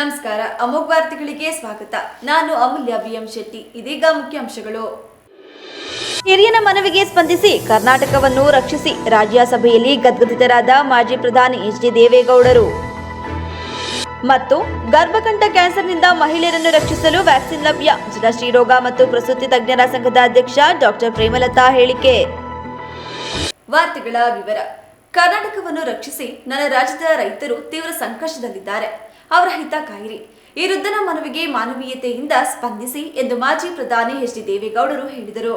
ನಮಸ್ಕಾರ. ಅಮೋಘ ವಾರ್ತೆಗಳಿಗೆ ಸ್ವಾಗತ. ನಾನು ಅಮೂಲ್ಯ ಬಿಎಂ ಶೆಟ್ಟಿ. ಇದೀಗ ಮುಖ್ಯಾಂಶಗಳು. ಹಿರಿಯನ ಮನವಿಗೆ ಸ್ಪಂದಿಸಿ ಕರ್ನಾಟಕವನ್ನು ರಕ್ಷಿಸಿ ರಾಜ್ಯಸಭೆಯಲ್ಲಿ ಗದ್ಗದಿತರಾದ ಮಾಜಿ ಪ್ರಧಾನಿ ಎಚ್.ಡಿ. ದೇವೇಗೌಡರು. ಮತ್ತು ಗರ್ಭಕಂಠ ಕ್ಯಾನ್ಸರ್ನಿಂದ ಮಹಿಳೆಯರನ್ನು ರಕ್ಷಿಸಲು ವ್ಯಾಕ್ಸಿನ್ ಲಭ್ಯ. ಜಿಲ್ಲಾ ಶ್ರೀರೋಗ ಮತ್ತು ಪ್ರಸೂತಿ ತಜ್ಞರ ಸಂಘದ ಅಧ್ಯಕ್ಷ ಡಾಕ್ಟರ್ ಪ್ರೇಮಲತಾ ಹೇಳಿಕೆ. ವಾರ್ತೆಗಳ ವಿವರ. ಕರ್ನಾಟಕವನ್ನು ರಕ್ಷಿಸಿ. ನನ್ನ ರಾಜ್ಯದ ರೈತರು ತೀವ್ರ ಸಂಕಷ್ಟದಲ್ಲಿದ್ದಾರೆ. ಅವರ ಹಿತ ಕಾಯಿರಿ. ಈ ವೃದ್ಧನ ಮನವಿಗೆ ಮಾನವೀಯತೆಯಿಂದ ಸ್ಪಂದಿಸಿ ಎಂದು ಮಾಜಿ ಪ್ರಧಾನಿ ಎಚ್.ಡಿ. ದೇವೇಗೌಡರು ಹೇಳಿದರು.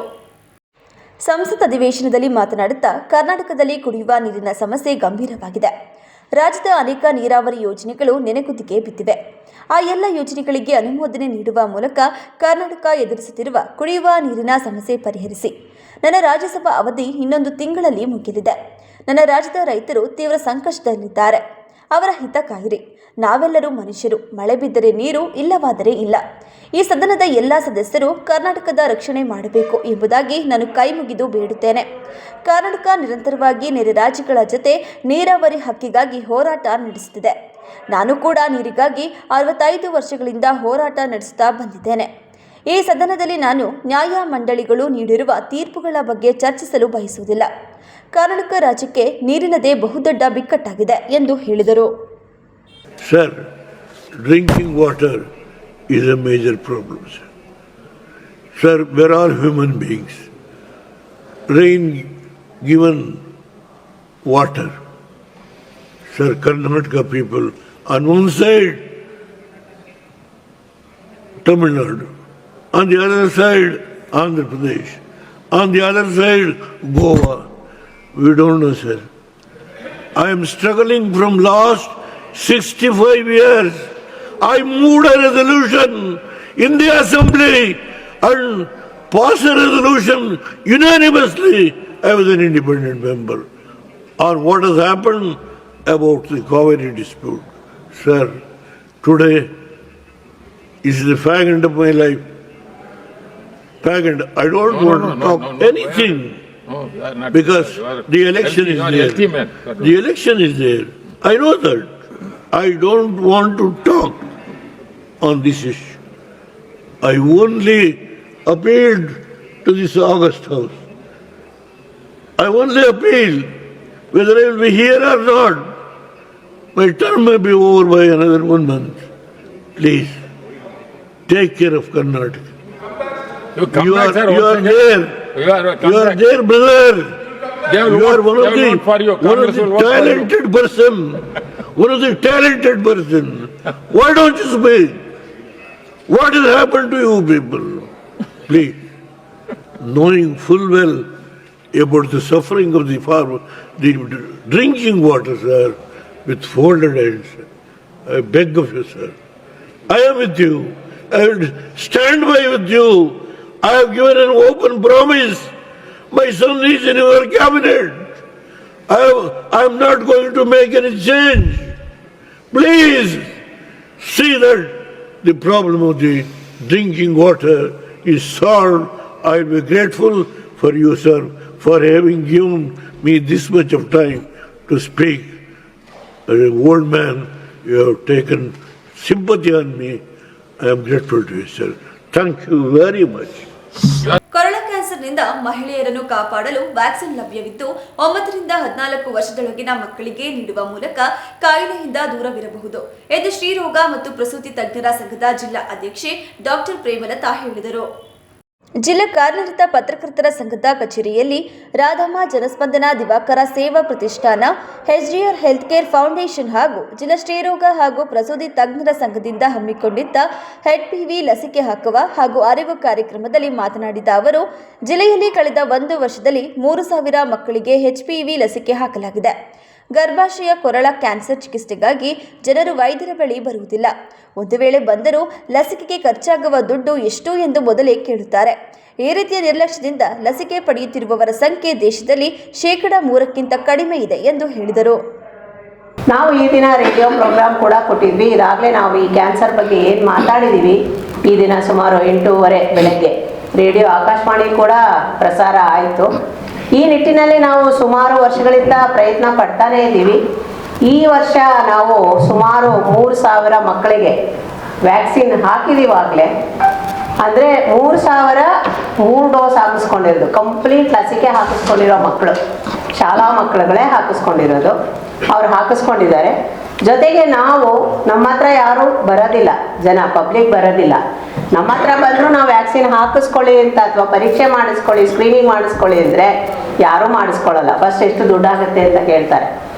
ಸಂಸತ್ ಅಧಿವೇಶನದಲ್ಲಿ ಮಾತನಾಡುತ್ತಾ ಕರ್ನಾಟಕದಲ್ಲಿ ಕುಡಿಯುವ ನೀರಿನ ಸಮಸ್ಯೆ ಗಂಭೀರವಾಗಿದೆ. ರಾಜ್ಯದ ಅನೇಕ ನೀರಾವರಿ ಯೋಜನೆಗಳು ನೆನೆಗುದಿಗೆ ಬಿದ್ದಿವೆ. ಆ ಎಲ್ಲ ಯೋಜನೆಗಳಿಗೆ ಅನುಮೋದನೆ ನೀಡುವ ಮೂಲಕ ಕರ್ನಾಟಕ ಎದುರಿಸುತ್ತಿರುವ ಕುಡಿಯುವ ನೀರಿನ ಸಮಸ್ಯೆ ಪರಿಹರಿಸಿ. ನನ್ನ ರಾಜ್ಯಸಭಾ ಅವಧಿ ಇನ್ನೊಂದು ತಿಂಗಳಲ್ಲಿ ಮುಗಿಯಲಿದೆ. ನನ್ನ ರಾಜ್ಯದ ರೈತರು ತೀವ್ರ ಸಂಕಷ್ಟದಲ್ಲಿದ್ದಾರೆ. ಅವರ ಹಿತ ಕಾಯಿರಿ. ನಾವೆಲ್ಲರೂ ಮನುಷ್ಯರು. ಮಳೆ ಬಿದ್ದರೆ ನೀರು, ಇಲ್ಲವಾದರೆ ಇಲ್ಲ. ಈ ಸದನದ ಎಲ್ಲ ಸದಸ್ಯರು ಕರ್ನಾಟಕದ ರಕ್ಷಣೆ ಮಾಡಬೇಕು ಎಂಬುದಾಗಿ ನಾನು ಕೈ ಮುಗಿದು ಬೇಡುತ್ತೇನೆ. ಕರ್ನಾಟಕ ನಿರಂತರವಾಗಿ ನೆರೆ ರಾಜ್ಯಗಳ ಜೊತೆ ನೀರಾವರಿ ಹಕ್ಕಿಗಾಗಿ ಹೋರಾಟ ನಡೆಸುತ್ತಿದೆ. ನಾನು ಕೂಡ ನೀರಿಗಾಗಿ 65 ವರ್ಷಗಳಿಂದ ಹೋರಾಟ ನಡೆಸುತ್ತಾ ಬಂದಿದ್ದೇನೆ. ಈ ಸದನದಲ್ಲಿ ನಾನು ನ್ಯಾಯ ಮಂಡಳಿಗಳು ನೀಡಿರುವ ತೀರ್ಪುಗಳ ಬಗ್ಗೆ ಚರ್ಚಿಸಲು ಬಯಸುವುದಿಲ್ಲ. ಕರ್ನಾಟಕ ರಾಜ್ಯಕ್ಕೆ ನೀರಿನದೇ ಬಹುದೊಡ್ಡ ಬಿಕ್ಕಟ್ಟಾಗಿದೆ ಎಂದು ಹೇಳಿದರು. Sir, drinking water is a major problem, sir. Sir, we're all human beings. Rain given water. Sir, Karnataka people, on one side, Tamil Nadu. On the other side, Andhra Pradesh. On the other side, Goa. We don't know, sir. I am struggling from last 65 years. I moved a resolution in the assembly and passed a resolution unanimously. I was an independent member on what has happened about the Kaveri dispute. Sir, today is the fag end of my life. Fag end. I don't want to talk anything because the election is there. The election is there. I know that. I don't want to talk on this issue. I only appealed to this August House. I only appealed whether I will be here or not. My term may be over by another 1 month. Please, take care of Karnataka. You are there. You are there, brother. You are one of the talented person. One of the talented person. Why don't you speak? What has happened to you people? Please, knowing full well about the suffering of the farmer, the drinking water, sir, with folded hands, I beg of you, sir. I am with you. I will stand by with you. I have given an open promise. My son is in your cabinet. I am not going to make any change. Please see that the problem of the drinking water is solved. I will be grateful for you, sir, for having given me this much of time to speak. As an old man, you have taken sympathy on me. I am grateful to you, sir. Thank you very much. ಕೊರಳ ಕ್ಯಾನ್ಸರ್ನಿಂದ ಮಹಿಳೆಯರನ್ನು ಕಾಪಾಡಲು vaccine ಲಭ್ಯವಿದ್ದು 9 ರಿಂದ 14 ವರ್ಷದೊಳಗಿನ ಮಕ್ಕಳಿಗೆ ನೀಡುವ ಮೂಲಕ ಕಾಯಿಲೆಯಿಂದ ದೂರವಿರಬಹುದು ಎಂದು ಶ್ರೀರೋಗ ಮತ್ತು ಪ್ರಸೂತಿ ತಜ್ಞರ ಸಂಘದ ಜಿಲ್ಲಾ ಅಧ್ಯಕ್ಷೆ ಡಾಕ್ಟರ್ ಪ್ರೇಮಲತಾ ಹೇಳಿದರು. ಜಿಲ್ಲಾ ಕಾರ್ಯನಿರತ ಪತ್ರಕರ್ತರ ಸಂಘದ ಕಚೇರಿಯಲ್ಲಿ ರಾಧಮ್ಮ ಜನಸ್ಪಂದನ ದಿವಾಕರ ಸೇವಾ ಪ್ರತಿಷ್ಠಾನ, ಎಚ್ಡಿಆರ್ ಹೆಲ್ತ್ ಕೇರ್ ಫೌಂಡೇಶನ್ ಹಾಗೂ ಜಿಲ್ಲಾ ಶ್ರೀರೋಗ ಹಾಗೂ ಪ್ರಸೂತಿ ತಜ್ಞರ ಸಂಘದಿಂದ ಹಮ್ಮಿಕೊಂಡಿದ್ದ HPV ಲಸಿಕೆ ಹಾಕುವ ಹಾಗೂ ಅರಿವು ಕಾರ್ಯಕ್ರಮದಲ್ಲಿ ಮಾತನಾಡಿದ ಅವರು, ಜಿಲ್ಲೆಯಲ್ಲಿ ಕಳೆದ 1 ವರ್ಷದಲ್ಲಿ 3,000 ಮಕ್ಕಳಿಗೆ HPV ಲಸಿಕೆ ಹಾಕಲಾಗಿದೆ. ಗರ್ಭಾಶಯ ಕೊರಳ ಕ್ಯಾನ್ಸರ್ ಚಿಕಿತ್ಸೆಗಾಗಿ ಜನರು ವೈದ್ಯರ ಬಳಿ ಬರುವುದಿಲ್ಲ. ಒಂದು ವೇಳೆ ಬಂದರೂ ಲಸಿಕೆಗೆ ಖರ್ಚಾಗುವ ದುಡ್ಡು ಎಷ್ಟು ಎಂದು ಮೊದಲೇ ಕೇಳುತ್ತಾರೆ. ಈ ರೀತಿಯ ನಿರ್ಲಕ್ಷ್ಯದಿಂದ ಲಸಿಕೆ ಪಡೆಯುತ್ತಿರುವವರ ಸಂಖ್ಯೆ ದೇಶದಲ್ಲಿ 3% ಕಡಿಮೆ ಇದೆ ಎಂದು ಹೇಳಿದರು. ನಾವು ಈ ದಿನ ರೇಡಿಯೋ ಪ್ರೋಗ್ರಾಮ್ ಕೂಡ ಕೊಟ್ಟಿದ್ವಿ. ಇದಾಗಲೇ ನಾವು ಈ ಕ್ಯಾನ್ಸರ್ ಬಗ್ಗೆ ಏನು ಮಾತಾಡಿದ್ದೀವಿ. ಈ ದಿನ ಸುಮಾರು 8:30 ಬೆಳಗ್ಗೆ ರೇಡಿಯೋ ಆಕಾಶವಾಣಿ ಕೂಡ ಪ್ರಸಾರ ಆಯಿತು. ಈ ನಿಟ್ಟಿನಲ್ಲಿ ನಾವು ಸುಮಾರು ವರ್ಷಗಳಿಂದ ಪ್ರಯತ್ನ ಪಡ್ತಾನೇ ಇದ್ದೀವಿ. ಈ ವರ್ಷ ನಾವು ಸುಮಾರು 3,000 ಮಕ್ಕಳಿಗೆ ವ್ಯಾಕ್ಸಿನ್ ಹಾಕಿದೀವಾಗಲೇ. ಅಂದರೆ 3,000 3 ಡೋಸ್ ಹಾಕಿಸ್ಕೊಂಡಿರೋದು, ಕಂಪ್ಲೀಟ್ ಲಸಿಕೆ ಹಾಕಿಸ್ಕೊಂಡಿರೋ ಮಕ್ಕಳು, ಶಾಲಾ ಮಕ್ಕಳುಗಳೇ ಹಾಕಿಸ್ಕೊಂಡಿರೋದು, ಅವ್ರು ಹಾಕಿಸ್ಕೊಂಡಿದ್ದಾರೆ. ಜೊತೆಗೆ ನಾವು ನಮ್ಮ ಹತ್ರ ಯಾರೂ ಬರೋದಿಲ್ಲ, ಜನ ಪಬ್ಲಿಕ್ ಬರೋದಿಲ್ಲ. ನಮ್ಮ ಹತ್ರ ಬಂದರೂ ನಾವು ವ್ಯಾಕ್ಸಿನ್ ಹಾಕಿಸ್ಕೊಳ್ಳಿ ಅಂತ ಅಥವಾ ಪರೀಕ್ಷೆ ಮಾಡಿಸ್ಕೊಳ್ಳಿ, ಸ್ಕ್ರೀನಿಂಗ್ ಮಾಡಿಸ್ಕೊಳ್ಳಿ ಅಂದರೆ ಯಾರೂ ಮಾಡಿಸ್ಕೊಳ್ಳಲ್ಲ. ಫಸ್ಟ್ ಎಷ್ಟು ದುಡ್ಡಾಗುತ್ತೆ ಅಂತ ಕೇಳ್ತಾರೆ.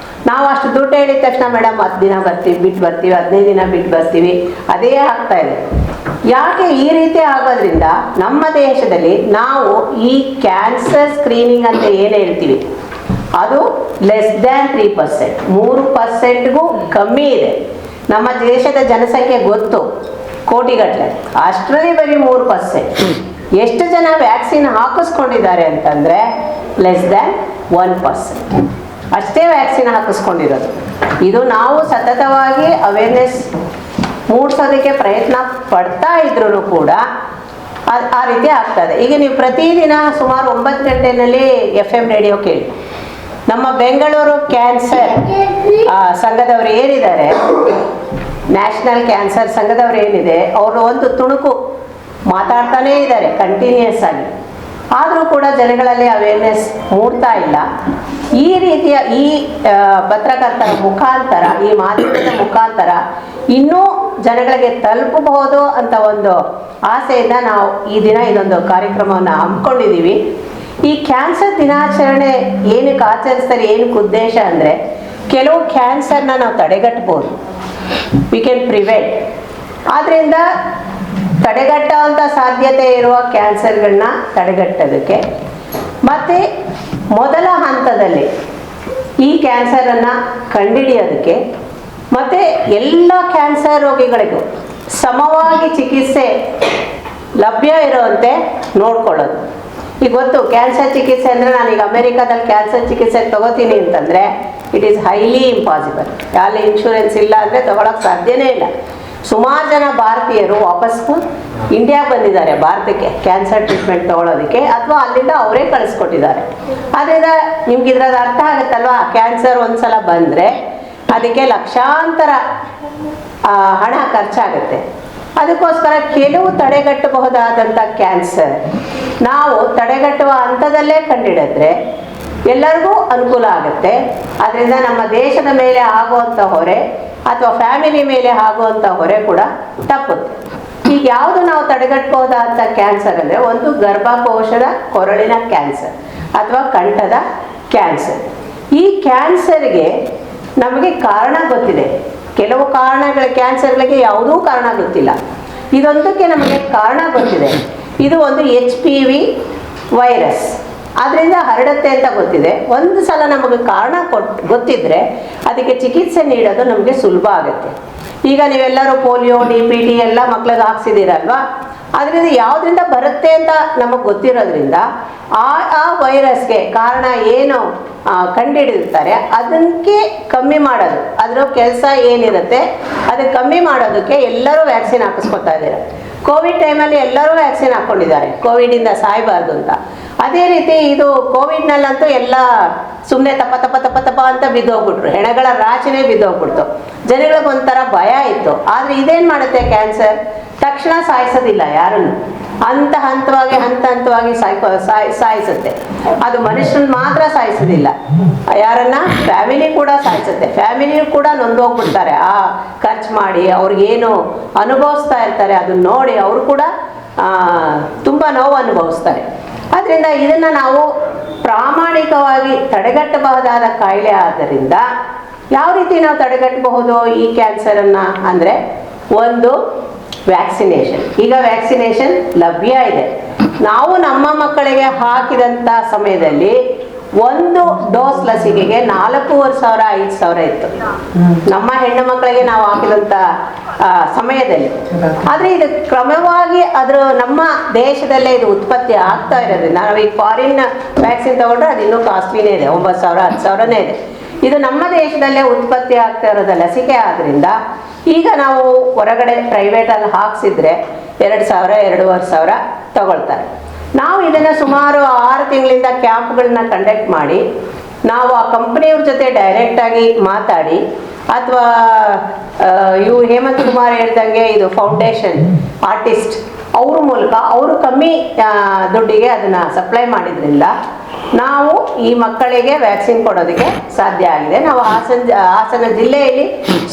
ನಾವು ಅಷ್ಟು ದುಡ್ಡು ಹೇಳಿದ ತಕ್ಷಣ ಮೇಡಮ್ 10 ದಿನ ಬರ್ತೀವಿ, ಬಿಟ್ಟು ಬರ್ತೀವಿ, 15 ದಿನ ಬಿಟ್ಟು ಬರ್ತೀವಿ, ಅದೇ ಆಗ್ತಾ ಇದೆ. ಯಾಕೆ ಈ ರೀತಿ ಆಗೋದ್ರಿಂದ ನಮ್ಮ ದೇಶದಲ್ಲಿ ನಾವು ಈ ಕ್ಯಾನ್ಸರ್ ಸ್ಕ್ರೀನಿಂಗ್ ಅಂತ ಏನು ಹೇಳ್ತೀವಿ ಅದು ಲೆಸ್ ದ್ಯಾನ್ 3%, 3%ಗೂ ಕಮ್ಮಿ ಇದೆ. ನಮ್ಮ ದೇಶದ ಜನಸಂಖ್ಯೆ ಗೊತ್ತು, ಕೋಟಿಗಟ್ಟಲೆ, ಅಷ್ಟರಲ್ಲಿ ಬರೀ 3%. ಎಷ್ಟು ಜನ ವ್ಯಾಕ್ಸಿನ್ ಹಾಕಿಸ್ಕೊಂಡಿದ್ದಾರೆ ಅಂತಂದರೆ ಲೆಸ್ ದ್ಯಾನ್ 1%, ಅಷ್ಟೇ ವ್ಯಾಕ್ಸಿನ್ ಹಾಕಿಸ್ಕೊಂಡಿರೋದು. ಇದು ನಾವು ಸತತವಾಗಿ ಅವೇರ್ನೆಸ್ ಮೂಡಿಸೋದಕ್ಕೆ ಪ್ರಯತ್ನ ಪಡ್ತಾ ಇದ್ರೂ ಕೂಡ ಆ ರೀತಿ ಆಗ್ತದೆ. ಈಗ ನೀವು ಪ್ರತಿದಿನ ಸುಮಾರು 9 ಗಂಟೆಯಲ್ಲಿ FM ರೇಡಿಯೋ ಕೇಳಿ. ನಮ್ಮ ಬೆಂಗಳೂರು ಕ್ಯಾನ್ಸರ್ ಸಂಘದವರು ಏನಿದ್ದಾರೆ, ನ್ಯಾಷನಲ್ ಕ್ಯಾನ್ಸರ್ ಸಂಘದವರು ಏನಿದೆ, ಅವರು ಒಂದು ತುಣುಕು ಮಾತಾಡ್ತಾನೇ ಇದ್ದಾರೆ ಕಂಟಿನ್ಯೂಸ್ ಆಗಿ. ಆದರೂ ಕೂಡ ಜನಗಳಲ್ಲಿ ಅವೇರ್ನೆಸ್ ಮೂಡ್ತಾ ಇಲ್ಲ. ಈ ರೀತಿಯ ಈ ಪತ್ರಕರ್ತರ ಮುಖಾಂತರ, ಈ ಮಾಧ್ಯಮದ ಮುಖಾಂತರ ಇನ್ನೂ ಜನಗಳಿಗೆ ತಲುಪಬಹುದು ಅಂತ ಒಂದು ಆಸೆಯಿಂದ ನಾವು ಈ ದಿನ ಇದೊಂದು ಕಾರ್ಯಕ್ರಮವನ್ನು ಹಮ್ಮಿಕೊಂಡಿದ್ದೀವಿ. ಈ ಕ್ಯಾನ್ಸರ್ ದಿನಾಚರಣೆ ಏನಕ್ಕೆ ಆಚರಿಸ್ತಾರೆ, ಏನಕ್ಕೆ ಉದ್ದೇಶ ಅಂದರೆ ಕೆಲವು ಕ್ಯಾನ್ಸರ್ನ ನಾವು ತಡೆಗಟ್ಬೋದು, ವಿ ಕ್ಯಾನ್ ಪ್ರಿವೆಂಟ್. ಆದ್ದರಿಂದ ತಡೆಗಟ್ಟುವಂಥ ಸಾಧ್ಯತೆ ಇರುವ ಕ್ಯಾನ್ಸರ್ಗಳನ್ನ ತಡೆಗಟ್ಟೋದಕ್ಕೆ ಮತ್ತು ಮೊದಲ ಹಂತದಲ್ಲಿ ಈ ಕ್ಯಾನ್ಸರನ್ನು ಕಂಡುಹಿಡಿಯೋದಕ್ಕೆ ಮತ್ತು ಎಲ್ಲ ಕ್ಯಾನ್ಸರ್ ರೋಗಿಗಳಿಗೂ ಸಮವಾಗಿ ಚಿಕಿತ್ಸೆ ಲಭ್ಯ ಇರುವಂತೆ ನೋಡ್ಕೊಳ್ಳೋದು. ಈಗ ಗೊತ್ತು ಕ್ಯಾನ್ಸರ್ ಚಿಕಿತ್ಸೆ ಅಂದರೆ ನಾನೀಗ ಅಮೆರಿಕಾದಲ್ಲಿ ಕ್ಯಾನ್ಸರ್ ಚಿಕಿತ್ಸೆ ತಗೋತೀನಿ ಅಂತಂದರೆ ಇಟ್ ಈಸ್ ಹೈಲಿ ಇಂಪಾಸಿಬಲ್. ಅಲ್ಲಿ ಇನ್ಶೂರೆನ್ಸ್ ಇಲ್ಲ ಅಂದರೆ ತಗೊಳಕ್ಕೆ ಸಾಧ್ಯನೇ ಇಲ್ಲ. ಸುಮಾರು ಜನ ಭಾರತೀಯರು ವಾಪಸ್ಸು ಇಂಡಿಯಾಗೆ ಬಂದಿದ್ದಾರೆ, ಭಾರತಕ್ಕೆ ಕ್ಯಾನ್ಸರ್ ಟ್ರೀಟ್ಮೆಂಟ್ ತೊಗೊಳೋದಕ್ಕೆ, ಅಥವಾ ಅಲ್ಲಿಂದ ಅವರೇ ಕಳಿಸ್ಕೊಟ್ಟಿದ್ದಾರೆ. ಆದ್ದರಿಂದ ನಿಮ್ಗೆ ಇದ್ರದ್ದು ಅರ್ಥ ಆಗುತ್ತಲ್ವಾ, ಕ್ಯಾನ್ಸರ್ ಒಂದ್ಸಲ ಬಂದರೆ ಅದಕ್ಕೆ ಲಕ್ಷಾಂತರ ಹಣ ಖರ್ಚಾಗುತ್ತೆ. ಅದಕ್ಕೋಸ್ಕರ ಕೆಲವು ತಡೆಗಟ್ಟಬಹುದಾದಂಥ ಕ್ಯಾನ್ಸರ್ ನಾವು ತಡೆಗಟ್ಟುವ ಹಂತದಲ್ಲೇ ಕಂಡಿಡಿದ್ರೆ ಎಲ್ಲರಿಗೂ ಅನುಕೂಲ ಆಗುತ್ತೆ. ಅದರಿಂದ ನಮ್ಮ ದೇಶದ ಮೇಲೆ ಆಗುವಂಥ ಹೊರೆ ಅಥವಾ ಫ್ಯಾಮಿಲಿ ಮೇಲೆ ಆಗುವಂಥ ಹೊರೆ ಕೂಡ ತಪ್ಪುತ್ತೆ. ಈಗ ಯಾವುದು ನಾವು ತಡೆಗಟ್ಟಬಹುದಾದಂಥ ಕ್ಯಾನ್ಸರ್ ಅಂದರೆ, ಒಂದು ಗರ್ಭಕೋಶದ ಕೊರಳಿನ ಕ್ಯಾನ್ಸರ್ ಅಥವಾ ಕಂಠದ ಕ್ಯಾನ್ಸರ್. ಈ ಕ್ಯಾನ್ಸರ್ಗೆ ನಮಗೆ ಕಾರಣ ಗೊತ್ತಿದೆ, ಕೆಲವು ಕಾರಣಗಳ ಕ್ಯಾನ್ಸರ್ಗಳಿಗೆ ಯಾವುದೂ ಕಾರಣ ಗೊತ್ತಿಲ್ಲ. ಇದೊಂದಕ್ಕೆ ನಮಗೆ ಕಾರಣ ಗೊತ್ತಿದೆ, ಇದು ಒಂದು HPV ವೈರಸ್, ಅದರಿಂದ ಹರಡುತ್ತೆ ಅಂತ ಗೊತ್ತಿದೆ. ಒಂದು ಸಲ ನಮಗೆ ಕಾರಣ ಗೊತ್ತಿದ್ರೆ ಅದಕ್ಕೆ ಚಿಕಿತ್ಸೆ ನೀಡೋದು ನಮಗೆ ಸುಲಭ ಆಗುತ್ತೆ. ಈಗ ನೀವೆಲ್ಲರೂ ಪೋಲಿಯೋ, DPT ಎಲ್ಲ ಮಕ್ಳಿಗೆ ಹಾಕ್ಸಿದ್ದೀರಲ್ವಾ, ಅದರಿಂದ ಯಾವುದರಿಂದ ಬರುತ್ತೆ ಅಂತ ನಮಗೆ ಗೊತ್ತಿರೋದ್ರಿಂದ ಆ ವೈರಸ್ಗೆ ಕಾರಣ ಏನು ಕಂಡುಹಿಡಿದಿರ್ತಾರೆ ಅದಕ್ಕೆ ಕಮ್ಮಿ ಮಾಡೋದು, ಅದರ ಕೆಲಸ ಏನಿರುತ್ತೆ ಅದಕ್ಕೆ ಕಮ್ಮಿ ಮಾಡೋದಕ್ಕೆ ಎಲ್ಲರೂ ವ್ಯಾಕ್ಸಿನ್ ಹಾಕಿಸ್ಕೊತಾ ಇದ್ದಾರೆ. ಕೋವಿಡ್ ಟೈಮಲ್ಲಿ ಎಲ್ಲರೂ ವ್ಯಾಕ್ಸಿನ್ ಹಾಕ್ಕೊಂಡಿದ್ದಾರೆ, ಕೋವಿಡಿಂದ ಸಾಯಬಾರ್ದು ಅಂತ. ಅದೇ ರೀತಿ ಇದು ಕೋವಿಡ್ನಲ್ಲಂತೂ ಎಲ್ಲ ಸುಮ್ಮನೆ ತಪ್ಪ ಅಂತ ಬಿದ್ದೋಗ್ಬಿಟ್ರು, ಹೆಣಗಳ ರಾಶಿನೇ ಬಿದ್ದೋಗ್ಬಿಡ್ತು. ಜನಗಳಿಗೆ ಒಂಥರ ಭಯ ಇತ್ತು. ಆದರೆ ಇದೇನು ಮಾಡುತ್ತೆ, ಕ್ಯಾನ್ಸರ್ ತಕ್ಷಣ ಸಾಯಿಸೋದಿಲ್ಲ ಯಾರನ್ನು, ಹಂತ ಹಂತವಾಗಿ ಸಾಯಿಸುತ್ತೆ. ಅದು ಮನುಷ್ಯನ ಮಾತ್ರ ಸಾಯಿಸೋದಿಲ್ಲ, ಯಾರನ್ನ ಫ್ಯಾಮಿಲಿ ಕೂಡ ಸಾಯಿಸುತ್ತೆ. ಫ್ಯಾಮಿಲಿಯು ಕೂಡ ನೊಂದೋಗ್ಬಿಡ್ತಾರೆ, ಆ ಖರ್ಚು ಮಾಡಿ ಅವ್ರಿಗೇನು ಅನುಭವಿಸ್ತಾ ಇರ್ತಾರೆ ಅದನ್ನ ನೋಡಿ ಅವರು ಕೂಡ ತುಂಬ ನೋವು ಅನುಭವಿಸ್ತಾರೆ. ಆದ್ದರಿಂದ ಇದನ್ನು ನಾವು ಪ್ರಾಮಾಣಿಕವಾಗಿ ತಡೆಗಟ್ಟಬಹುದಾದ ಕಾಯಿಲೆ ಆದ್ದರಿಂದ ಯಾವ ರೀತಿ ನಾವು ತಡೆಗಟ್ಟಬಹುದು ಈ ಕ್ಯಾನ್ಸರನ್ನು ಅಂದರೆ, ಒಂದು ವ್ಯಾಕ್ಸಿನೇಷನ್. ಈಗ ವ್ಯಾಕ್ಸಿನೇಷನ್ ಲಭ್ಯ ಇದೆ. ನಾವು ನಮ್ಮ ಮಕ್ಕಳಿಗೆ ಹಾಕಿದಂಥ ಸಮಯದಲ್ಲಿ ಒಂದು ಡೋಸ್ ಲಸಿಕೆಗೆ 4,500 5,000 ಇತ್ತು ನಮ್ಮ ಹೆಣ್ಣು ಮಕ್ಕಳಿಗೆ ನಾವು ಹಾಕಿದಂಥ ಸಮಯದಲ್ಲಿ. ಆದರೆ ಇದು ಕ್ರಮವಾಗಿ ನಮ್ಮ ದೇಶದಲ್ಲೇ ಇದು ಉತ್ಪತ್ತಿ ಆಗ್ತಾ ಇರೋದ್ರಿಂದ ನಾವು ಈಗ ಫಾರಿನ್ ವ್ಯಾಕ್ಸಿನ್ ತಗೊಂಡ್ರೆ ಅದು ಇನ್ನೂ ಕಾಸ್ಟ್ಲಿನೇ ಇದೆ, 9,000 10,000ನೇ ಇದೆ. ಇದು ನಮ್ಮ ದೇಶದಲ್ಲೇ ಉತ್ಪತ್ತಿ ಆಗ್ತಾ ಇರೋದು ಲಸಿಕೆ ಆದ್ದರಿಂದ ಈಗ ನಾವು ಹೊರಗಡೆ ಪ್ರೈವೇಟಲ್ಲಿ ಹಾಕ್ಸಿದ್ರೆ 2,000 2,500 ತಗೊಳ್ತಾರೆ. ನಾವು ಇದನ್ನು ಸುಮಾರು 6 ತಿಂಗಳಿಂದ ಕ್ಯಾಂಪ್ಗಳನ್ನ ಕಂಡಕ್ಟ್ ಮಾಡಿ ನಾವು ಆ ಕಂಪ್ನಿಯವ್ರ ಜೊತೆ ಡೈರೆಕ್ಟಾಗಿ ಮಾತಾಡಿ ಅಥವಾ ಇವ್ರು ಹೇಮಂತ್ ಕುಮಾರ್ ಹೇಳ್ದಂಗೆ ಇದು ಫೌಂಡೇಶನ್ ಆರ್ಟಿಸ್ಟ್ ಅವ್ರ ಮೂಲಕ ಅವರು ಕಮ್ಮಿ ದುಡ್ಡಿಗೆ ಅದನ್ನು ಸಪ್ಲೈ ಮಾಡಿದ್ರಿಂದ ನಾವು ಈ ಮಕ್ಕಳಿಗೆ ವ್ಯಾಕ್ಸಿನ್ ಕೊಡೋದಕ್ಕೆ ಸಾಧ್ಯ ಆಗಿದೆ. ನಾವು ಹಾಸನ ಜಿಲ್ಲೆಯಲ್ಲಿ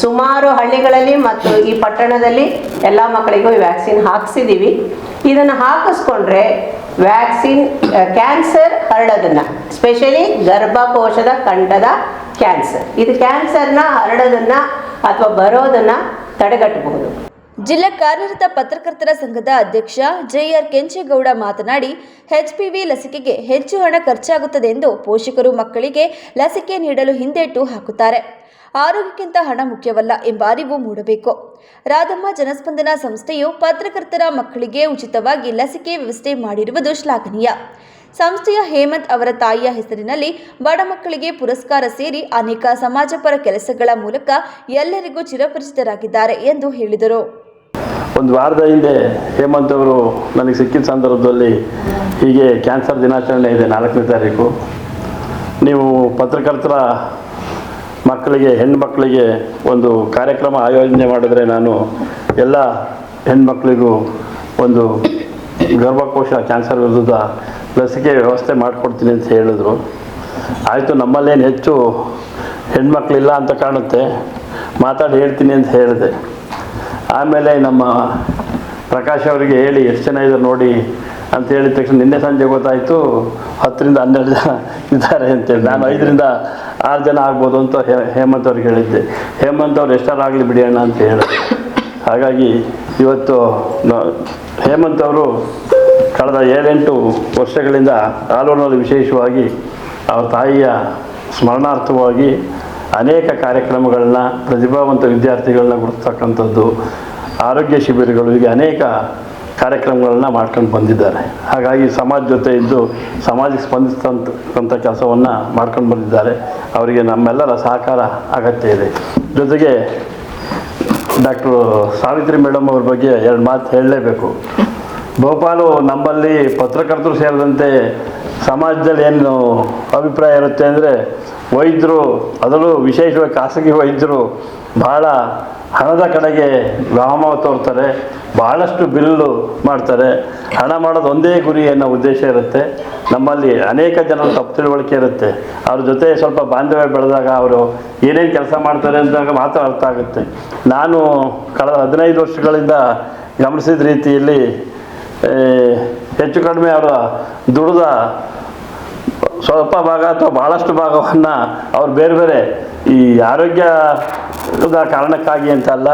ಸುಮಾರು ಹಳ್ಳಿಗಳಲ್ಲಿ ಮತ್ತು ಈ ಪಟ್ಟಣದಲ್ಲಿ ಎಲ್ಲ ಮಕ್ಕಳಿಗೂ ಈ ವ್ಯಾಕ್ಸಿನ್ ಹಾಕ್ಸಿದ್ದೀವಿ. ಇದನ್ನು ಹಾಕಿಸ್ಕೊಂಡ್ರೆ ವ್ಯಾಕ್ಸಿನ್ ಕ್ಯಾನ್ಸರ್ ಹರಡೋದನ್ನು, ಸ್ಪೆಷಲಿ ಗರ್ಭಕೋಶದ ಕಂಠದ ಕ್ಯಾನ್ಸರ್, ಇದು ಕ್ಯಾನ್ಸರ್ನ ಹರಡೋದನ್ನು ಅಥವಾ ಬರೋದನ್ನು ತಡೆಗಟ್ಟಬಹುದು. ಜಿಲ್ಲಾ ಕಾರ್ಯರತ ಪತ್ರಕರ್ತರ ಸಂಘದ ಅಧ್ಯಕ್ಷ ಜೆಆರ್ ಕೆಂಚೇಗೌಡ ಮಾತನಾಡಿ, HPV ಲಸಿಕೆಗೆ ಹೆಚ್ಚು ಹಣ ಖರ್ಚಾಗುತ್ತದೆ ಎಂದು ಪೋಷಕರು ಮಕ್ಕಳಿಗೆ ಲಸಿಕೆ ನೀಡಲು ಹಿಂದೇಟು ಹಾಕುತ್ತಾರೆ. ಆರೋಗ್ಯಕ್ಕಿಂತ ಹಣ ಮುಖ್ಯವಲ್ಲ ಎಂಬ ಅರಿವು ಮೂಡಬೇಕು. ರಾಧಮ್ಮ ಜನಸ್ಪಂದನ ಸಂಸ್ಥೆಯು ಪತ್ರಕರ್ತರ ಮಕ್ಕಳಿಗೆ ಉಚಿತವಾಗಿ ಲಸಿಕೆ ವ್ಯವಸ್ಥೆ ಮಾಡಿರುವುದು ಶ್ಲಾಘನೀಯ. ಸಂಸ್ಥೆಯ ಹೇಮಂತ್ ಅವರ ತಾಯಿಯ ಹೆಸರಿನಲ್ಲಿ ಬಡ ಮಕ್ಕಳಿಗೆ ಪುರಸ್ಕಾರ ಸೇರಿ ಅನೇಕ ಸಮಾಜಪರ ಕೆಲಸಗಳ ಮೂಲಕ ಎಲ್ಲರಿಗೂ ಚಿರಪರಿಚಿತರಾಗಿದ್ದಾರೆ ಎಂದು ಹೇಳಿದರು. ಒಂದು ವಾರದ ಹಿಂದೆ ಹೇಮಂತ್ ಅವರು ನನಗೆ ಸಿಕ್ಕಿದ ಸಂದರ್ಭದಲ್ಲಿ ಹೀಗೆ ಕ್ಯಾನ್ಸರ್ ದಿನಾಚರಣೆ ಇದೆ 4ನೇ ತಾರೀಕು, ನೀವು ಪತ್ರಕರ್ತರ ಮಕ್ಕಳಿಗೆ ಹೆಣ್ಮಕ್ಕಳಿಗೆ ಒಂದು ಕಾರ್ಯಕ್ರಮ ಆಯೋಜನೆ ಮಾಡಿದ್ರೆ ನಾನು ಎಲ್ಲ ಹೆಣ್ಮಕ್ಳಿಗೂ ಒಂದು ಗರ್ಭಕೋಶ ಕ್ಯಾನ್ಸರ್ ವಿರುದ್ಧ ಲಸಿಕೆ ವ್ಯವಸ್ಥೆ ಮಾಡಿಕೊಡ್ತೀನಿ ಅಂತ ಹೇಳಿದ್ರು. ಆಯಿತು, ನಮ್ಮಲ್ಲೇನು ಹೆಚ್ಚು ಹೆಣ್ಮಕ್ಳಿಲ್ಲ ಅಂತ ಕಾಣುತ್ತೆ, ಮಾತಾಡಿ ಹೇಳ್ತೀನಿ ಅಂತ ಹೇಳಿದೆ. ಆಮೇಲೆ ನಮ್ಮ ಪ್ರಕಾಶ್ ಅವರಿಗೆ ಹೇಳಿ ಎಷ್ಟು ಜನ ಇದ್ದಾರೆ ನೋಡಿ ಅಂತ ಹೇಳಿದ ತಕ್ಷಣ ನಿನ್ನೆ ಸಂಜೆ ಗೊತ್ತಾಯಿತು 10 ರಿಂದ 12 ಜನ ಇದ್ದಾರೆ ಅಂತೇಳಿ. ನಾನು 5 ರಿಂದ 6 ಜನ ಆಗ್ಬೋದು ಅಂತ ಹೇಮಂತ್ ಅವ್ರಿಗೆ ಹೇಳಿದ್ದೆ. ಹೇಮಂತ್ ಅವ್ರು ಎಷ್ಟಾರಾಗಲಿ ಬಿಡಿ ಅಣ್ಣ ಅಂತ ಹೇಳಿದೆ. ಹಾಗಾಗಿ ಇವತ್ತು ಹೇಮಂತ್ ಅವರು ಕಳೆದ 7-8 ವರ್ಷಗಳಿಂದ ಆಲೂರಿನಲ್ಲಿ ವಿಶೇಷವಾಗಿ ಅವ್ರ ತಾಯಿಯ ಸ್ಮರಣಾರ್ಥವಾಗಿ ಅನೇಕ ಕಾರ್ಯಕ್ರಮಗಳನ್ನ, ಪ್ರತಿಭಾವಂತ ವಿದ್ಯಾರ್ಥಿಗಳನ್ನ ಗುರುತಿಸ್ತಕ್ಕಂಥದ್ದು, ಆರೋಗ್ಯ ಶಿಬಿರಗಳು, ಹೀಗೆ ಅನೇಕ ಕಾರ್ಯಕ್ರಮಗಳನ್ನ ಮಾಡ್ಕೊಂಡು ಬಂದಿದ್ದಾರೆ. ಹಾಗಾಗಿ ಸಮಾಜ ಜೊತೆ ಇದ್ದು ಸಮಾಜಕ್ಕೆ ಸ್ಪಂದಿಸ್ತಕ್ಕಂಥ ಕೆಲಸವನ್ನು ಮಾಡ್ಕೊಂಡು ಬಂದಿದ್ದಾರೆ. ಅವರಿಗೆ ನಮ್ಮೆಲ್ಲರ ಸಹಕಾರ ಅಗತ್ಯ ಇದೆ. ಜೊತೆಗೆ ಡಾಕ್ಟರ್ ಸಾವಿತ್ರಿ ಮೇಡಮ್ ಅವ್ರ ಬಗ್ಗೆ 2 ಮಾತು ಹೇಳಲೇಬೇಕು. ಬಹುಪಾಲು ನಮ್ಮಲ್ಲಿ ಪತ್ರಕರ್ತರು ಸೇರಿದಂತೆ ಸಮಾಜದಲ್ಲಿ ಏನು ಅಭಿಪ್ರಾಯ ಇರುತ್ತೆ ಅಂದರೆ, ವೈದ್ಯರು, ಅದರಲ್ಲೂ ವಿಶೇಷವಾಗಿ ಖಾಸಗಿ ವೈದ್ಯರು ಭಾಳ ಹಣದ ಕಡೆಗೆ ವ್ಯಾಮೋಹ ತೋರ್ತಾರೆ, ಭಾಳಷ್ಟು ಬಿಲ್ಲು ಮಾಡ್ತಾರೆ. ಹಣ ಮಾಡೋದು ಒಂದೇ ಗುರಿ ಅನ್ನೋ ಉದ್ದೇಶ ಇರುತ್ತೆ. ನಮ್ಮಲ್ಲಿ ಅನೇಕ ಜನರ ತಪ್ಪು ತಿಳುವಳಿಕೆ ಇರುತ್ತೆ. ಅವ್ರ ಜೊತೆ ಸ್ವಲ್ಪ ಬಾಂಧವ್ಯ ಬೆಳೆದಾಗ ಅವರು ಏನೇನು ಕೆಲಸ ಮಾಡ್ತಾರೆ ಅಂದಾಗ ಮಾತ್ರ ಅರ್ಥ ಆಗುತ್ತೆ. ನಾನು ಕಳೆದ 15 ವರ್ಷಗಳಿಂದ ಗಮನಿಸಿದ ರೀತಿಯಲ್ಲಿ ಹೆಚ್ಚು ಕಡಿಮೆ ಅವರ ದುಡಿದ ಸ್ವಲ್ಪ ಭಾಗ ಅಥವಾ ಭಾಳಷ್ಟು ಭಾಗವನ್ನು ಅವ್ರು ಬೇರೆ ಬೇರೆ ಈ ಆರೋಗ್ಯದ ಕಾರಣಕ್ಕಾಗಿ ಅಂತಲ್ಲ,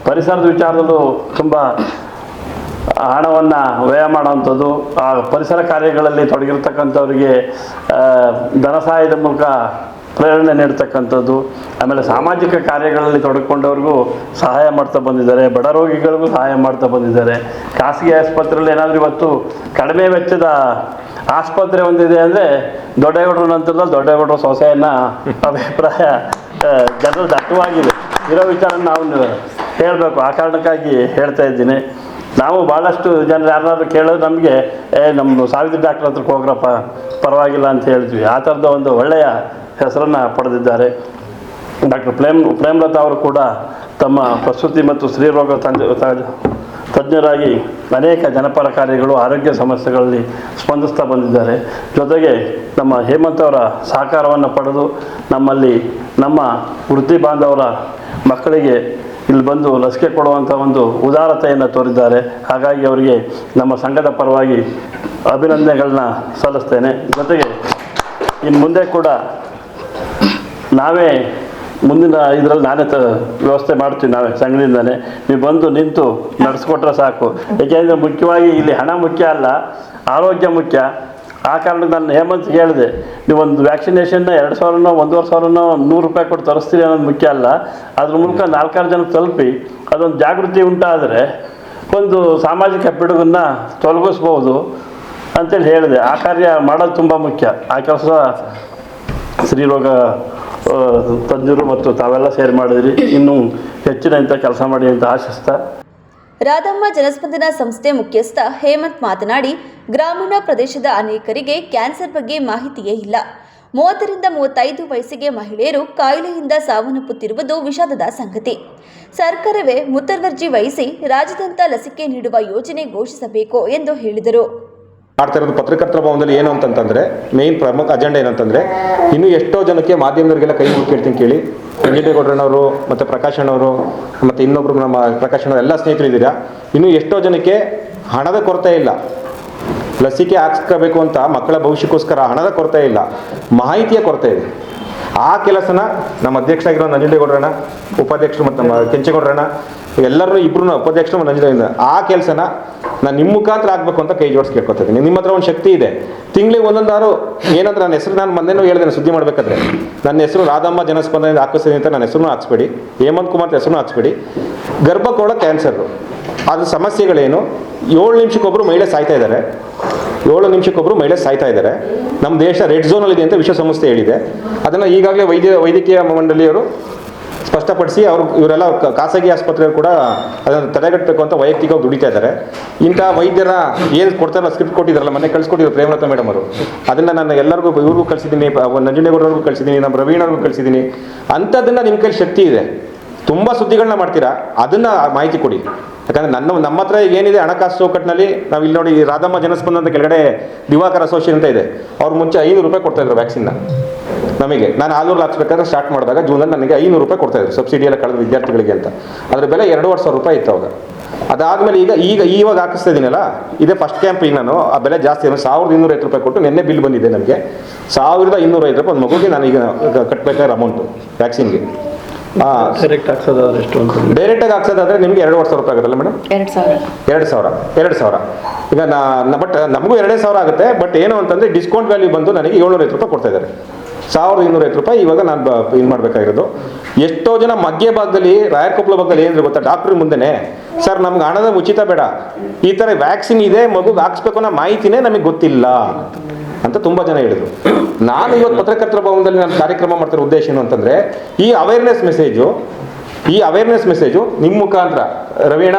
ಪರಿಸರದ ವಿಚಾರದಲ್ಲೂ ತುಂಬ ಹಣವನ್ನು ವ್ಯಯ ಮಾಡೋವಂಥದ್ದು, ಆ ಪರಿಸರ ಕಾರ್ಯಗಳಲ್ಲಿ ತೊಡಗಿರ್ತಕ್ಕಂಥವ್ರಿಗೆ ಧನ ಸಹಾಯದ ಮೂಲಕ ಪ್ರೇರಣೆ ನೀಡ್ತಕ್ಕಂಥದ್ದು, ಆಮೇಲೆ ಸಾಮಾಜಿಕ ಕಾರ್ಯಗಳಲ್ಲಿ ತೊಡಗಿಕೊಂಡವ್ರಿಗೂ ಸಹಾಯ ಮಾಡ್ತಾ ಬಂದಿದ್ದಾರೆ, ಬಡ ರೋಗಿಗಳಿಗೂ ಸಹಾಯ ಮಾಡ್ತಾ ಬಂದಿದ್ದಾರೆ. ಖಾಸಗಿ ಆಸ್ಪತ್ರೆಯಲ್ಲಿ ಏನಾದರೂ ಇವತ್ತು ಕಡಿಮೆ ವೆಚ್ಚದ ಆಸ್ಪತ್ರೆ ಒಂದಿದೆ ಅಂದರೆ ದೊಡ್ಡಗೌಡರ ನಂತರದಲ್ಲಿ ದೊಡ್ಡಗೌಡರ ಸೊಸೆಯನ್ನು ಅಭಿಪ್ರಾಯ ಜನರು ದಟ್ಟವಾಗಿದೆ ಇರೋ ವಿಚಾರ ನಾವು ಹೇಳಬೇಕು. ಆ ಕಾರಣಕ್ಕಾಗಿ ಹೇಳ್ತಾ ಇದ್ದೀನಿ. ನಾವು ಭಾಳಷ್ಟು ಜನರು ಯಾರಾದ್ರೂ ಕೇಳೋದು ನಮಗೆ ನಮ್ಮದು ಸಾವಿತ್ರಿ ಡಾಕ್ಟರ್ ಹತ್ರಕ್ಕೆ ಹೋಗ್ರಪ್ಪ ಪರವಾಗಿಲ್ಲ ಅಂತ ಹೇಳ್ತೀವಿ. ಆ ಥರದ ಒಂದು ಒಳ್ಳೆಯ ಹೆಸರನ್ನು ಪಡೆದಿದ್ದಾರೆ. ಡಾಕ್ಟರ್ ಪ್ರೇಮಲತಾ ಅವರು ಕೂಡ ತಮ್ಮ ಪ್ರಸೂತಿ ಮತ್ತು ಸ್ತ್ರೀರೋಗ ತಜ್ಞರಾಗಿ ಅನೇಕ ಜನಪರ ಕಾರ್ಯಗಳು, ಆರೋಗ್ಯ ಸಮಸ್ಯೆಗಳಲ್ಲಿ ಸ್ಪಂದಿಸ್ತಾ ಬಂದಿದ್ದಾರೆ. ಜೊತೆಗೆ ನಮ್ಮ ಹೇಮಂತ್ ಅವರ ಸಹಕಾರವನ್ನು ಪಡೆದು ನಮ್ಮಲ್ಲಿ ನಮ್ಮ ವೃತ್ತಿ ಬಾಂಧವರ ಮಕ್ಕಳಿಗೆ ಇಲ್ಲಿ ಬಂದು ಲಸಿಕೆ ಕೊಡುವಂಥ ಒಂದು ಉದಾರತೆಯನ್ನು ತೋರಿದ್ದಾರೆ. ಹಾಗಾಗಿ ಅವರಿಗೆ ನಮ್ಮ ಸಂಘದ ಪರವಾಗಿ ಅಭಿನಂದನೆಗಳನ್ನ ಸಲ್ಲಿಸ್ತೇನೆ. ಜೊತೆಗೆ ಇನ್ನು ಮುಂದೆ ಕೂಡ ನಾವೇ ಮುಂದಿನ ಇದರಲ್ಲಿ ನಾನೇ ವ್ಯವಸ್ಥೆ ಮಾಡ್ತೀವಿ, ನಾವೇ ಸಂಘದಿಂದನೇ. ನೀವು ಬಂದು ನಿಂತು ನಡೆಸ್ಕೊಟ್ರೆ ಸಾಕು. ಏಕೆಂದರೆ ಮುಖ್ಯವಾಗಿ ಇಲ್ಲಿ ಹಣ ಮುಖ್ಯ ಅಲ್ಲ, ಆರೋಗ್ಯ ಮುಖ್ಯ. ಆ ಕಾರಣಕ್ಕೆ ನಾನು ಹೇಮಂತ್ ಹೇಳಿದೆ, ನೀವೊಂದು ವ್ಯಾಕ್ಸಿನೇಷನ್ನ 2,000ನೋ 1,500ನೋ 100 ರೂಪಾಯಿ ಕೊಟ್ಟು ತರಿಸ್ತೀರಿ ಅನ್ನೋದು ಮುಖ್ಯ ಅಲ್ಲ. ಅದ್ರ ಮೂಲಕ 4-6 ಜನಕ್ಕೆ ತಲುಪಿ ಅದೊಂದು ಜಾಗೃತಿ ಉಂಟಾದರೆ ಒಂದು ಸಾಮಾಜಿಕ ಪಿಡುಗನ್ನು ತೊಲಗಿಸ್ಬೋದು ಅಂತೇಳಿ ಹೇಳಿದೆ. ಆ ಕಾರ್ಯ ಮಾಡೋದು ತುಂಬ ಮುಖ್ಯ. ಆ ಕೆಲಸ ಸ್ತ್ರೀರೋಗ ತಜ್ಞರು ಮತ್ತು ತಾವೆಲ್ಲ ಸೇರಿ ಮಾಡಿದ್ರಿ. ಇನ್ನೂ ಹೆಚ್ಚಿನ ಇಂಥ ಕೆಲಸ ಮಾಡಿ ಅಂತ ಆಶಿಸ್ತಾ ರಾಧಮ್ಮ ಜನಸ್ಪಂದನ ಸಂಸ್ಥೆ ಮುಖ್ಯಸ್ಥ ಹೇಮಂತ್ ಮಾತನಾಡಿ, ಗ್ರಾಮೀಣ ಪ್ರದೇಶದ ಅನೇಕರಿಗೆ ಕ್ಯಾನ್ಸರ್ ಬಗ್ಗೆ ಮಾಹಿತಿಯೇ ಇಲ್ಲ. 30-35 ವಯಸ್ಸಿಗೆ ಮಹಿಳೆಯರು ಕಾಯಿಲೆಯಿಂದ ಸಾವನ್ನಪ್ಪುತ್ತಿರುವುದು ವಿಷಾದದ ಸಂಗತಿ. ಸರ್ಕಾರವೇ ಮುತುವರ್ಜಿ ವಹಿಸಿ ರಾಜ್ಯಾದ್ಯಂತ ಲಸಿಕೆ ನೀಡುವ ಯೋಜನೆ ಘೋಷಿಸಬೇಕು ಎಂದು ಹೇಳಿದರು. ಮಾಡ್ತಾ ಇರೋದು ಪತ್ರಕರ್ತರ ಭವನದಲ್ಲಿ ಏನು ಅಂತಂತಂದರೆ ಮೇನ್ ಪ್ರಮುಖ ಅಜೆಂಡಾ ಏನಂತಂದರೆ ಇನ್ನೂ ಎಷ್ಟೋ ಜನಕ್ಕೆ ಮಾಧ್ಯಮದವರಿಗೆಲ್ಲ ಕೈ ಮುಗಿ ಕೇಳ್ತೀನಿ ಕೇಳಿ. ವೆಂಕಟೇಗೌಡರನವರು ಮತ್ತು ಪ್ರಕಾಶ್ ಅಣ್ಣವರು ಮತ್ತು ಇನ್ನೊಬ್ಬರು ನಮ್ಮ ಪ್ರಕಾಶ್ ಅಣ್ಣವರು ಎಲ್ಲ ಸ್ನೇಹಿತರು ಇದ್ದೀರಾ. ಇನ್ನೂ ಎಷ್ಟೋ ಜನಕ್ಕೆ ಹಣದ ಕೊರತೆ ಇಲ್ಲ, ಲಸಿಕೆ ಹಾಕ್ಸ್ಕೋಬೇಕು ಅಂತ ಮಕ್ಕಳ ಭವಿಷ್ಯಕ್ಕೋಸ್ಕರ ಹಣದ ಕೊರತೆ ಇಲ್ಲ, ಮಾಹಿತಿಯ ಕೊರತೆ ಇದೆ. ಆ ಕೆಲಸನ ನಮ್ಮ ಅಧ್ಯಕ್ಷರಾಗಿರೋ ನಂಜುಂಡೇಗೌಡರಣ್ಣ, ಉಪಾಧ್ಯಕ್ಷರು ಮತ್ತು ನಮ್ಮ ಕೆಂಚೇಗೌಡರಣ್ಣ ಎಲ್ಲರೂ ಇಬ್ಬರು ಉಪಾಧ್ಯಕ್ಷರು ಮತ್ತು ನಂಜುಂಡೇಗೌಡ ಆ ಕೆಲಸನ ನಾನು ನಿಮ್ಮ ಮುಖಾಂತರ ಆಗಬೇಕು ಅಂತ ಕೈ ಜೋಡಿಸಿ ಕೇಳ್ಕೊತಾ ಇದ್ದೀನಿ. ನಿಮ್ಮ ಹತ್ರ ಒಂದು ಶಕ್ತಿ ಇದೆ. ತಿಂಗಳಿಗೆ ಒಂದೊಂದಾರು ಏನಂದ್ರೆ ನನ್ನ ಹೆಸರು ನಾನು ಮೊನ್ನೆನೂ ಹೇಳಿದೆ ಸುದ್ದಿ ಮಾಡಬೇಕಾದ್ರೆ, ನನ್ನ ಹೆಸರು ರಾಧಮ್ಮ ಜನಸ್ಪಂದನೆಯಿಂದ ಹಾಕಿಸ್ತೀನಿ ಅಂತ ನನ್ನ ಹೆಸರು ಹಾಕ್ಸ್ಬೇಡಿ, ಹೇಮಂತ್ ಕುಮಾರ್ ಹೆಸರು ಹಾಕ್ಸ್ಬೇಡಿ. ಗರ್ಭಕೋಶ ಕ್ಯಾನ್ಸರು ಅದ್ರ ಸಮಸ್ಯೆಗಳೇನು? 7 ನಿಮಿಷಕ್ಕೊಬ್ಬರು ಮಹಿಳೆ ಸಾಯ್ತಾ ಇದ್ದಾರೆ. 7 ನಿಮಿಷಕ್ಕೊಬ್ಬರು ಮಹಿಳೆ ಸಾಯ್ತಾ ಇದ್ದಾರೆ. ನಮ್ಮ ದೇಶ ರೆಡ್ ಝೋನಲ್ಲಿದೆ ಅಂತ ವಿಶ್ವಸಂಸ್ಥೆ ಹೇಳಿದೆ. ಅದನ್ನು ಈಗಾಗಲೇ ವೈದ್ಯಕೀಯ ಮಂಡಳಿಯವರು ಸ್ಪಷ್ಟಪಡಿಸಿ ಇವರೆಲ್ಲ ಖಾಸಗಿ ಆಸ್ಪತ್ರೆಗಳು ಕೂಡ ಅದನ್ನು ತಡೆಗಟ್ಟಬೇಕು ಅಂತ ವೈಯಕ್ತಿಕವಾಗಿ ದುಡಿತಾ ಇದ್ದಾರೆ. ಇಂಥ ವೈದ್ಯರ ಏನು ಕೊಡ್ತಾರಲ್ಲ, ಸ್ಕ್ರಿಪ್ಟ್ ಕೊಟ್ಟಿದ್ದಾರಲ್ಲ, ಮನೆ ಕಳಿಸ್ಕೊಟ್ಟಿದ್ರು ಪ್ರೇಮಲತಾ ಮೇಡಮ್ ಅವರು, ಅದನ್ನು ನಾನು ಎಲ್ಲರಿಗೂ ಇವ್ರಿಗೂ ಕಳಿಸಿದ್ದೀನಿ, ನಂಜುಂಡೇಗೌಡರಿಗೂ ಕಳಿಸಿದ್ದೀನಿ, ನಮ್ಮ ರವೀಣವ್ರಿಗೂ ಕಳಿಸಿದ್ದೀನಿ. ಅಂಥದ್ದನ್ನು ನಿಮ್ಮ ಕೈಲಿ ಶಕ್ತಿ ಇದೆ, ತುಂಬ ಸುದ್ದಿಗಳನ್ನ ಮಾಡ್ತೀರಾ, ಅದನ್ನು ಮಾಹಿತಿ ಕೊಡಿ. ಯಾಕಂದರೆ ನಮ್ಮ ಹತ್ರ ಈಗ ಏನಿದೆ ಹಣಕಾಸು ಚೌಕಟ್ಟಿನಲ್ಲಿ ನಾವು ಇಲ್ಲಿ ನೋಡಿ ರಾಧಮ್ಮ ಜನಸ್ಪಂದನ ಅಂತ ಕೆಳಗಡೆ ದಿವಾಕರ್ ಅಸೋಸಿಯೇಷನ್ ಅಂತ ಇದೆ. ಅವ್ರು ಮುಂಚೆ 500 ರೂಪಾಯಿ ಕೊಡ್ತಾಯಿದ್ರು ವ್ಯಾಕ್ಸಿನ್ನ ನಮಗೆ. ನಾನು 400 ಹಾಕ್ಸ್ಬೇಕಾದ್ರೆ ಸ್ಟಾರ್ಟ್ ಮಾಡಿದಾಗ ಜೂನಲ್ಲಿ ನನಗೆ 500 ರೂಪಾಯಿ ಕೊಡ್ತಾಯಿದ್ರು ಸಬ್ಸಿಡಿ ಎಲ್ಲ ಕಳೆದ ವಿದ್ಯಾರ್ಥಿಗಳಿಗೆ ಅಂತ. ಅದರ ಬೆಲೆ 2,500 ರೂಪಾಯಿ ಇತ್ತು ಅವಾಗ. ಅದಾದಮೇಲೆ ಇವಾಗ ಹಾಕಿಸ್ತಾ ಇದ್ದೀನಲ್ಲ, ಇದೇ ಫಸ್ಟ್ ಕ್ಯಾಂಪ್. ಈಗ ನಾನು ಆ ಬೆಲೆ ಜಾಸ್ತಿ 1,250 ರೂಪಾಯಿ ಕೊಟ್ಟು ನಿನ್ನೆ ಬಿಲ್ ಬಂದಿದೆ ನನಗೆ. 1,205 ರೂಪಾಯಿ ಒಂದು ಮಗುಗೆ ನಾನು ಈಗ ಕಟ್ಟಬೇಕಾದ್ರೆ ಅಮೌಂಟು ವ್ಯಾಕ್ಸಿನ್ಗೆ. ಡೈರೆಕ್ಟ್ ಹಾಕ್ಸೋದಾದ್ರೆ ಎಷ್ಟು ಅಂತ? ಡೈರೆಕ್ಟಾಗಿ ಹಾಕ್ಸೋದಾದ್ರೆ ನಿಮಗೆ 2,500 ರೂಪಾಯಿ ಆಗುತ್ತಲ್ಲ ಮೇಡಮ್? 2,000 ಈಗ ಬಟ್ ನಮಗೂ 2,000 ಆಗುತ್ತೆ. ಬಟ್ ಏನು ಅಂತಂದರೆ ಡಿಸ್ಕೌಂಟ್ ವ್ಯಾಲ್ಯೂ ಬಂದು ನನಗೆ 750 ರೂಪಾಯಿ ಕೊಡ್ತಾ ಇದ್ದಾರೆ. 1,250 ರೂಪಾಯಿ ಇವಾಗ ನಾನು ಇದು ಮಾಡಬೇಕಾಗಿರೋದು. ಎಷ್ಟೋ ಜನ ಮಧ್ಯ ಭಾಗದಲ್ಲಿ ರಾಯರಕೊಪ್ಪಲ ಭಾಗದಲ್ಲಿ ಏನಿದೆ ಗೊತ್ತಾ, ಡಾಕ್ಟ್ರ್ ಮುಂದೆನೇ ಸರ್ ನಮ್ಗೆ ಹಣದ ಉಚಿತ ಬೇಡ, ಈ ಥರ ವ್ಯಾಕ್ಸಿನ್ ಇದೆ ಮಗುಗೆ ಹಾಕ್ಸ್ಬೇಕು ಅನ್ನೋ ಮಾಹಿತಿನೇ ನಮಗೆ ಗೊತ್ತಿಲ್ಲ ಅಂತ ತುಂಬ ಜನ ಹೇಳಿದರು. ನಾನು ಇವತ್ತು ಪತ್ರಕರ್ತರ ಭವನದಲ್ಲಿ ನಾನು ಕಾರ್ಯಕ್ರಮ ಮಾಡ್ತಿರೋ ಉದ್ದೇಶ ಏನು ಅಂತಂದರೆ ಈ ಅವೇರ್ನೆಸ್ ಮೆಸೇಜು ನಿಮ್ಮ ಮುಖಾಂತರ ರವೀಣ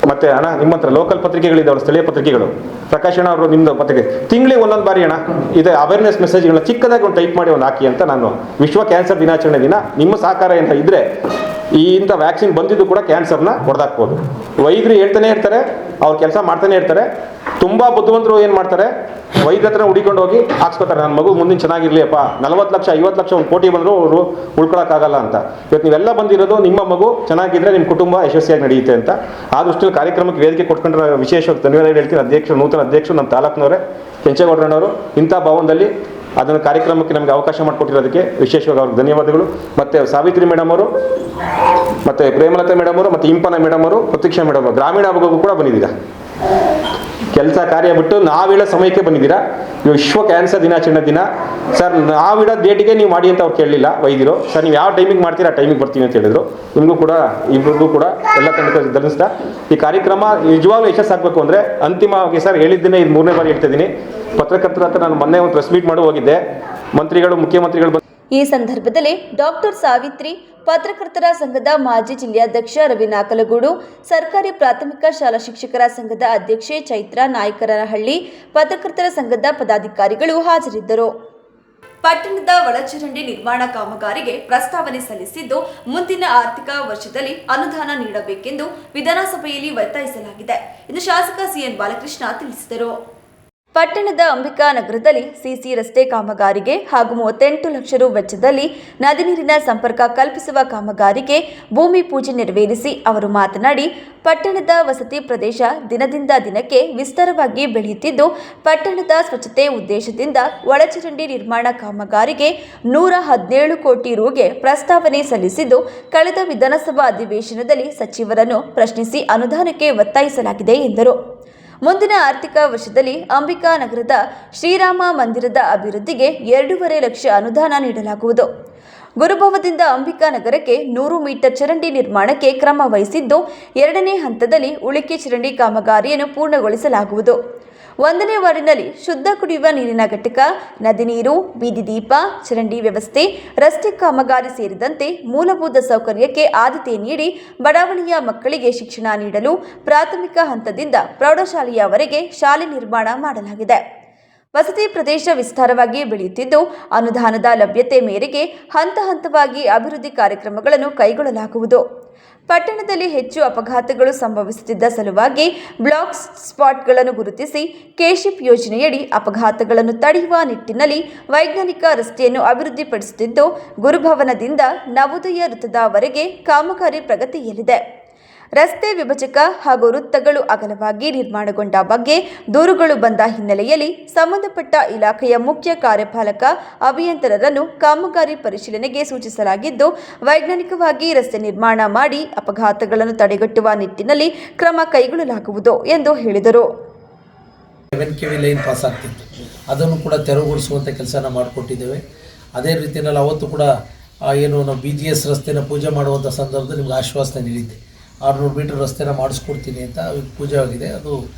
ಮತ್ತು ಅಣ್ಣ ನಿಮ್ಮ ಹತ್ರ ಲೋಕಲ್ ಪತ್ರಿಕೆಗಳಿದ್ದಾವೆ, ಸ್ಥಳೀಯ ಪತ್ರಿಕೆಗಳು, ಪ್ರಕಾಶ್ ಅಣ್ಣ ಅವರು ನಿಮ್ಮದು ಪತ್ರಿಕೆ ತಿಂಗಳಿಗೆ ಒಂದೊಂದು ಬಾರಿ ಅಣ್ಣ ಇದೆ ಅವೇರ್ನೆಸ್ ಮೆಸೇಜ್ಗಳನ್ನ ಚಿಕ್ಕದಾಗಿ ಒಂದು ಟೈಪ್ ಮಾಡಿ ಒಂದು ಹಾಕಿ ಅಂತ ನಾನು ವಿಶ್ವ ಕ್ಯಾನ್ಸರ್ ದಿನಾಚರಣೆ ದಿನ ನಿಮ್ಮ ಸಹಕಾರ ಅಂತ ಇದ್ದರೆ ಇಂಥ ವ್ಯಾಕ್ಸಿನ್ ಬಂದಿದ್ದು ಕೂಡ ಕ್ಯಾನ್ಸರ್ನ ಹೊಡೆದಾಕ್ಬೋದು. ವೈದ್ಯರು ಹೇಳ್ತಾನೆ ಇರ್ತಾರೆ, ಅವ್ರು ಕೆಲಸ ಮಾಡ್ತಾನೆ ಇರ್ತಾರೆ. ತುಂಬ ಬುದ್ಧಿವಂತರು ಏನು ಮಾಡ್ತಾರೆ, ವೈದ್ಯ ಹತ್ರ ಹುಡಿಕೊಂಡು ಹೋಗಿ ಹಾಕ್ಸ್ಕೊತಾರೆ, ನನ್ನ ಮಗು ಮುಂದಿನ ಚೆನ್ನಾಗಿರ್ಲಿಯಪ್ಪ, 40 ಲಕ್ಷ 50 ಲಕ್ಷ 1 ಕೋಟಿ ಬಂದರೂ ಅವರು ಉಳ್ಕೊಳಕ್ಕಾಗಲ್ಲ ಅಂತ. ಇವತ್ತು ನೀವೆಲ್ಲ ಬಂದಿರೋದು ನಿಮ್ಮ ಮಗು ಚೆನ್ನಾಗಿದ್ರೆ ನಿಮ್ಮ ಕುಟುಂಬ ಯಶಸ್ವಿಯಾಗಿ ನಡೆಯುತ್ತೆ ಅಂತ. ಆ ದೃಷ್ಟಿಯಲ್ಲಿ ಕಾರ್ಯಕ್ರಮಕ್ಕೆ ವೇದಿಕೆ ಕೊಟ್ಕೊಂಡ್ರೆ ವಿಶೇಷವಾಗಿ ಧನ್ಯವಾದ ಹೇಳ್ತೀನಿ. ನೂತನ ಅಧ್ಯಕ್ಷರು ನಮ್ಮ ತಾಲೂಕಿನವರೇ ಕೆಂಚೇಗೌಡರಣ್ಣವರು ಇಂಥ ಭವನದಲ್ಲಿ ಅದನ್ನು ಕಾರ್ಯಕ್ರಮಕ್ಕೆ ನಮಗೆ ಅವಕಾಶ ಮಾಡಿಕೊಟ್ಟಿರೋದಕ್ಕೆ ವಿಶೇಷವಾಗಿ ಅವ್ರಿಗೆ ಧನ್ಯವಾದಗಳು. ಮತ್ತು ಸಾವಿತ್ರಿ ಮೇಡಮ್ ಅವರು, ಮತ್ತು ಪ್ರೇಮಲತಾ ಮೇಡಮ್ ಅವರು, ಮತ್ತು ಇಂಪನ ಮೇಡಮ್ ಅವರು, ಪ್ರತೀಕ್ಷಾ ಮೇಡಮ್ ಅವರು ಗ್ರಾಮೀಣ ಭಾಗಕ್ಕೂ ಕೂಡ ಬಂದಿದ್ದೀರಾ. ಕೆಲಸ ಕಾರ್ಯ ಬಿಟ್ಟು ನಾವಿಡೋ ಸಮಯಕ್ಕೆ ಬಂದಿದ್ದೀರಾ. ವಿಶ್ವ ಕ್ಯಾನ್ಸರ್ ದಿನಾಚರಣೆ ದಿನ ಸರ್ ನಾವಿಡೋ ಡೇಟಿಗೆ ನೀವು ಮಾಡಿ ಅಂತ ಅವ್ರು ಕೇಳಲಿಲ್ಲ ವೈದ್ಯರು. ಸರ್ ನೀವು ಯಾವ ಟೈಮಿಗೆ ಮಾಡ್ತೀರಾ ಆ ಟೈಮಿಗೆ ಬರ್ತೀನಿ ಅಂತ ಹೇಳಿದ್ರು. ನಿಮಗೂ ಕೂಡ ಇಬ್ಬರಿಗೂ ಕೂಡ ಎಲ್ಲ ತಂಡ ಧರಿಸ್ತಾ ಈ ಕಾರ್ಯಕ್ರಮ ನಿಜವಾಗ್ಲೂ ಯಶಸ್ಸಾಗಬೇಕು ಅಂದರೆ ಅಂತಿಮವಾಗಿ ಸರ್ ಹೇಳಿದ್ದೇನೆ, ಇದು 3ನೇ ಬಾರಿ ಹೇಳ್ತಿದ್ದೀನಿ. ಪತ್ರಕರ್ತರ ಹತ್ರ ನಾನು ಮೊನ್ನೆ ಒಂದು ಪ್ರೆಸ್ ಮೀಟ್ ಮಾಡಿ ಹೋಗಿದ್ದೆ. ಮುಖ್ಯಮಂತ್ರಿಗಳು ಈ ಸಂದರ್ಭದಲ್ಲಿ ಡಾಕ್ಟರ್ ಸಾವಿತ್ರಿ, ಪತ್ರಕರ್ತರ ಸಂಘದ ಮಾಜಿ ಜಿಲ್ಲಾಧ್ಯಕ್ಷ ರವಿ ನಾಕಲಗೂಡು, ಸರ್ಕಾರಿ ಪ್ರಾಥಮಿಕ ಶಾಲಾ ಶಿಕ್ಷಕರ ಸಂಘದ ಅಧ್ಯಕ್ಷೆ ಚೈತ್ರ ನಾಯಕರಹಳ್ಳಿ, ಪತ್ರಕರ್ತರ ಸಂಘದ ಪದಾಧಿಕಾರಿಗಳು ಹಾಜರಿದ್ದರು. ಪಟ್ಟಣದ ಒಳಚರಂಡಿ ನಿರ್ಮಾಣ ಕಾಮಗಾರಿಗೆ ಪ್ರಸ್ತಾವನೆ ಸಲ್ಲಿಸಿದ್ದು ಮುಂದಿನ ಆರ್ಥಿಕ ವರ್ಷದಲ್ಲಿ ಅನುದಾನ ನೀಡಬೇಕೆಂದು ವಿಧಾನಸಭೆಯಲ್ಲಿ ಒತ್ತಾಯಿಸಲಾಗಿದೆ ಎಂದು ಶಾಸಕ ಸಿಎನ್ ಬಾಲಕೃಷ್ಣ ತಿಳಿಸಿದರು. ಪಟ್ಟಣದ ಅಂಬಿಕಾ ನಗರದಲ್ಲಿ ಸಿಸಿ ರಸ್ತೆ ಕಾಮಗಾರಿಗೆ ಹಾಗೂ 38 ಲಕ್ಷ ರು ವೆಚ್ಚದಲ್ಲಿ ನದಿ ನೀರಿನ ಸಂಪರ್ಕ ಕಲ್ಪಿಸುವ ಕಾಮಗಾರಿಗೆ ಭೂಮಿ ಪೂಜೆ ನೆರವೇರಿಸಿ ಅವರು ಮಾತನಾಡಿ, ಪಟ್ಟಣದ ವಸತಿ ಪ್ರದೇಶ ದಿನದಿಂದ ದಿನಕ್ಕೆ ವಿಸ್ತಾರವಾಗಿ ಬೆಳೆಯುತ್ತಿದ್ದು, ಪಟ್ಟಣದ ಸ್ವಚ್ಛತೆ ಉದ್ದೇಶದಿಂದ ಒಳಚರಂಡಿ ನಿರ್ಮಾಣ ಕಾಮಗಾರಿಗೆ 117 ಕೋಟಿ ರುಗೆ ಪ್ರಸ್ತಾವನೆ ಸಲ್ಲಿಸಿದ್ದು, ಕಳೆದ ವಿಧಾನಸಭಾ ಅಧಿವೇಶನದಲ್ಲಿ ಸಚಿವರನ್ನು ಪ್ರಶ್ನಿಸಿ ಅನುದಾನಕ್ಕೆ ಒತ್ತಾಯಿಸಲಾಗಿದೆ ಎಂದರು. ಮುಂದಿನ ಆರ್ಥಿಕ ವರ್ಷದಲ್ಲಿ ಅಂಬಿಕಾ ನಗರದ ಶ್ರೀರಾಮ ಮಂದಿರದ ಅಭಿವೃದ್ಧಿಗೆ 2.5 ಲಕ್ಷ ಅನುದಾನ ನೀಡಲಾಗುವುದು. ಗುರುಭವದಿಂದ ಅಂಬಿಕಾ ನಗರಕ್ಕೆ 100 ಮೀಟರ್ ಚರಂಡಿ ನಿರ್ಮಾಣಕ್ಕೆ ಕ್ರಮ ವಹಿಸಿದ್ದು, 2ನೇ ಹಂತದಲ್ಲಿ ಉಳಿಕೆ ಚರಂಡಿ ಕಾಮಗಾರಿಯನ್ನು ಪೂರ್ಣಗೊಳಿಸಲಾಗುವುದು. 1ನೇ ವಾರ್ಡಿನಲ್ಲಿ ಶುದ್ಧ ಕುಡಿಯುವ ನೀರಿನ ಘಟಕ, ನದಿ ನೀರು, ಬೀದಿ ದೀಪ, ಚರಂಡಿ ವ್ಯವಸ್ಥೆ, ರಸ್ತೆ ಕಾಮಗಾರಿ ಸೇರಿದಂತೆ ಮೂಲಭೂತ ಸೌಕರ್ಯಕ್ಕೆ ಆದ್ಯತೆ ನೀಡಿ ಬಡಾವಣೆಯ ಮಕ್ಕಳಿಗೆ ಶಿಕ್ಷಣ ನೀಡಲು ಪ್ರಾಥಮಿಕ ಹಂತದಿಂದ ಪ್ರೌಢಶಾಲೆಯವರೆಗೆ ಶಾಲೆ ನಿರ್ಮಾಣ ಮಾಡಲಾಗಿದೆ. ವಸತಿ ಪ್ರದೇಶ ವಿಸ್ತಾರವಾಗಿ ಬೆಳೆಯುತ್ತಿದ್ದು ಅನುದಾನದ ಲಭ್ಯತೆ ಮೇರೆಗೆ ಹಂತ ಹಂತವಾಗಿ ಅಭಿವೃದ್ಧಿ ಕಾರ್ಯಕ್ರಮಗಳನ್ನು ಕೈಗೊಳ್ಳಲಾಗುವುದು. ಪಟ್ಟಣದಲ್ಲಿ ಹೆಚ್ಚು ಅಪಘಾತಗಳು ಸಂಭವಿಸುತ್ತಿದ್ದ ಸಲುವಾಗಿ ಬ್ಲಾಕ್ ಸ್ಪಾಟ್ಗಳನ್ನು ಗುರುತಿಸಿ ಕೆಶಿಪ್ ಯೋಜನೆಯಡಿ ಅಪಘಾತಗಳನ್ನು ತಡೆಯುವ ನಿಟ್ಟಿನಲ್ಲಿ ವೈಜ್ಞಾನಿಕ ರಸ್ತೆಯನ್ನು ಅಭಿವೃದ್ಧಿಪಡಿಸುತ್ತಿದ್ದು ಗುರುಭವನದಿಂದ ನವೋದಯ ವೃತ್ತದವರೆಗೆ ಕಾಮಗಾರಿ ಪ್ರಗತಿಯಲ್ಲಿದೆ. ರಸ್ತೆ ವಿಭಜಕ ಹಾಗೂ ವೃತ್ತಗಳು ಅಗಲವಾಗಿ ನಿರ್ಮಾಣಗೊಂಡ ಬಗ್ಗೆ ದೂರುಗಳು ಬಂದ ಹಿನ್ನೆಲೆಯಲ್ಲಿ ಸಂಬಂಧಪಟ್ಟ ಇಲಾಖೆಯ ಮುಖ್ಯ ಕಾರ್ಯಪಾಲಕ ಅಭಿಯಂತರರನ್ನು ಕಾಮಗಾರಿ ಪರಿಶೀಲನೆಗೆ ಸೂಚಿಸಲಾಗಿದ್ದು ವೈಜ್ಞಾನಿಕವಾಗಿ ರಸ್ತೆ ನಿರ್ಮಾಣ ಮಾಡಿ ಅಪಘಾತಗಳನ್ನು ತಡೆಗಟ್ಟುವ ನಿಟ್ಟಿನಲ್ಲಿ ಕ್ರಮ ಕೈಗೊಳ್ಳಲಾಗುವುದು ಎಂದು ಹೇಳಿದರು. KV ಲೈನ್ ಪಾಸ್ ಆಗ್ತಿತ್ತು, ಅದನ್ನು ಕೂಡ ತೆರವುಗೊಳಿಸುವಂಥ ಕೆಲಸನ ಮಾಡಿಕೊಟ್ಟಿದ್ದೇವೆ. ಅದೇ ರೀತಿಯಲ್ಲಿ ಅವತ್ತು ಕೂಡ ಏನು ನಾವು BGS ರಸ್ತೆನ ಪೂಜೆ ಮಾಡುವಂಥ ಸಂದರ್ಭದಲ್ಲಿ ನಿಮ್ಗೆ ಆಶ್ವಾಸನೆ ನೀಡಿದ್ದೆ. 600 ಮೀಟರ್ ರಸ್ತೆನ ಮಾಡಿಸ್ಕೊಡ್ತೀನಿ ಅಂತ ಪೂಜೆ ಆಗಿದೆ. ಅದು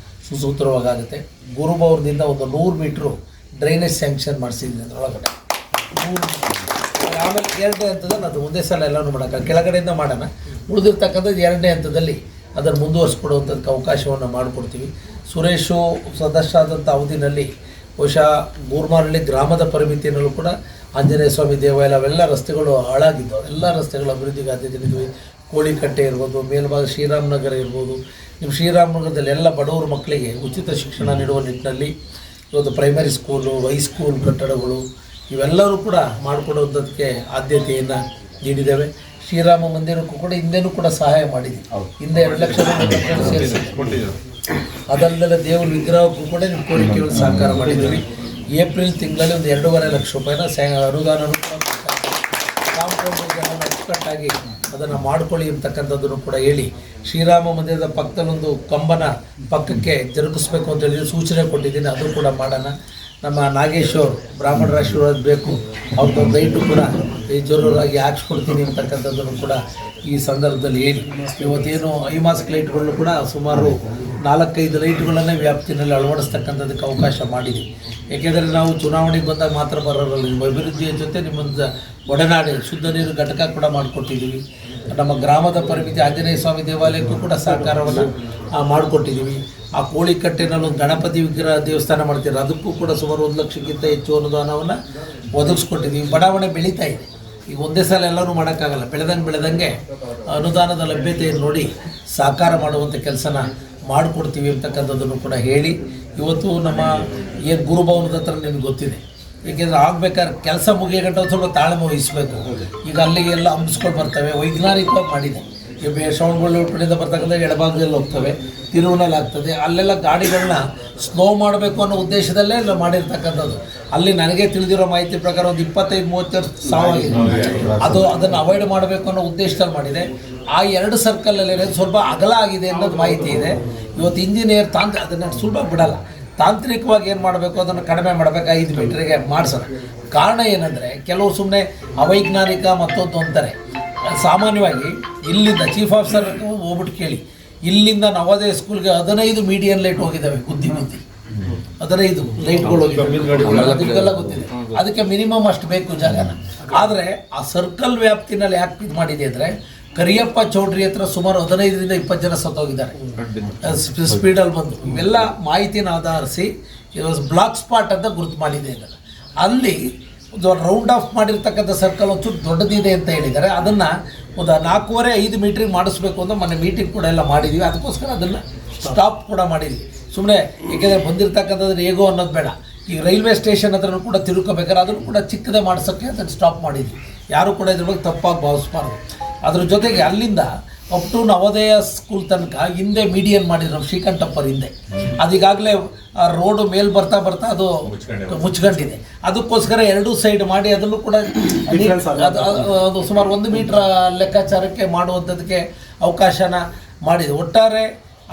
ಸುಸೂತ್ರವಾಗುತ್ತೆ. ಗುರುಭವನದಿಂದ ಒಂದು 100 ಮೀಟ್ರು ಡ್ರೈನೇಜ್ ಸ್ಯಾಂಕ್ಷನ್ ಮಾಡಿಸಿದ್ದೀನಿ ಅದರೊಳಗಡೆ. ಆಮೇಲೆ 2ನೇ ಹಂತದಲ್ಲಿ ಅದು ಒಂದೇ ಸಲ ಎಲ್ಲನೂ ಮಾಡೋಕ್ಕೆ ಕೆಳಗಡೆಯಿಂದ ಮಾಡೋಣ, ಉಳಿದಿರ್ತಕ್ಕಂಥದ್ದು 2ನೇ ಹಂತದಲ್ಲಿ ಅದನ್ನು ಮುಂದುವರಿಸ್ಕೊಡುವಂಥದ್ದಕ್ಕೆ ಅವಕಾಶವನ್ನು ಮಾಡಿಕೊಡ್ತೀವಿ. ಸುರೇಶು ಸದಸ್ಯ ಆದಂಥ ಅವಧಿನಲ್ಲಿ ಬಹುಶಃ ಗೂರ್ಮಾರಳ್ಳಿ ಗ್ರಾಮದ ಪರಿಮಿತಿಯಲ್ಲೂ ಕೂಡ ಆಂಜನೇಯ ಸ್ವಾಮಿ ದೇವಾಲಯ ಅವೆಲ್ಲ ರಸ್ತೆಗಳು ಹಾಳಾಗಿದ್ದವು. ಎಲ್ಲ ರಸ್ತೆಗಳ ಅಭಿವೃದ್ಧಿಗೆ ಆದ್ಯತೆ ನೀಡಿದ್ವಿ. ಕೋಳಿಕಟ್ಟೆ ಇರ್ಬೋದು, ಮೇಲ್ಭಾಗ ಶ್ರೀರಾಮನಗರ ಇರ್ಬೋದು. ನಿಮ್ಮ ಶ್ರೀರಾಮನಗರದಲ್ಲಿ ಎಲ್ಲ ಬಡವರ ಮಕ್ಕಳಿಗೆ ಉಚಿತ ಶಿಕ್ಷಣ ನೀಡುವ ನಿಟ್ಟಿನಲ್ಲಿ ಇವತ್ತು ಪ್ರೈಮರಿ ಸ್ಕೂಲು, ಹೈಸ್ಕೂಲ್ ಕಟ್ಟಡಗಳು ಇವೆಲ್ಲರೂ ಕೂಡ ಮಾಡಿಕೊಡುವಂಥದ್ದಕ್ಕೆ ಆದ್ಯತೆಯನ್ನು ನೀಡಿದ್ದೇವೆ. ಶ್ರೀರಾಮ ಮಂದಿರಕ್ಕೂ ಕೂಡ ಹಿಂದೆನೂ ಕೂಡ ಸಹಾಯ ಮಾಡಿದ್ವಿ. ಹಿಂದೆ 2 ಲಕ್ಷ ಸೇರಿಸಿ ಅದಲ್ಲದೆ ದೇವರ ವಿಗ್ರಹಕ್ಕೂ ಕೂಡ ನಿಮ್ಮ ಕೋರಿಕೆಗಳು ಸಹಕಾರ ಮಾಡಿದ್ದೀವಿ. ಏಪ್ರಿಲ್ ತಿಂಗಳಲ್ಲಿ ಒಂದು 2.5 ಲಕ್ಷ ರೂಪಾಯಿನ ಅನುದಾನನೂ ಕೂಡ ಕಾಂಪೌಂಡ್ ಅಚ್ಚುಕಟ್ಟಾಗಿ ಅದನ್ನು ಮಾಡ್ಕೊಳ್ಳಿ ಅಂತಕ್ಕಂಥದ್ದನ್ನು ಕೂಡ ಹೇಳಿ ಶ್ರೀರಾಮ ಮಂದಿರದ ಪಕ್ಕದಲ್ಲೊಂದು ಕಂಬನ ಪಕ್ಕಕ್ಕೆ ಜರುಗಿಸ್ಬೇಕು ಅಂತ ಹೇಳಿ ಸೂಚನೆ ಕೊಟ್ಟಿದ್ದೀನಿ. ಅದು ಕೂಡ ಮಾಡೋಣ. ನಮ್ಮ ನಾಗೇಶ್ವರ್ ಬ್ರಾಹ್ಮಣರ ಆಶೀರ್ವಾದ ಬೇಕು, ಅವ್ರದ್ದೊಂದು ಲೈಟು ಕೂಡ ಜರೂರಾಗಿ ಹಾಕ್ಸ್ಕೊಡ್ತೀನಿ ಅಂತಕ್ಕಂಥದ್ದನ್ನು ಕೂಡ ಈ ಸಂದರ್ಭದಲ್ಲಿ ಹೇಳಿ ಇವತ್ತೇನು ಐಮಾಸ್ಕ್ ಲೈಟ್ಗಳನ್ನು ಕೂಡ ಸುಮಾರು 4-5 ಲೈಟ್ಗಳನ್ನು ವ್ಯಾಪ್ತಿನಲ್ಲಿ ಅಳವಡಿಸ್ತಕ್ಕಂಥದ್ದಕ್ಕೆ ಅವಕಾಶ ಮಾಡಿದ್ವಿ. ಏಕೆಂದರೆ ನಾವು ಚುನಾವಣೆಗೆ ಬಂದಾಗ ಮಾತ್ರ ಬರೋರಲ್ಲ, ನಿಮ್ಮ ಅಭಿವೃದ್ಧಿಯ ಜೊತೆ ನಿಮ್ಮದು ಒಡನಾಡಿ ಶುದ್ಧ ನೀರು ಘಟಕ ಕೂಡ ಮಾಡಿಕೊಟ್ಟಿದ್ದೀವಿ. ನಮ್ಮ ಗ್ರಾಮದ ಪರಿಮಿತಿ ಆಂಜನೇಯ ಸ್ವಾಮಿ ದೇವಾಲಯಕ್ಕೂ ಕೂಡ ಸಹಕಾರವನ್ನು ಮಾಡಿಕೊಟ್ಟಿದ್ದೀವಿ. ಆ ಕೋಳಿಕಟ್ಟೆನಲ್ಲಿ ಒಂದು ಗಣಪತಿ ವಿಗ್ರಹ ದೇವಸ್ಥಾನ ಮಾಡ್ತೀವಿ, ಅದಕ್ಕೂ ಕೂಡ ಸುಮಾರು 1 ಲಕ್ಷಕ್ಕಿಂತ ಹೆಚ್ಚು ಅನುದಾನವನ್ನು ಒದಗಿಸ್ಕೊಟ್ಟಿದ್ದೀವಿ. ಬಡಾವಣೆ ಬೆಳೀತಾ ಇದೆ. ಈಗ ಒಂದೇ ಸಲ ಎಲ್ಲರೂ ಮಾಡೋಕ್ಕಾಗಲ್ಲ. ಬೆಳೆದಂಗೆ ಅನುದಾನದ ಲಭ್ಯತೆಯನ್ನು ನೋಡಿ ಸಹಕಾರ ಮಾಡುವಂಥ ಕೆಲಸನ ಮಾಡಿಕೊಡ್ತೀವಿ ಅಂತಕ್ಕಂಥದ್ದನ್ನು ಕೂಡ ಹೇಳಿ ಇವತ್ತು ನಮ್ಮ ಏನು ಗುರುಭವನದ ಹತ್ರ ನಿಮ್ಗೆ ಗೊತ್ತಿದೆ. ಏಕೆಂದರೆ ಆಗಬೇಕಾದ್ರೆ ಕೆಲಸ ಮುಗಿಯಗಂಟ ಸ್ವಲ್ಪ ತಾಳ್ಮೆ ವಹಿಸಬೇಕು. ಈಗ ಅಲ್ಲಿಗೆ ಎಲ್ಲ ಹಂಬಿಸ್ಕೊಂಡು ಬರ್ತವೆ, ವೈಜ್ಞಾನಿಕವಾಗಿ ಮಾಡಿದೆ. ಈಗ ಶ್ರವಣಬೆಳಗೊಳದಿಂದ ಬರ್ತಕ್ಕಂಥ ಎಡಭಾಗದಲ್ಲಿ ಹೋಗ್ತವೆ, ತಿರುವಿನಲ್ಲಿ ಆಗ್ತದೆ. ಅಲ್ಲೆಲ್ಲ ಗಾಡಿಗಳನ್ನ ಸ್ಲೋ ಮಾಡಬೇಕು ಅನ್ನೋ ಉದ್ದೇಶದಲ್ಲೇ ಎಲ್ಲ ಮಾಡಿರ್ತಕ್ಕಂಥದ್ದು. ಅಲ್ಲಿ ನನಗೆ ತಿಳಿದಿರೋ ಮಾಹಿತಿ ಪ್ರಕಾರ ಒಂದು 25-30 ಸಾವಾಗಿದೆ. ಅದನ್ನು ಅವಾಯ್ಡ್ ಮಾಡಬೇಕು ಅನ್ನೋ ಉದ್ದೇಶದಲ್ಲಿ ಮಾಡಿದೆ. ಆ 2 ಸರ್ಕಲಲ್ಲಿ ಸ್ವಲ್ಪ ಅಗಲ ಆಗಿದೆ ಅನ್ನೋದು ಮಾಹಿತಿ ಇದೆ. ಇವತ್ತು ಇಂಜಿನಿಯರ್ ಅದನ್ನು ಸುಲಭ ಬಿಡಲ್ಲ. ತಾಂತ್ರಿಕವಾಗಿ ಏನು ಮಾಡಬೇಕು ಅದನ್ನು ಕಡಿಮೆ ಮಾಡಬೇಕು, 5 ಮೀಟ್ರಿಗೆ ಮಾಡಿಸೋಣ. ಕಾರಣ ಏನಂದರೆ ಕೆಲವು ಸುಮ್ಮನೆ ಅವೈಜ್ಞಾನಿಕ ಮತ್ತೊಂದು ಅಂತಾರೆ. ಸಾಮಾನ್ಯವಾಗಿ ಇಲ್ಲಿಂದ ಚೀಫ್ ಆಫೀಸರ್ ಹೋಗ್ಬಿಟ್ಟು ಕೇಳಿ, ಇಲ್ಲಿಂದ ನವೋದಯ ಸ್ಕೂಲ್ಗೆ 15 ಮೀಡಿಯನ್ ಲೈಟ್ ಹೋಗಿದ್ದಾವೆ. ಗುದ್ದಿ 15 ಲೈಟ್ಗಳು ಹೋಗಿದ್ದಾವೆ, ಅದಕ್ಕೆಲ್ಲ ಗೊತ್ತಿದೆ. ಅದಕ್ಕೆ ಮಿನಿಮಮ್ ಅಷ್ಟು ಬೇಕು ಜಾಗನ. ಆದರೆ ಆ ಸರ್ಕಲ್ ವ್ಯಾಪ್ತಿನಲ್ಲಿ ಯಾಕೆ ಇದು ಮಾಡಿದೆ ಅಂದರೆ ಕರಿಯಪ್ಪ ಚೌಟ್ರಿ ಹತ್ರ ಸುಮಾರು 15ರಿಂದ 20 ಜನ ಸತ್ತೋಗಿದ್ದಾರೆ ಸ್ಪೀಡಲ್ಲಿ ಬಂದು. ಇವೆಲ್ಲ ಮಾಹಿತಿನ ಆಧರಿಸಿ ಬ್ಲಾಕ್ ಸ್ಪಾಟ್ ಅಂತ ಗುರುತು ಮಾಡಿದೆ. ಇದನ್ನು ಅಲ್ಲಿ ಒಂದು ರೌಂಡ್ ಆಫ್ ಮಾಡಿರ್ತಕ್ಕಂಥ ಸರ್ಕಲ್ ಒಂಚೂರು ದೊಡ್ಡದಿದೆ ಅಂತ ಹೇಳಿದ್ದಾರೆ. ಅದನ್ನು ಒಂದು 4.5-5 ಮೀಟ್ರಿಗೆ ಮಾಡಿಸ್ಬೇಕು ಅಂತ ಮೊನ್ನೆ ಮೀಟಿಂಗ್ ಕೂಡ ಎಲ್ಲ ಮಾಡಿದ್ದೀವಿ. ಅದಕ್ಕೋಸ್ಕರ ಅದನ್ನು ಸ್ಟಾಪ್ ಕೂಡ ಮಾಡಿದ್ವಿ. ಸುಮ್ಮನೆ ಏಕೆಂದರೆ ಬಂದಿರತಕ್ಕಂಥದ್ದು ಹೇಗೋ ಅನ್ನೋದು ಬೇಡ. ಈಗ ರೈಲ್ವೆ ಸ್ಟೇಷನ್ ಹತ್ರನೂ ಕೂಡ ತಿರುಗಬೇಕಾದ್ರೆ ಅದನ್ನು ಕೂಡ ಚಿಕ್ಕದೇ ಮಾಡಿಸೋಕ್ಕೆ ಅದನ್ನು ಸ್ಟಾಪ್ ಮಾಡಿದ್ವಿ. ಯಾರು ಕೂಡ ಇದ್ರ ಬಗ್ಗೆ ತಪ್ಪಾಗಿ ಭಾವಿಸ್ಬಾರ್ದು. ಅದ್ರ ಜೊತೆಗೆ ಅಲ್ಲಿಂದ ಅಪ್ ಟು ನವೋದಯ ಸ್ಕೂಲ್ ತನಕ ಹಿಂದೆ ಮೀಡಿಯನ್ ಮಾಡಿದ್ರು ನಮ್ಮ ಶ್ರೀಕಂಠಪ್ಪರ ಹಿಂದೆ. ಅದೀಗಾಗಲೇ ಆ ರೋಡು ಮೇಲೆ ಬರ್ತಾ ಅದು ಮುಚ್ಕೊಂಡಿದೆ. ಅದಕ್ಕೋಸ್ಕರ 2 ಸೈಡ್ ಮಾಡಿ ಅದನ್ನು ಕೂಡ ಅದು ಸುಮಾರು 1 ಮೀಟ್ರ್ ಲೆಕ್ಕಾಚಾರಕ್ಕೆ ಮಾಡುವಂಥದ್ದಕ್ಕೆ ಅವಕಾಶನ ಮಾಡಿದೆ. ಒಟ್ಟಾರೆ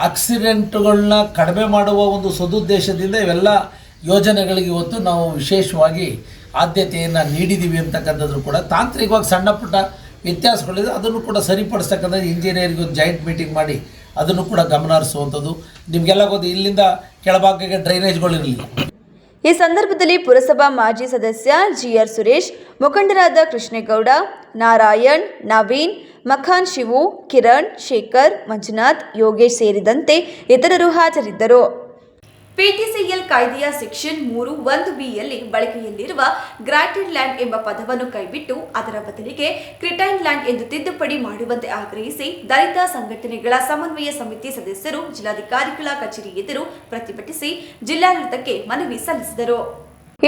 ಆಕ್ಸಿಡೆಂಟ್ಗಳನ್ನ ಕಡಿಮೆ ಮಾಡುವ ಒಂದು ಸದುದ್ದೇಶದಿಂದ ಇವೆಲ್ಲ ಯೋಜನೆಗಳಿಗೆ ಇವತ್ತು ನಾವು ವಿಶೇಷವಾಗಿ ಆದ್ಯತೆಯನ್ನು ನೀಡಿದ್ದೀವಿ ಅಂತಕ್ಕಂಥದ್ದು ಕೂಡ. ತಾಂತ್ರಿಕವಾಗಿ ಸಣ್ಣ ಪುಟ್ಟ ವ್ಯತ್ಯಾಸಗಳಿದೆ, ಅದನ್ನು ಕೂಡ ಸರಿಪಡಿಸ್ತಕ್ಕಂಥ ಇಂಜಿನಿಯರಿಂಗ್ ಒಂದು ಜಾಯಿಂಟ್ ಮೀಟಿಂಗ್ ಮಾಡಿ ಅದನ್ನು ಕೂಡ ಗಮನ ಹರಿಸುವಂಥದ್ದು. ನಿಮಗೆಲ್ಲ ಗೊತ್ತು, ಇಲ್ಲಿಂದ ಕೆಳಭಾಗಕ್ಕೆ ಡ್ರೈನೇಜ್ಗಳಿರಲಿಲ್ಲ. ಈ ಸಂದರ್ಭದಲ್ಲಿ ಪುರಸಭಾ ಮಾಜಿ ಸದಸ್ಯ GR ಸುರೇಶ್, ಮುಖಂಡರಾದ ಕೃಷ್ಣೇಗೌಡ, ನಾರಾಯಣ್, ನವೀನ್, ಮಖಾನ್ ಶಿವು, ಕಿರಣ್, ಶೇಖರ್, ಮಂಜುನಾಥ್, ಯೋಗೇಶ್ ಸೇರಿದಂತೆ ಇತರರು ಹಾಜರಿದ್ದರು. ಪಿಟಿಸಿಎಲ್ ಕಾಯ್ದೆಯ ಸೆಕ್ಷನ್ 3(1)(b)ಯಲ್ಲಿ ಬಳಕೆಯಲ್ಲಿರುವ ಗ್ರಾಂಟೆಡ್ ಲ್ಯಾಂಡ್ ಎಂಬ ಪದವನ್ನು ಕೈಬಿಟ್ಟು ಅದರ ಬದಲಿಗೆ ಕ್ರಿಟೈನ್ ಲ್ಯಾಂಡ್ ಎಂದು ತಿದ್ದುಪಡಿ ಮಾಡುವಂತೆ ಆಗ್ರಹಿಸಿ ದಲಿತ ಸಂಘಟನೆಗಳ ಸಮನ್ವಯ ಸಮಿತಿ ಸದಸ್ಯರು ಜಿಲ್ಲಾಧಿಕಾರಿಗಳ ಕಚೇರಿ ಎದುರು ಪ್ರತಿಭಟಿಸಿ ಜಿಲ್ಲಾಡಳಿತಕ್ಕೆ ಮನವಿ ಸಲ್ಲಿಸಿದರು.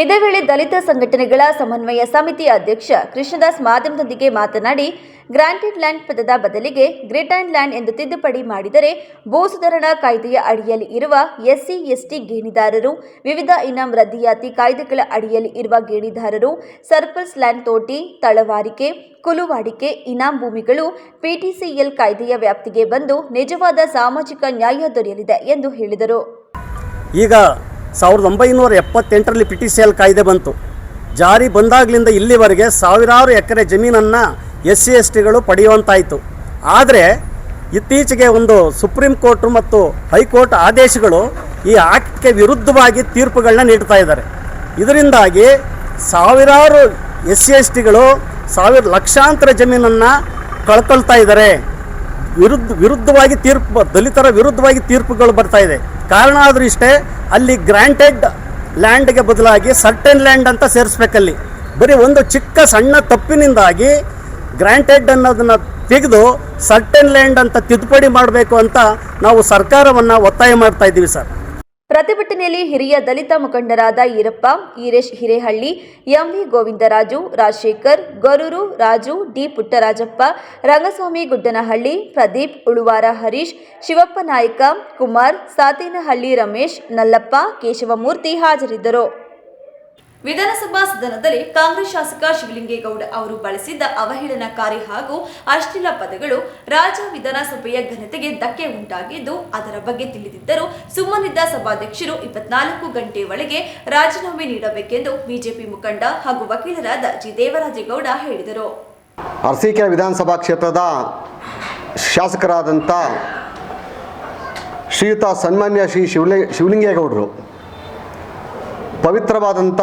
ಇದೇ ವೇಳೆ ದಲಿತ ಸಂಘಟನೆಗಳ ಸಮನ್ವಯ ಸಮಿತಿ ಅಧ್ಯಕ್ಷ ಕೃಷ್ಣದಾಸ್ ಮಾಧ್ಯಮದೊಂದಿಗೆ ಮಾತನಾಡಿ, ಗ್ರಾಂಟೆಡ್ ಲ್ಯಾಂಡ್ ಪದದ ಬದಲಿಗೆ ಗ್ರಿಟೈನ್ ಲ್ಯಾಂಡ್ ಎಂದು ತಿದ್ದುಪಡಿ ಮಾಡಿದರೆ ಭೂ ಸುಧಾರಣಾ ಕಾಯ್ದೆಯ ಅಡಿಯಲ್ಲಿ ಇರುವ ಎಸ್ಸಿ ಎಸ್ಟಿ ಗೇಣಿದಾರರು, ವಿವಿಧ ಇನಾಂ ರದ್ದಿಯಾತಿ ಕಾಯ್ದೆಗಳ ಅಡಿಯಲ್ಲಿ ಇರುವ ಗೇಣಿದಾರರು, ಸರ್ಪ್ಲಸ್ ಲ್ಯಾಂಡ್ ತೋಟಿ, ತಳವಾರಿಕೆ, ಕುಲುವಾಡಿಕೆ, ಇನಾಂ ಭೂಮಿಗಳು ಪಿಟಿಸಿಎಲ್ ಕಾಯ್ದೆಯ ವ್ಯಾಪ್ತಿಗೆ ಬಂದು ನಿಜವಾದ ಸಾಮಾಜಿಕ ನ್ಯಾಯ ದೊರೆಯಲಿದೆ ಎಂದು ಹೇಳಿದರು. ಈಗ 1978ರಲ್ಲಿ ಪಿಟಿಸಿಎಲ್ ಕಾಯ್ದೆ ಬಂತು. ಜಾರಿ ಬಂದಾಗಲಿಂದ ಇಲ್ಲಿವರೆಗೆ ಸಾವಿರಾರು ಎಕರೆ ಜಮೀನನ್ನು ಎಸ್ಸಿ ಎಸ್ ಟಿಗಳು ಪಡೆಯುವಂತಾಯಿತು. ಆದರೆ ಇತ್ತೀಚೆಗೆ ಒಂದು ಸುಪ್ರೀಂ ಕೋರ್ಟ್ ಮತ್ತು ಹೈಕೋರ್ಟ್ ಆದೇಶಗಳು ಈ ಆಕ್ಟ್ಗೆ ವಿರುದ್ಧವಾಗಿ ತೀರ್ಪುಗಳನ್ನ ನೀಡ್ತಾ ಇದ್ದಾರೆ. ಇದರಿಂದಾಗಿ ಸಾವಿರಾರು ಎಸ್ಸಿ ಎಸ್ ಟಿಗಳು ಲಕ್ಷಾಂತರ ಜಮೀನನ್ನು ಕಳ್ಕೊಳ್ತಾ ಇದ್ದಾರೆ. ವಿರುದ್ಧವಾಗಿ ದಲಿತರ ವಿರುದ್ಧವಾಗಿ ತೀರ್ಪುಗಳು ಬರ್ತಾ ಇದೆ. ಕಾರಣ ಆದರೂ ಇಷ್ಟೇ, ಅಲ್ಲಿ ಗ್ರಾಂಟೆಡ್ ಲ್ಯಾಂಡ್ಗೆ ಬದಲಾಗಿ ಸರ್ಟೆನ್ ಲ್ಯಾಂಡ್ ಅಂತ ಸೇರಿಸ್ಬೇಕಲ್ಲಿ. ಬರೀ ಒಂದು ಚಿಕ್ಕ ಸಣ್ಣ ತಪ್ಪಿನಿಂದಾಗಿ ಗ್ರಾಂಟೆಡ್ ಅನ್ನೋದನ್ನು ತೆಗೆದು ಸರ್ಟೆನ್ ಲ್ಯಾಂಡ್ ಅಂತ ತಿದ್ದುಪಡಿ ಮಾಡಬೇಕು ಅಂತ ನಾವು ಸರ್ಕಾರವನ್ನು ಒತ್ತಾಯ ಮಾಡ್ತಾ ಇದ್ದೀವಿ ಸರ್. ಪ್ರತಿಭಟನೆಯಲ್ಲಿ ಹಿರಿಯ ದಲಿತ ಮುಖಂಡರಾದ ಈರಪ್ಪ, ಈರೇಶ್ ಹಿರೇಹಳ್ಳಿ, ಎಂವಿ ಗೋವಿಂದರಾಜು, ರಾಜಶೇಖರ್, ಗೊರೂರು ರಾಜು, ಡಿ ಪುಟ್ಟರಾಜಪ್ಪ, ರಂಗಸ್ವಾಮಿ ಗುಡ್ಡನಹಳ್ಳಿ, ಪ್ರದೀಪ್, ಉಳುವಾರ ಹರೀಶ್, ಶಿವಪ್ಪ ನಾಯಕ, ಕುಮಾರ್, ಸಾತೇನಹಳ್ಳಿ ರಮೇಶ್, ನಲ್ಲಪ್ಪ, ಕೇಶವಮೂರ್ತಿ ಹಾಜರಿದ್ದರು. ವಿಧಾನಸಭಾ ಸದನದಲ್ಲಿ ಕಾಂಗ್ರೆಸ್ ಶಾಸಕ ಶಿವಲಿಂಗೇಗೌಡ ಅವರು ಬಳಸಿದ್ದ ಅವಹೇಳನಕಾರಿ ಹಾಗೂ ಅಶ್ಲೀಲ ಪದಗಳು ರಾಜ್ಯ ವಿಧಾನಸಭೆಯ ಘನತೆಗೆ ಧಕ್ಕೆ ಉಂಟಾಗಿದ್ದು, ಅದರ ಬಗ್ಗೆ ತಿಳಿದಿದ್ದರೂ ಸುಮ್ಮನಿದ್ದ ಸಭಾಧ್ಯಕ್ಷರು 24 ಗಂಟೆ ಒಳಗೆ ರಾಜೀನಾಮೆ ನೀಡಬೇಕೆಂದು ಬಿಜೆಪಿ ಮುಖಂಡ ಹಾಗೂ ವಕೀಲರಾದ ಜಿ ದೇವರಾಜೇಗೌಡ ಹೇಳಿದರು. ಅರಸೀಕೆರೆ ವಿಧಾನಸಭಾ ಕ್ಷೇತ್ರದ ಶಾಸಕರಾದಂಥ ಶ್ರೀಯುತ ಸನ್ಮಾನ್ಯ ಶ್ರೀ ಶಿವಲಿಂಗೇಗೌಡರು ಪವಿತ್ರವಾದಂಥ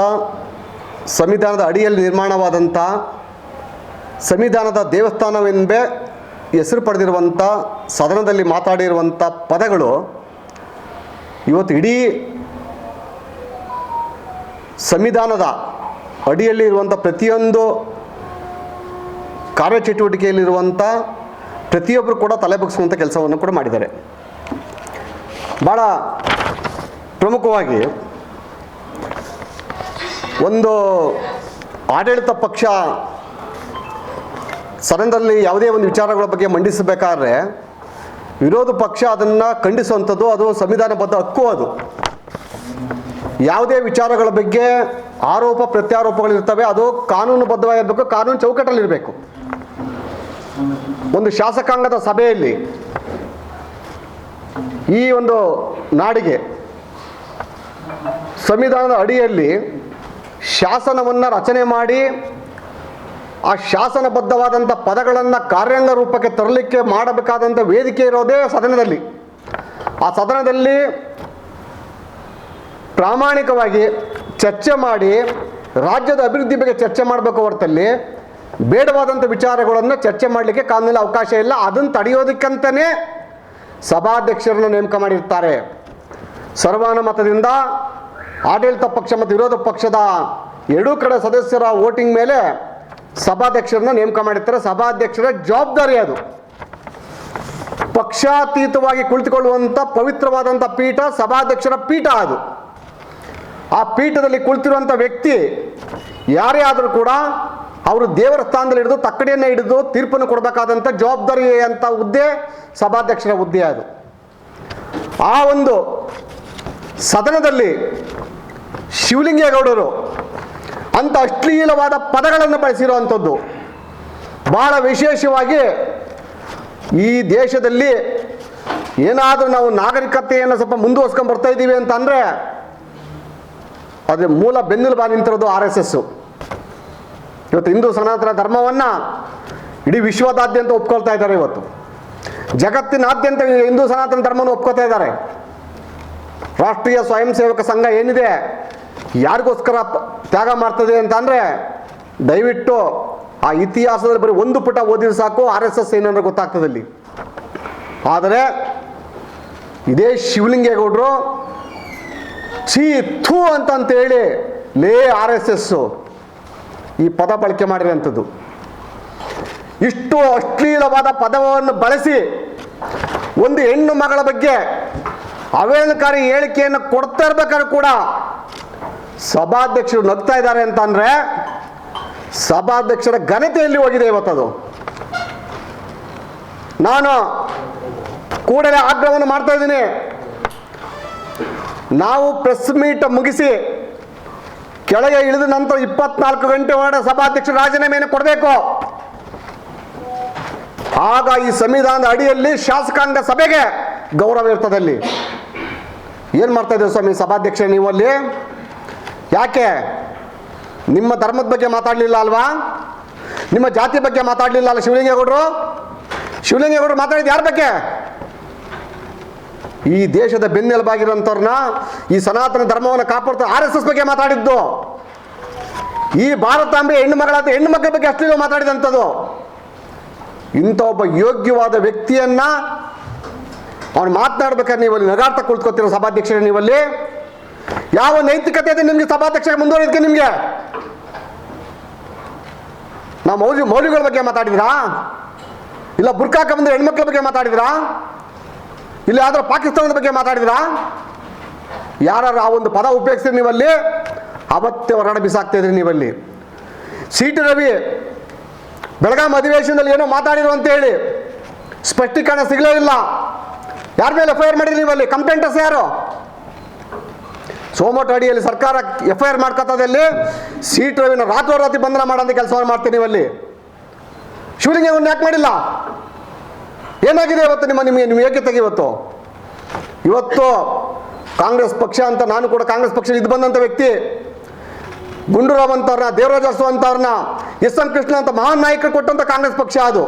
ಸಂವಿಧಾನದ ಅಡಿಯಲ್ಲಿ ನಿರ್ಮಾಣವಾದಂಥ ಸಂವಿಧಾನದ ದೇವಸ್ಥಾನವೆಂಬೇ ಹೆಸರು ಪಡೆದಿರುವಂಥ ಸದನದಲ್ಲಿ ಮಾತಾಡಿರುವಂಥ ಪದಗಳು ಇವತ್ತು ಇಡೀ ಸಂವಿಧಾನದ ಅಡಿಯಲ್ಲಿ ಇರುವಂಥ ಪ್ರತಿಯೊಂದು ಕಾರ್ಯಚಟುವಟಿಕೆಯಲ್ಲಿರುವಂಥ ಪ್ರತಿಯೊಬ್ಬರು ಕೂಡ ತಲೆ ಬಗ್ಗಿಸುವಂಥ ಕೆಲಸವನ್ನು ಕೂಡ ಮಾಡಿದ್ದಾರೆ. ಭಾಳ ಪ್ರಮುಖವಾಗಿ ಒಂದು ಆಡಳಿತ ಪಕ್ಷ ಸದನದಲ್ಲಿ ಯಾವುದೇ ಒಂದು ವಿಚಾರಗಳ ಬಗ್ಗೆ ಮಂಡಿಸಬೇಕಾದ್ರೆ ವಿರೋಧ ಪಕ್ಷ ಅದನ್ನು ಖಂಡಿಸುವಂಥದ್ದು, ಅದು ಸಂವಿಧಾನಬದ್ಧ ಹಕ್ಕು. ಅದು ಯಾವುದೇ ವಿಚಾರಗಳ ಬಗ್ಗೆ ಆರೋಪ ಪ್ರತ್ಯಾರೋಪಗಳಿರ್ತವೆ, ಅದು ಕಾನೂನುಬದ್ಧವಾಗಿರಬೇಕು, ಕಾನೂನು ಚೌಕಟ್ಟಲ್ಲಿರಬೇಕು. ಒಂದು ಶಾಸಕಾಂಗದ ಸಭೆಯಲ್ಲಿ ಈ ಒಂದು ನಾಡಿಗೆ ಸಂವಿಧಾನದ ಅಡಿಯಲ್ಲಿ ಶಾಸನವನ್ನು ರಚನೆ ಮಾಡಿ ಆ ಶಾಸನಬದ್ಧವಾದಂಥ ಪದಗಳನ್ನು ಕಾರ್ಯಾಂಗ ರೂಪಕ್ಕೆ ತರಲಿಕ್ಕೆ ಮಾಡಬೇಕಾದಂಥ ವೇದಿಕೆ ಇರೋದೇ ಸದನದಲ್ಲಿ. ಆ ಸದನದಲ್ಲಿ ಪ್ರಾಮಾಣಿಕವಾಗಿ ಚರ್ಚೆ ಮಾಡಿ ರಾಜ್ಯದ ಅಭಿವೃದ್ಧಿ ಬಗ್ಗೆ ಚರ್ಚೆ ಮಾಡಬೇಕು ಹೊರತಲ್ಲಿ ಬೇಡವಾದಂಥ ವಿಚಾರಗಳನ್ನು ಚರ್ಚೆ ಮಾಡಲಿಕ್ಕೆ ಕಾನೂನಲ್ಲಿ ಅವಕಾಶ ಇಲ್ಲ. ಅದನ್ನು ತಡೆಯೋದಕ್ಕಂತಲೇ ಸಭಾಧ್ಯಕ್ಷರನ್ನು ನೇಮಕ ಮಾಡಿರ್ತಾರೆ. ಸರ್ವಾನುಮತದಿಂದ ಆಡಳಿತ ಪಕ್ಷ ಮತ್ತು ವಿರೋಧ ಪಕ್ಷದ ಎರಡೂ ಕಡೆ ಸದಸ್ಯರ ವೋಟಿಂಗ್ ಮೇಲೆ ಸಭಾಧ್ಯಕ್ಷರನ್ನು ನೇಮಕ ಮಾಡಿರ್ತಾರೆ. ಸಭಾಧ್ಯಕ್ಷರ ಜವಾಬ್ದಾರಿ ಅದು. ಪಕ್ಷಾತೀತವಾಗಿ ಕುಳಿತುಕೊಳ್ಳುವಂಥ ಪವಿತ್ರವಾದಂಥ ಪೀಠ ಸಭಾಧ್ಯಕ್ಷರ ಪೀಠ ಅದು. ಆ ಪೀಠದಲ್ಲಿ ಕುಳಿತಿರುವಂಥ ವ್ಯಕ್ತಿ ಯಾರೇ ಆದರೂ ಕೂಡ ಅವರು ದೇವರ ಸ್ಥಾನದಲ್ಲಿ ಹಿಡಿದು ತಕ್ಕಡಿಯನ್ನು ಹಿಡಿದು ತೀರ್ಪನ್ನು ಕೊಡಬೇಕಾದಂಥ ಜವಾಬ್ದಾರಿ ಅಂತ ಹುದ್ದೆ ಸಭಾಧ್ಯಕ್ಷರ ಹುದ್ದೆ ಅದು. ಆ ಒಂದು ಸದನದಲ್ಲಿ ಶಿವಲಿಂಗೇಗೌಡರು ಅಂಥ ಅಶ್ಲೀಲವಾದ ಪದಗಳನ್ನು ಬಳಸಿರುವಂಥದ್ದು ಭಾಳ ವಿಶೇಷವಾಗಿ ಈ ದೇಶದಲ್ಲಿ ಏನಾದರೂ ನಾವು ನಾಗರಿಕತೆಯನ್ನು ಸ್ವಲ್ಪ ಮುಂದುವರ್ಸ್ಕೊಂಡು ಬರ್ತಾ ಇದ್ದೀವಿ ಅಂತಂದರೆ ಅದ್ರ ಮೂಲ ಬೆನ್ನೆಲುಬಾಗಿ ನಿಂತಿರೋದು RSS. ಇವತ್ತು ಹಿಂದೂ ಸನಾತನ ಧರ್ಮವನ್ನು ಇಡೀ ವಿಶ್ವದಾದ್ಯಂತ ಒಪ್ಕೊಳ್ತಾ ಇದ್ದಾರೆ. ಇವತ್ತು ಜಗತ್ತಿನಾದ್ಯಂತ ಹಿಂದೂ ಸನಾತನ ಧರ್ಮವನ್ನು ಒಪ್ಕೊಳ್ತಾ ಇದ್ದಾರೆ. ರಾಷ್ಟ್ರೀಯ ಸ್ವಯಂ ಸೇವಕ ಸಂಘ ಏನಿದೆ ಯಾರಿಗೋಸ್ಕರ ತ್ಯಾಗ ಮಾಡ್ತದೆ ಅಂತಂದರೆ ದಯವಿಟ್ಟು ಆ ಇತಿಹಾಸದಲ್ಲಿ ಬರೀ ಒಂದು ಪುಟ ಓದಿದ್ರೆ ಸಾಕು RSS ಏನಂದ್ರೆ ಗೊತ್ತಾಗ್ತದೆ ಅಲ್ಲಿ. ಆದರೆ ಇದೇ ಶಿವಲಿಂಗೇಗೌಡರು ಛೀ ಥೂ ಅಂತಂತೇಳಿ ಲೇ RSS ಈ ಪದ ಬಳಕೆ ಮಾಡಿರೋಂಥದ್ದು. ಇಷ್ಟು ಅಶ್ಲೀಲವಾದ ಪದವನ್ನು ಬಳಸಿ ಒಂದು ಹೆಣ್ಣು ಮಗಳ ಬಗ್ಗೆ ಅವೇಳನಕಾರಿ ಹೇಳಿಕೆಯನ್ನು ಕೊಡ್ತಾ ಇರ್ಬೇಕಾದ್ರೂ ಕೂಡ ಸಭಾಧ್ಯಕ್ಷರು ನಗ್ತಾ ಇದ್ದಾರೆ ಅಂತಂದ್ರೆ ಸಭಾಧ್ಯಕ್ಷರ ಘನತೆಯಲ್ಲಿ ಹೋಗಿದೆ ಇವತ್ತದು. ನಾನು ಕೂಡಲೇ ಆಗ್ರಹವನ್ನು ಮಾಡ್ತಾ ಇದ್ದೀನಿ, ನಾವು ಪ್ರೆಸ್ ಮೀಟ್ ಮುಗಿಸಿ ಕೆಳಗೆ ಇಳಿದ ನಂತರ 24 ಗಂಟೆ ಒಳಗಡೆ ಸಭಾಧ್ಯಕ್ಷರು ರಾಜೀನಾಮೆಯನ್ನು ಕೊಡಬೇಕು. ಆಗ ಈ ಸಂವಿಧಾನದ ಅಡಿಯಲ್ಲಿ ಶಾಸಕಾಂಗ ಸಭೆಗೆ ಗೌರವ ಇರ್ತದೆ. ಅಲ್ಲಿ ಏನು ಮಾಡ್ತಾ ಇದ್ದೀವಿ ಸ್ವಾಮಿ ಸಭಾಧ್ಯಕ್ಷ ನೀವು ಅಲ್ಲಿ? ಯಾಕೆ ನಿಮ್ಮ ಧರ್ಮದ ಬಗ್ಗೆ ಮಾತಾಡಲಿಲ್ಲ ಅಲ್ವಾ? ನಿಮ್ಮ ಜಾತಿ ಬಗ್ಗೆ ಮಾತಾಡಲಿಲ್ಲ ಅಲ್ಲ ಶಿವಲಿಂಗೇಗೌಡರು? ಶಿವಲಿಂಗೇಗೌಡರು ಮಾತಾಡಿದ ಯಾರ ಬಗ್ಗೆ? ಈ ದೇಶದ ಬೆನ್ನೆಲುಬಾಗಿರೋಂಥವ್ರನ್ನ, ಈ ಸನಾತನ ಧರ್ಮವನ್ನು ಕಾಪಾಡ್ತಾ RSS ಬಗ್ಗೆ ಮಾತಾಡಿದ್ದು. ಈ ಭಾರತಾಂಬೆ ಹೆಣ್ಣು ಮಕ್ಕಳ ಬಗ್ಗೆ ಅಷ್ಟೇ ಮಾತಾಡಿದಂಥದ್ದು. ಇಂಥ ಒಬ್ಬ ಯೋಗ್ಯವಾದ ವ್ಯಕ್ತಿಯನ್ನ ಅವ್ನು ಮಾತನಾಡ್ಬೇಕಾದ್ರೆ ನೀವಲ್ಲಿ ನಗಾಡ್ತಾ ಕುಳಿತುಕೊತಿರೋ ಸಭಾಧ್ಯಕ್ಷರೇ, ನೀವಲ್ಲಿ ಯಾವ ನೈತಿಕತೆ ಇದೆ ನಿಮಗೆ? ಸಭಾಧ್ಯಕ್ಷ ಮುಂದುವರಿದಕ್ಕೆ ನಿಮಗೆ ನಾವು ಮೌಲ್ಯಗಳ ಬಗ್ಗೆ ಮಾತಾಡಿದ್ರಾ? ಇಲ್ಲ ಬುರ್ಕಾಕ ಬಂದ್ರೆ ಹೆಣ್ಮಕ್ಳ ಬಗ್ಗೆ ಮಾತಾಡಿದ್ರಾ? ಇಲ್ಲ ಯಾವ್ದಾರ ಪಾಕಿಸ್ತಾನದ ಬಗ್ಗೆ ಮಾತಾಡಿದ್ರಾ? ಯಾರು ಆ ಒಂದು ಪದ ಉಪಯೋಗಿಸ್ತೀರಿ ನೀವಲ್ಲಿ, ಅವತ್ತೇ ಹೊರಗಡೆ ಬಿಸಾಕ್ತಾ ಇದ್ರಿ ನೀವಲ್ಲಿ. CT ರವಿ ಬೆಳಗಾಂ ಅಧಿವೇಶನದಲ್ಲಿ ಏನೋ ಮಾಡಿರೋ ಅಂತ ಹೇಳಿ ಸ್ಪಷ್ಟೀಕರಣ ಸಿಗಲೇ ಇಲ್ಲ. ಯಾರ ಮೇಲೆ FIR ಮಾಡಿದ್ರಿ ನೀವಲ್ಲಿ? ಕಂಪ್ಲೇಂಟರ್ಸ್ ಯಾರು? ಸೋಮೋಟ ಅಡಿಯಲ್ಲಿ ಸರ್ಕಾರ FIR ಮಾಡ್ಕೊತದಲ್ಲಿ CT ರವಿನ ರಾತ್ರೋರಾತ್ರಿ ಬಂಧನ ಮಾಡೋಂಥ ಕೆಲಸವನ್ನು ಮಾಡ್ತೀವಿ ನೀವಲ್ಲಿ. ಶಿವಲಿಂಗವನ್ನು ಯಾಕೆ ಮಾಡಿಲ್ಲ? ಏನಾಗಿದೆ ಇವತ್ತು ನಿಮ್ಮ ಏಕತೆಗೆ? ಇವತ್ತು ಕಾಂಗ್ರೆಸ್ ಪಕ್ಷ ಅಂತ, ನಾನು ಕೂಡ ಕಾಂಗ್ರೆಸ್ ಪಕ್ಷ ಇದು ಬಂದಂಥ ವ್ಯಕ್ತಿ, ಗುಂಡೂರಾವ್ ಅಂತವ್ರನ್ನ, ದೇವರಾಜ ಅರಸು ಅಂತವ್ರನ್ನ, SM ಕೃಷ್ಣ ಅಂತ ಮಹಾನ್ ನಾಯಕರು ಕೊಟ್ಟಂಥ ಕಾಂಗ್ರೆಸ್ ಪಕ್ಷ ಅದು.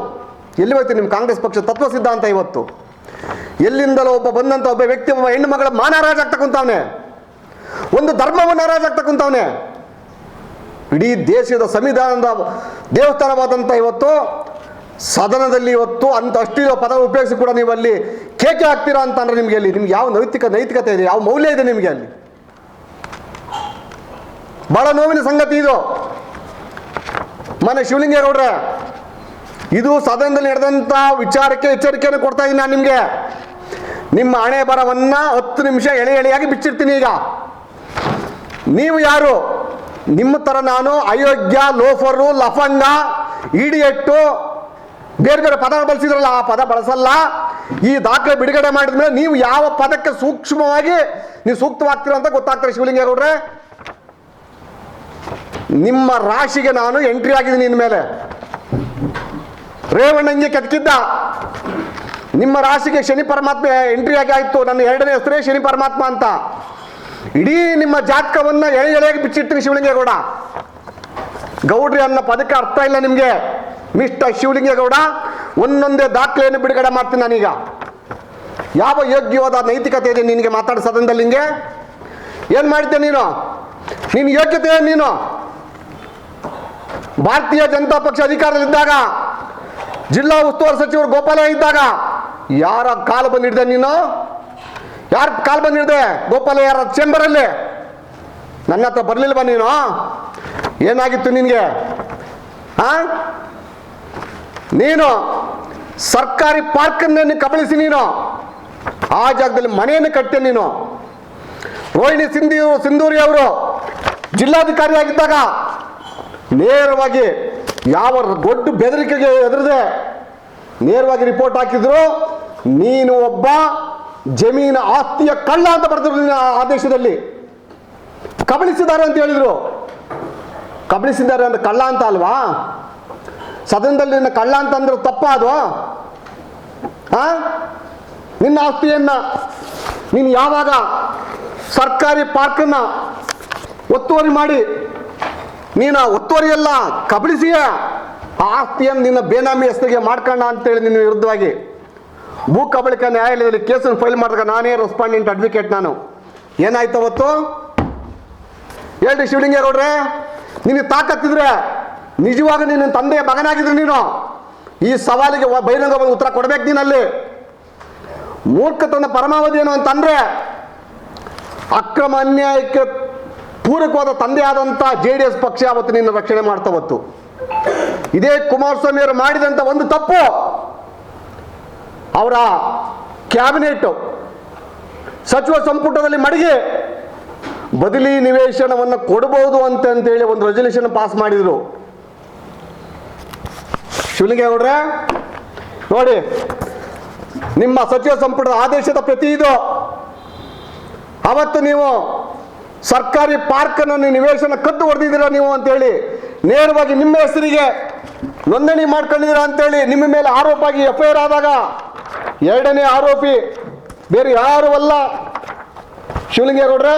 ಎಲ್ಲಿ ಹೋಯ್ತು ನಿಮ್ಮ ಕಾಂಗ್ರೆಸ್ ಪಕ್ಷ ತತ್ವ ಸಿದ್ಧಾಂತ? ಇವತ್ತು ಎಲ್ಲಿಂದಲೋ ಬಂದಂಥ ಒಬ್ಬ ವ್ಯಕ್ತಿ ಒಬ್ಬ ಹೆಣ್ಣು ಮಗಳ ಮಾನ ಹರಾಜಾಗ್ತಾ ಕುಂತವನೆ, ಒಂದು ಧರ್ಮವನ್ನು ಹರಾಜಾಗ್ತಾ ಕುಂತವನೆ. ಇಡೀ ದೇಶದ ಸಂವಿಧಾನದ ದೇವಸ್ಥಾನವಾದಂಥ ಇವತ್ತು ಸದನದಲ್ಲಿ ಇವತ್ತು ಅಂತ ಅಷ್ಟಿರೋ ಪದ ಉಪಯೋಗಿಸಿ ಕೂಡ ನೀವು ಅಲ್ಲಿ ಕೇಕೆ ಹಾಕ್ತೀರಾ ಅಂತಂದ್ರೆ ನಿಮಗೆ ಯಾವ ನೈತಿಕತೆ ಇದೆ? ಯಾವ ಮೌಲ್ಯ ಇದೆ ನಿಮಗೆ ಅಲ್ಲಿ? ಬಹಳ ನೋವಿನ ಸಂಗತಿ ಇದು. ಮನೆ ಶಿವಲಿಂಗೇಗೌಡ್ರೆ, ಇದು ಸದನದಲ್ಲಿ ನಡೆದಂಥ ವಿಚಾರಕ್ಕೆ ಎಚ್ಚರಿಕೆಯನ್ನು ಕೊಡ್ತಾ ಇದ್ದೀನಿ ನಾನು ನಿಮಗೆ. ನಿಮ್ಮ ಹಣೆ ಬರವನ್ನ 10 ನಿಮಿಷ ಎಳೆಯಾಗಿ ಬಿಚ್ಚಿರ್ತೀನಿ. ಈಗ ನೀವು ಯಾರು? ನಿಮ್ಮ ಥರ ನಾನು ಅಯೋಗ್ಯ, ಲೋಫರು, ಲಫಂಗ, ಇಡಿಯಟ್ಟು, ಬೇರೆ ಬೇರೆ ಪದ ಬಳಸಿದ್ರಲ್ಲ, ಆ ಪದ ಬಳಸಲ್ಲ. ಈ ದಾಖಲೆ ಬಿಡುಗಡೆ ಮಾಡಿದ ಮೇಲೆ ನೀವು ಯಾವ ಪದಕ್ಕೆ ಸೂಕ್ಷ್ಮವಾಗಿ ನೀವು ಸೂಕ್ತವಾಗ್ತೀರ ಅಂತ ಗೊತ್ತಾಗ್ತಾರೆ ಶಿವಲಿಂಗೇಗೌಡ್ರೆ. ನಿಮ್ಮ ರಾಶಿಗೆ ನಾನು ಎಂಟ್ರಿ ಆಗಿದ್ದೀನಿ ಇನ್ಮೇಲೆ. ರೇವಣ್ಣಂಗೆ ಕೆದಕಿದ್ದ ನಿಮ್ಮ ರಾಶಿಗೆ ಶನಿ ಪರಮಾತ್ಮ ಎಂಟ್ರಿ ಆಗಿ ಆಯ್ತು. ನನ್ನ 2ನೇ ಹೆಸರೇ ಶನಿ ಪರಮಾತ್ಮ ಅಂತ. ಇಡೀ ನಿಮ್ಮ ಜಾತಕವನ್ನ ಎಳೆಯಾಗಿ ಬಿಚ್ಚಿರ್ತೀನಿ ಶಿವಲಿಂಗೇಗೌಡ. ಗೌಡ್ರಿ ಅನ್ನೋ ಪದಕ್ಕೆ ಅರ್ಥ ಇಲ್ಲ ನಿಮಗೆ. ಮಿಸ್ಟರ್ ಶಿವಲಿಂಗೇಗೌಡ, ಒಂದೊಂದೇ ದಾಖಲೆಯನ್ನು ಬಿಡುಗಡೆ ಮಾಡ್ತೀನಿ ನಾನೀಗ. ಯಾವ ಯೋಗ್ಯವಾದ ನೈತಿಕತೆ ಇದೆ ನಿನಗೆ ಮಾತಾಡೋ ಸದನದಲ್ಲಿ? ಹಿಂಗೆ ಏನು ಮಾಡಿದ್ದೆ ನೀನು? ನಿನ್ನ ಯೋಗ್ಯತೆ ನೀನು ಭಾರತೀಯ ಜನತಾ ಪಕ್ಷ ಅಧಿಕಾರದಲ್ಲಿದ್ದಾಗ, ಜಿಲ್ಲಾ ಉಸ್ತುವಾರಿ ಸಚಿವರು ಗೋಪಾಲಯ್ಯ ಇದ್ದಾಗ ಯಾರ ಕಾಲು ಬಂದಿಡ್ದೆ ನೀನು? ಯಾರ ಕಾಲು ಬಂದಿಡ್ದೆ? ಗೋಪಾಲಯ್ಯ ಚೇಂಬರಲ್ಲಿ. ನನ್ನ ಹತ್ರ ಬರಲಿಲ್ವಾ ನೀನು? ಏನಾಗಿತ್ತು ನಿನಗೆ? ನೀನು ಸರ್ಕಾರಿ ಪಾರ್ಕನ್ನು ಕಬಳಿಸಿ ನೀನು ಆ ಜಾಗದಲ್ಲಿ ಮನೆಯನ್ನು ಕಟ್ಟೆ ನೀನು. ರೋಹಿಣಿ ಸಿಂಧೂರಿ ಅವರು ಜಿಲ್ಲಾಧಿಕಾರಿಯಾಗಿದ್ದಾಗ ನೇರವಾಗಿ ಯಾವ ದೊಡ್ಡ ಬೆದರಿಕೆಗೆ ಎದುರದೆ ನೇರವಾಗಿ ರಿಪೋರ್ಟ್ ಹಾಕಿದ್ರು. ನೀನು ಒಬ್ಬ ಜಮೀನು ಆಸ್ತಿಯ ಕಳ್ಳ ಅಂತ ಬರೆದ್ರು ಆದೇಶದಲ್ಲಿ. ಕಬಳಿಸಿದ್ದಾರೆ ಅಂತ ಹೇಳಿದ್ರು. ಕಬಳಿಸಿದ್ದಾರೆ ಅಂತ ಕಳ್ಳ ಅಂತ ಅಲ್ವಾ? ಸದನದಲ್ಲಿ ನಿನ್ನ ಕಳ್ಳ ಅಂತಂದ್ರೆ ತಪ್ಪ ಅದು? ನಿನ್ನ ಆಸ್ತಿಯನ್ನ ನೀನು ಯಾವಾಗ ಸರ್ಕಾರಿ ಪಾರ್ಕನ್ನ ಒತ್ತುವರಿ ಮಾಡಿ, ನೀನು ಒತ್ತುವರಿಯೆಲ್ಲ ಕಬಳಿಸಿಯ ಆ ಆಸ್ತಿಯನ್ನು ನಿನ್ನ ಬೇನಾಮಿ ಹೆಸರಿಗೆ ಮಾಡ್ಕೊಂಡ ಅಂತೇಳಿ ನಿನ್ನ ವಿರುದ್ಧವಾಗಿ ಭೂ ಕಬಳಿಕೆ ನ್ಯಾಯಾಲಯದಲ್ಲಿ ಕೇಸನ್ನು ಫೈಲ್ ಮಾಡಿದಾಗ ನಾನೇ ರೆಸ್ಪಾಂಡೆಂಟ್ ಅಡ್ವೊಕೇಟ್. ನಾನು ಏನಾಯ್ತು ಅವತ್ತು ಹೇಳ್ರಿ ಶಿವಲಿಂಗೇಗೌಡ್ರೆ? ನಿನಗೆ ತಾಕತ್ತಿದ್ರೆ ನಿಜವಾಗ ನಿನ್ನ ತಂದೆಯ ಮಗನಾಗಿದ್ರು ನೀನು ಈ ಸವಾಲಿಗೆ ಬಹಿರಂಗವಾಗಿ ಉತ್ತರ ಕೊಡಬೇಕು. ನೀನಲ್ಲಿ ಮೂರ್ಖತನ ಪರಮಾವಧಿ ಏನು ಅಂತಂದ್ರೆ ಅಕ್ರಮ ಅನ್ಯಾಯಕ್ಕೆ ಪೂರಕವಾದ ತಂದೆಯಾದಂಥ JDS ಪಕ್ಷ ಅವತ್ತು ನಿನ್ನ ರಕ್ಷಣೆ ಮಾಡ್ತಾವತ್ತು. ಇದೇ ಕುಮಾರಸ್ವಾಮಿ ಅವರು ಮಾಡಿದಂಥ ಒಂದು ತಪ್ಪು, ಅವರ ಕ್ಯಾಬಿನೆಟ್ ಸಚಿವ ಸಂಪುಟದಲ್ಲಿ ಮಡಿಗೆ ಬದಲಿ ನಿವೇಶನವನ್ನು ಕೊಡಬಹುದು ಅಂತೇಳಿ ಒಂದು ರೆಸಲ್ಯೂಷನ್ ಪಾಸ್ ಮಾಡಿದರು. ಶಿವಲಿಂಗೇಗೌಡ್ರೆ ನೋಡಿ, ನಿಮ್ಮ ಸಚಿವ ಸಂಪುಟದ ಆದೇಶದ ಪ್ರತಿ ಇದು. ಅವತ್ತು ನೀವು ಸರ್ಕಾರಿ ಪಾರ್ಕನ್ನು ನಿವೇಶನ ಕದ್ದು ಹೊಡೆದಿದ್ದೀರಾ ನೀವು ಅಂತೇಳಿ ನೇರವಾಗಿ ನಿಮ್ಮ ಹೆಸರಿಗೆ ನೋಂದಣಿ ಮಾಡ್ಕೊಂಡಿದ್ದೀರಾ ಅಂತೇಳಿ ನಿಮ್ಮ ಮೇಲೆ ಆರೋಪ ಆಗಿ FIR ಆದಾಗ ಎರಡನೇ ಆರೋಪಿ ಬೇರೆ ಯಾರು ಅಲ್ಲ ಶಿವಲಿಂಗೇಗೌಡ್ರ.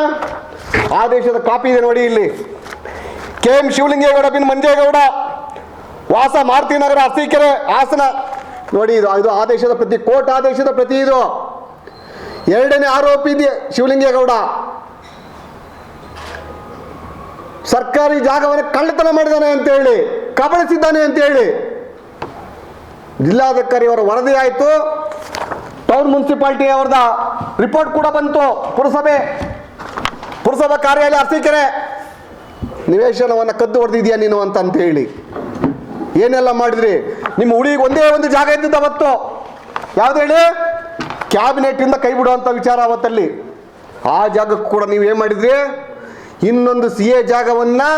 ಆದೇಶದ ಕಾಪಿ ಇದೆ ನೋಡಿ ಇಲ್ಲಿ. KM ಶಿವಲಿಂಗೇಗೌಡ ಬಿನ್ ಮಂಜೇಗೌಡ, ವಾಸ ಮಾರುತಿನಗರ, ಅರಸೀಕೆರೆ, ಹಾಸನ. ನೋಡಿ ಇದು ಆದೇಶದ ಪ್ರತಿ, ಕೋರ್ಟ್ ಆದೇಶದ ಪ್ರತಿ ಇದು. ಎರಡನೇ ಆರೋಪಿ ಇದೆ ಶಿವಲಿಂಗೇಗೌಡ. ಸರ್ಕಾರಿ ಜಾಗವನ್ನು ಕಳ್ಳತನ ಮಾಡಿದ್ದಾನೆ ಅಂತೇಳಿ, ಕಬಳಿಸಿದ್ದಾನೆ ಅಂತೇಳಿ ಜಿಲ್ಲಾಧಿಕಾರಿ ಅವರ ವರದಿ ಆಯಿತು. ಟೌನ್ ಮುನ್ಸಿಪಾಲಿಟಿ ಅವರದ ರಿಪೋರ್ಟ್ ಕೂಡ ಬಂತು. ಪುರಸಭಾ ಕಾರ್ಯಾಲಯ ಅರಸೀಕೆರೆ ನಿವೇಶನವನ್ನು ಕದ್ದು ಹೊಡೆದಿದ್ಯಾ ನೀನು ಅಂತೇಳಿ ಏನೆಲ್ಲ ಮಾಡಿದ್ರಿ. ನಿಮ್ಮ ಹುಡುಗಿಗೆ ಒಂದೇ ಒಂದು ಜಾಗ ಇದ್ದಿದ್ದು ಅವತ್ತು, ಯಾವ್ದು ಹೇಳಿ, ಕ್ಯಾಬಿನೆಟ್ಟಿಂದ ಕೈ ಬಿಡುವಂಥ ವಿಚಾರ ಅವತ್ತಲ್ಲಿ. ಆ ಜಾಗಕ್ಕೂ ಕೂಡ ನೀವೇನು ಮಾಡಿದ್ರಿ, ಇನ್ನೊಂದು CA ಜಾಗವನ್ನು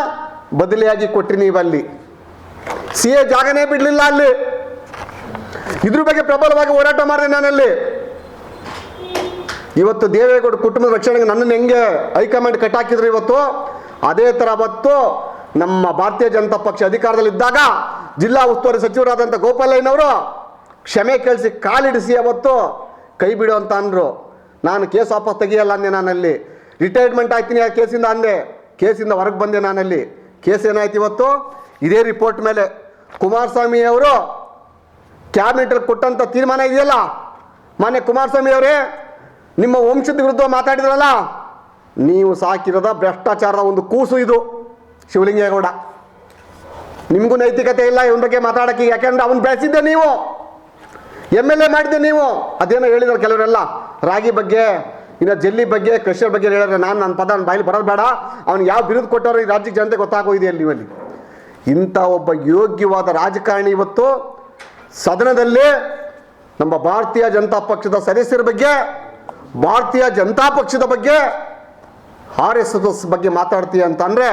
ಬದಲಿಯಾಗಿ ಕೊಟ್ರಿ ನೀವಲ್ಲಿ. CA ಜಾಗನೇ ಬಿಡಲಿಲ್ಲ ಅಲ್ಲಿ. ಇದ್ರ ಬಗ್ಗೆ ಪ್ರಬಲವಾಗಿ ಹೋರಾಟ ಮಾಡಿದೆ ನಾನಲ್ಲಿ. ಇವತ್ತು ದೇವೇಗೌಡ ಕುಟುಂಬದ ರಕ್ಷಣೆಗೆ ನನ್ನನ್ನು ಹೆಂಗೆ ಹೈಕಮಾಂಡ್ ಕಟ್ಟಾಕಿದ್ರು ಇವತ್ತು, ಅದೇ ಥರ ಅವತ್ತು ನಮ್ಮ ಭಾರತೀಯ ಜನತಾ ಪಕ್ಷ ಅಧಿಕಾರದಲ್ಲಿದ್ದಾಗ ಜಿಲ್ಲಾ ಉಸ್ತುವಾರಿ ಸಚಿವರಾದಂಥ ಗೋಪಾಲಯ್ಯನವರು ಕ್ಷಮೆ ಕೇಳಿಸಿ ಕಾಲಿಡಿಸಿ ಅವತ್ತು ಕೈ ಬಿಡು ಅಂತ ಅಂದರು. ನಾನು ಕೇಸ್ ವಾಪಸ್ ತೆಗಿಯಲ್ಲ ಅಂದೆ. ನಾನಲ್ಲಿ ರಿಟೈರ್ಮೆಂಟ್ ಆಗ್ತೀನಿ ಆ ಕೇಸಿಂದ ಅಂದೆ. ಕೇಸಿಂದ ಹೊರಗೆ ಬಂದೆ ನಾನಲ್ಲಿ. ಕೇಸ್ ಏನಾಯ್ತು ಇವತ್ತು, ಇದೇ ರಿಪೋರ್ಟ್ ಮೇಲೆ ಕುಮಾರಸ್ವಾಮಿ ಅವರು ಕ್ಯಾಬಿನೆಟಲ್ಲಿ ಕೊಟ್ಟಂಥ ತೀರ್ಮಾನ ಇದೆಯಲ್ಲ, ಮಾನ್ಯ ಕುಮಾರಸ್ವಾಮಿ ಅವರೇ, ನಿಮ್ಮ ವಂಶದ ವಿರುದ್ಧ ಮಾತಾಡಿದ್ರಲ್ಲ, ನೀವು ಸಾಕಿರೋದ ಭ್ರಷ್ಟಾಚಾರದ ಒಂದು ಕೂಸು ಇದು ಶಿವಲಿಂಗೇಗೌಡ. ನಿಮಗೂ ನೈತಿಕತೆ ಇಲ್ಲ ಇವನ ಬಗ್ಗೆ ಮಾತಾಡೋಕ್ಕೆ, ಯಾಕೆಂದ್ರೆ ಅವನು ಬೆಳೆಸಿದ್ದೆ ನೀವು, MLA ಮಾಡಿದ್ದೆ ನೀವು. ಅದೇನೋ ಹೇಳಿದ್ರು ಕೆಲವರೆಲ್ಲ ರಾಗಿ ಬಗ್ಗೆ, ಇನ್ನು ಜಲ್ಲಿ ಬಗ್ಗೆ, ಕ್ರಷರ್ ಬಗ್ಗೆ ಹೇಳಿದ್ರೆ ನನ್ನ ಪದ ಬಾಯಲ್ಲಿ ಬರೋದು ಬೇಡ. ಅವ್ನು ಯಾವ ಬಿರುದು ಕೊಟ್ಟವರು ಈ ರಾಜ್ಯಕ್ಕೆ ಜನತೆ ಗೊತ್ತಾಗೋಗಿದೆ ಅಲ್ಲಿ ನೀವಲ್ಲಿ. ಇಂಥ ಒಬ್ಬ ಯೋಗ್ಯವಾದ ರಾಜಕಾರಣಿ ಇವತ್ತು ಸದನದಲ್ಲಿ ನಮ್ಮ ಭಾರತೀಯ ಜನತಾ ಪಕ್ಷದ ಸದಸ್ಯರ ಬಗ್ಗೆ, ಭಾರತೀಯ ಜನತಾ ಪಕ್ಷದ ಬಗ್ಗೆ, RSS ಬಗ್ಗೆ ಮಾತಾಡ್ತೀಯ ಅಂತಂದರೆ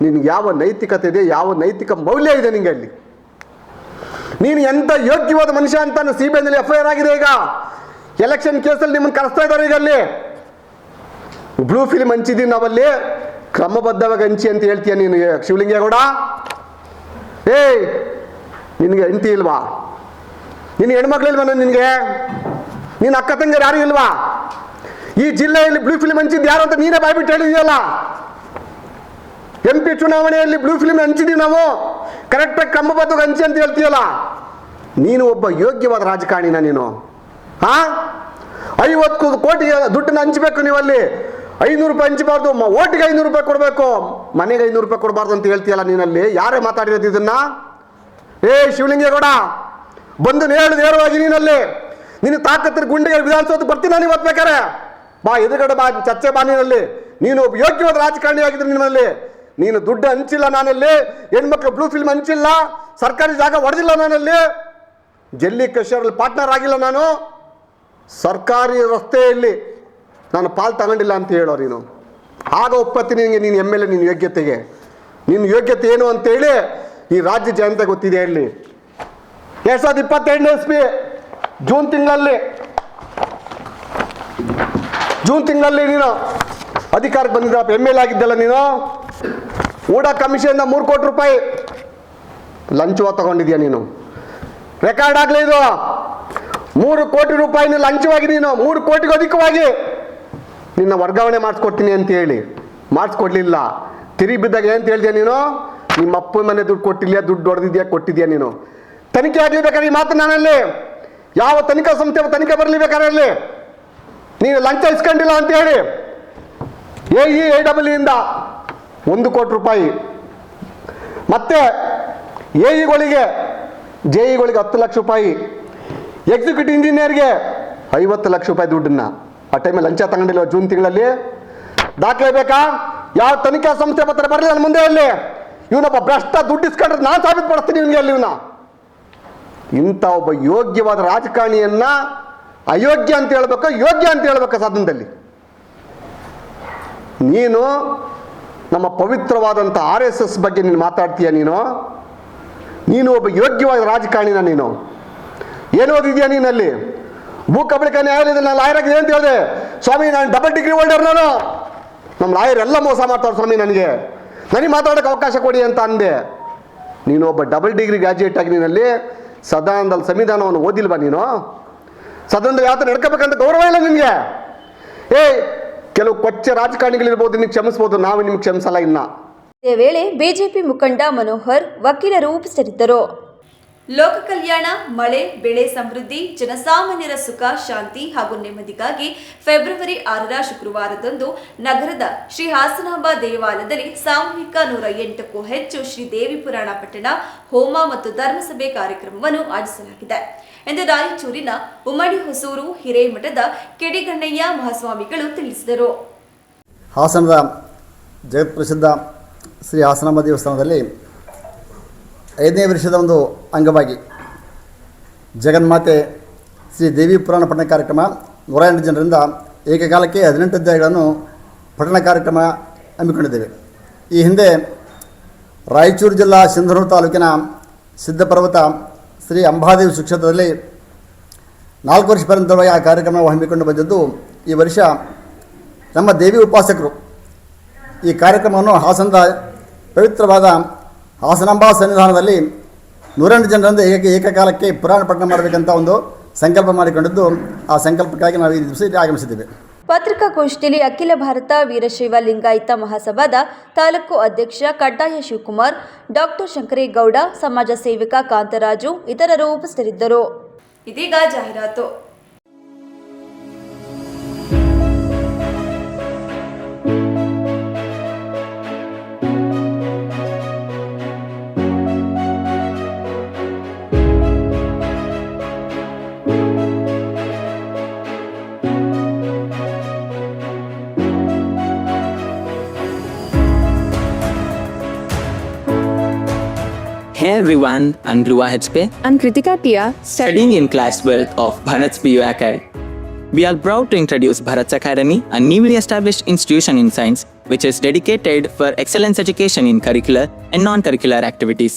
ನಿನ್ಗೆ ಯಾವ ನೈತಿಕತೆ ಇದೆ, ಯಾವ ನೈತಿಕ ಮೌಲ್ಯ ಇದೆ ನಿಂಗೆ ಅಲ್ಲಿ? ನೀನು ಎಂಥ ಯೋಗ್ಯವಾದ ಮನುಷ್ಯ ಅಂತ CBIನಲ್ಲಿ FIR ಆಗಿದೆ. ಈಗ ಎಲೆಕ್ಷನ್ ಕೇಸಲ್ಲಿ ನಿಮ್ಮನ್ನು ಕರೆಸ್ತಾ ಇದ್ದಾರೆ. ಈಗ ಅಲ್ಲಿ ಬ್ಲೂ ಫಿಲ್ಮ್ ಹಂಚಿದ್ದೀನಿ ನಾವಲ್ಲಿ, ಕ್ರಮಬದ್ಧವಾಗಿ ಹಂಚಿ ಅಂತ ಹೇಳ್ತೀಯ ನೀನು ಶಿವಲಿಂಗೇಗೌಡ. ನಿನಗೆ ಹೆಂಡತಿ ಇಲ್ವಾ? ನಿನ್ನ ಹೆಣ್ಮಕ್ಳಿಲ್ವಾ? ನಿನಗೆ ನಿನ್ನ ಅಕ್ಕ ತಂಗಿಯರು ಯಾರು ಇಲ್ವಾ? ಈ ಜಿಲ್ಲೆಯಲ್ಲಿ ಬ್ಲೂ ಫಿಲ್ಮ್ ಹಂಚಿದ್ದು ಯಾರು ಅಂತ ನೀನೇ ಬಾಯ್ಬಿಟ್ಟು ಹೇಳಿದೆಯಲ್ಲ. MP ಚುನಾವಣೆಯಲ್ಲಿ ಬ್ಲೂ ಫಿಲ್ಮ್ ಹಂಚಿದ್ದೀವಿ ನಾವು, ಕರೆಕ್ಟಾಗಿ ಕ್ರಮಬದ್ಧವಾಗಿ ಹಂಚಿ ಅಂತ ಹೇಳ್ತೀಯಲ್ಲ. ನೀನು ಒಬ್ಬ ಯೋಗ್ಯವಾದ ರಾಜಕಾರಣಿನ ನೀನು? 50 ಕೋಟಿ ದುಡ್ಡನ್ನ ಹಂಚಬೇಕು ನೀವಲ್ಲಿ. 500 ರೂಪಾಯಿ ಹಂಚಬಾರ್ದು, ಓಟಿಗೆ 500 ರೂಪಾಯಿ ಕೊಡಬೇಕು, ಮನೆಗೆ 500 ರೂಪಾಯಿ ಕೊಡಬಾರ್ದು ಅಂತ ಹೇಳ್ತೀಯಲ್ಲ ನೀನಲ್ಲಿ. ಯಾರೇ ಮಾತಾಡಿರೋದು ಇದನ್ನ? ಶಿವಲಿಂಗೇಗೌಡ, ಬಂದು ನೇರವಾಗಿ ನೀನಲ್ಲಿ ನಿನ್ನ ತಾಕತ್ತಿನ ಗುಂಡಿಗೆ ವಿಧಾನಸೌಧ ಬರ್ತೀನಿ ನಾನು ಇವತ್ತು ಬೇಕಾರೆ. ಬಾ ಎದುರುಗಡೆ ಬಾ, ಚರ್ಚೆ ಬಾ ನೀನಲ್ಲಿ. ನೀನು ಒಬ್ಬ ಯೋಗ್ಯವಾದ ರಾಜಕಾರಣಿ ಆಗಿದ್ರು ನಿನ್ನಲ್ಲಿ. ನೀನು ದುಡ್ಡು ಹಂಚಿಲ್ಲ ನಾನಲ್ಲಿ, ಹೆಣ್ಮಕ್ಳು ಬ್ಲೂ ಫಿಲ್ಮ್ ಹಂಚಿಲ್ಲ, ಸರ್ಕಾರಿ ಜಾಗ ಹೊಡೆದಿಲ್ಲ ನಾನಲ್ಲಿ, ಜಲ್ಲಿ ಕ್ರಷರಲ್ಲಿ ಪಾರ್ಟ್ನರ್ ಆಗಿಲ್ಲ ನಾನು, ಸರ್ಕಾರಿ ರಸ್ತೆಯಲ್ಲಿ ನಾನು ಪಾಲ್ ತಗೊಂಡಿಲ್ಲ ಅಂತ ಹೇಳೋ ನೀನು. ಆಗ ಒಪ್ಪತ್ತೀನಿ ನಿನಗೆ, ನೀನು MLA ನಿನ್ನ ಯೋಗ್ಯತೆಗೆ. ನಿನ್ನ ಯೋಗ್ಯತೆ ಏನು ಅಂತೇಳಿ ಈ ರಾಜ್ಯ ಜನತೆ ಗೊತ್ತಿದೆ. ಇಲ್ಲಿ 2022 SP ಜೂನ್ ತಿಂಗಳಲ್ಲಿ ನೀನು ಅಧಿಕಾರಕ್ಕೆ ಬಂದಿದ್ದ MLA ಆಗಿದ್ದಲ್ಲ ನೀನು. ಊಟ ಕಮಿಷನ್ 3 ಕೋಟಿ ರೂಪಾಯಿ ಲಂಚವ ತಗೊಂಡಿದ್ಯಾ ನೀನು. ರೆಕಾರ್ಡ್ ಆಗಲಿ ಇದು. 3 ಕೋಟಿ ರೂಪಾಯಿನ ಲಂಚವಾಗಿ ನೀನು 3 ಕೋಟಿಗೂ ಅಧಿಕವಾಗಿ ನಿನ್ನ ವರ್ಗಾವಣೆ ಮಾಡಿಸ್ಕೊಡ್ತೀನಿ ಅಂತ ಹೇಳಿ ಮಾಡಿಸ್ಕೊಡ್ಲಿಲ್ಲ. ತಿರುಗಿ ಬಿದ್ದಾಗ ಏನಂತ ಹೇಳ್ತೀಯ ನೀನು? ನಿಮ್ಮ ಅಪ್ಪ ಮನೆ ದುಡ್ಡು ಕೊಟ್ಟಿಲ್ಲ, ದುಡ್ಡು ಹೊಡೆದಿದ್ಯಾ, ಕೊಟ್ಟಿದ್ಯಾ ನೀನು. ತನಿಖೆ ಆಗಲಿಬೇಕಾದ್ರೆ ಈ ಮಾತು ನಾನಲ್ಲಿ, ಯಾವ ತನಿಖಾ ಸಂಸ್ಥೆ ತನಿಖೆ ಬರಲಿ ಬೇಕಾದ್ರೆ ನೀನು ಲಂಚ ಇಸ್ಕೊಂಡಿಲ್ಲ ಅಂತ ಹೇಳಿ AEIEಯಿಂದ 1 ಕೋಟಿ ರೂಪಾಯಿ, ಮತ್ತೆ AEಗಳಿಗೆ JEಗಳಿಗೆ 10 ಲಕ್ಷ ರೂಪಾಯಿ, ಎಕ್ಸಿಕ್ಯೂಟಿವ್ ಇಂಜಿನಿಯರ್ಗೆ 50 ಲಕ್ಷ ರೂಪಾಯಿ ದುಡ್ಡನ್ನ ಆ ಟೈಮಲ್ಲಿ ಲಂಚ ತಗೊಂಡಿಲ್ಲ ಜೂನ್ ತಿಂಗಳಲ್ಲಿ. ದಾಖಲೆ ಬೇಕಾ? ಯಾವ ತನಿಖಾ ಸಂಸ್ಥೆ ಬರ್ತಾರೆ ಬರಲಿ ನನ್ನ ಮುಂದೆ ಅಲ್ಲಿ. ಇವನೊಬ್ಬ ಭ್ರಷ್ಟ, ದುಡ್ಡು ಇಸ್ಕೊಂಡ್ರೆ ನಾನು ಸಾಬೀತು ಪಡಿಸ್ತೀನಿ ಇವನಿಗೆ ಅಲ್ಲಿ. ಇಂಥ ಒಬ್ಬ ಯೋಗ್ಯವಾದ ರಾಜಕಾರಣಿಯನ್ನ ಅಯೋಗ್ಯ ಅಂತ ಹೇಳ್ಬೇಕು, ಯೋಗ್ಯ ಅಂತ ಹೇಳ್ಬೇಕು ಸದನದಲ್ಲಿ. ನೀನು ನಮ್ಮ ಪವಿತ್ರವಾದಂಥ RSS ಬಗ್ಗೆ ನೀನು ಮಾತಾಡ್ತೀಯ. ನೀನು ಒಬ್ಬ ಯೋಗ್ಯವಾದ ರಾಜಕಾರಣಿನ. ನೀನು ಏನು ಓದಿದ್ಯಾ ನೀನಲ್ಲಿ? ಭೂ ಕಬಳಿಕೆ ನ್ಯಾಯಾಲಯದಲ್ಲಿ ನಾನು ಲಾಯರ್ ಆಗಿದೆ ಅಂತ ಹೇಳಿದೆ. ಸ್ವಾಮಿ ನಾನು ಡಬಲ್ ಡಿಗ್ರಿ ಹೋಲ್ಡರ್. ನಮ್ಮ ಲಾಯರ್ ಎಲ್ಲ ಮೋಸ ಮಾಡ್ತಾರೆ ಸ್ವಾಮಿ, ನನಗೆ ಮಾತಾಡೋಕ್ಕೆ ಅವಕಾಶ ಕೊಡಿ ಅಂತ ಅಂದೆ. ನೀನು ಒಬ್ಬ ಡಬಲ್ ಡಿಗ್ರಿ ಗ್ರಾಜ್ಯುಯೇಟ್ ಆಗಿ ನೀನಲ್ಲಿ ಸದನದಲ್ಲಿ ಸಂವಿಧಾನವನ್ನು ಓದಿಲ್ವಾ? ನೀನು ಸದನದಲ್ಲಿ ಯಾವ ಥರ ನಡ್ಕೋಬೇಕಂತ ಗೌರವ ಇಲ್ಲ ನಿನಗೆ? ಕೆಲವು ಕೊಚ್ಚ ರಾಜಕಾರಣಿಗಳಿರ್ಬೋದು, ನಿಮಗೆ ಕ್ಷಮಿಸ್ಬೋದು, ನಾವು ನಿಮ್ಗೆ ಕ್ಷಮಿಸಲ್ಲ ಇನ್ನ. ಇದೇ ವೇಳೆ ಬಿಜೆಪಿ ಮುಖಂಡ ಮನೋಹರ್, ವಕೀಲರು ಉಪಸ್ಥಿತರಿದ್ದರು. ಲೋಕ ಕಲ್ಯಾಣ, ಮಳೆ, ಬೆಳೆ ಸಮೃದ್ಧಿ, ಜನಸಾಮಾನ್ಯರ ಸುಖ, ಶಾಂತಿ ಹಾಗೂ ನೆಮ್ಮದಿಗಾಗಿ ಫೆಬ್ರವರಿ 6ರ ಶುಕ್ರವಾರದಂದು ನಗರದ ಶ್ರೀ ಹಾಸನಾಂಬ ದೇವಾಲಯದಲ್ಲಿ ಸಾಮೂಹಿಕ 108ಕ್ಕೂ ಹೆಚ್ಚು ಶ್ರೀದೇವಿ ಪುರಾಣ ಪಠಣ, ಹೋಮ ಮತ್ತು ಧರ್ಮಸಭೆ ಕಾರ್ಯಕ್ರಮವನ್ನು ಆಯೋಜಿಸಲಾಗಿದೆ ಎಂದು ರಾಯಚೂರಿನ ಉಮ್ಮಡಿ ಹೊಸೂರು ಹಿರೇಮಠದ ಕೆಡಿಗಣ್ಣಯ್ಯ ಮಹಾಸ್ವಾಮಿಗಳು ತಿಳಿಸಿದರು. ಹಾಸನದ ಜಗತ್ಪ್ರಸಿದ್ಧ ಶ್ರೀ ಹಾಸನಾಂಬ ದೇವಸ್ಥಾನದಲ್ಲಿ 5ನೇ ವರ್ಷದ ಒಂದು ಅಂಗವಾಗಿ ಜಗನ್ಮಾತೆ ಶ್ರೀ ದೇವಿ ಪುರಾಣ ಪಠಣ ಕಾರ್ಯಕ್ರಮ 108 ಜನರಿಂದ ಏಕಕಾಲಕ್ಕೆ 18 ಅಧ್ಯಾಯಗಳನ್ನು ಪಠಣ ಕಾರ್ಯಕ್ರಮ ಹಮ್ಮಿಕೊಂಡಿದ್ದೇವೆ. ಈ ಹಿಂದೆ ರಾಯಚೂರು ಜಿಲ್ಲಾ ಸಿಂಧನೂರು ತಾಲೂಕಿನ ಸಿದ್ಧಪರ್ವತ ಶ್ರೀ ಅಂಬಾದೇವಿ ಸುಕ್ಷೇತ್ರದಲ್ಲಿ 4 ವರ್ಷ ಪರ್ಯಂತವಾಗಿ ಆ ಕಾರ್ಯಕ್ರಮ ಹಮ್ಮಿಕೊಂಡು ಬಂದಿದ್ದು, ಈ ವರ್ಷ ನಮ್ಮ ದೇವಿ ಉಪಾಸಕರು ಈ ಕಾರ್ಯಕ್ರಮವನ್ನು ಹಾಸನದ ಪವಿತ್ರವಾದ ಹಾಸನಾಂಬಾ ಸನ್ನಿಧಾನದಲ್ಲಿ 108 ಜನರಿಂದ ಏಕಕಾಲಕ್ಕೆ ಪುರಾಣ ಪಠಣ ಮಾಡಬೇಕಂತ ಒಂದು ಸಂಕಲ್ಪ ಮಾಡಿಕೊಂಡಿದ್ದು, ಆ ಸಂಕಲ್ಪಕ್ಕಾಗಿ ನಾವು ಈ ದಿವಸ ಇಲ್ಲಿ ಆಗಮಿಸಿದ್ದೇವೆ. ಪತ್ರಿಕಾಗೋಷ್ಠಿಯಲ್ಲಿ ಅಖಿಲ ಭಾರತ ವೀರಶೈವ ಲಿಂಗಾಯತ ಮಹಾಸಭಾದ ತಾಲೂಕು ಅಧ್ಯಕ್ಷ ಕಡ್ಡಾಯ ಶಿವಕುಮಾರ್, ಡಾಕ್ಟರ್ ಶಂಕರೇಗೌಡ, ಸಮಾಜ ಸೇವಕ ಕಾಂತರಾಜು ಇತರರು ಉಪಸ್ಥಿತರಿದ್ದರು. ಇದೀಗ ಜಾಹೀರಾತು. Hey everyone, I'm Dhruva HP. I'm Kritika Tia, Studying in class 12 of Bharat's PU Academy. We are proud to introduce Bharat's Academy, a newly established institution in science which is dedicated for excellence education in curricular and non-curricular activities.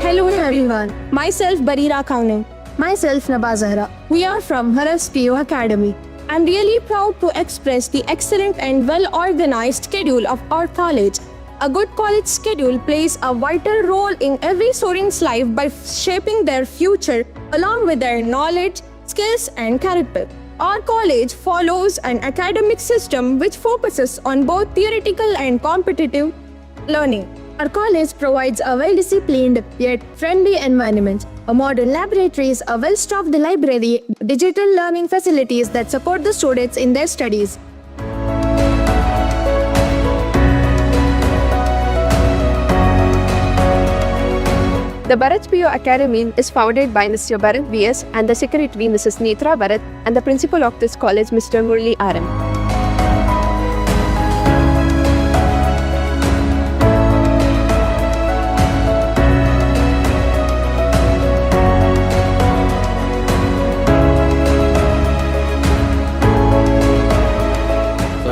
Hello everyone, myself Barira Kaunin. Myself Naba Zahra. We are from Bharat's PU Academy. I'm really proud to express the excellent and well-organized schedule of our college. A good college schedule plays a vital role in every student's life by shaping their future along with their knowledge, skills and character. Our college follows an academic system which focuses on both theoretical and competitive learning. Our college provides a well-disciplined yet friendly environment, a modern laboratories, a well-stocked library, digital learning facilities that support the students in their studies. The Bharat PU Academy is founded by Mr. Bharat VS and the secretary Mrs. Netra Bharat and the principal of this college Mr. Murli RM.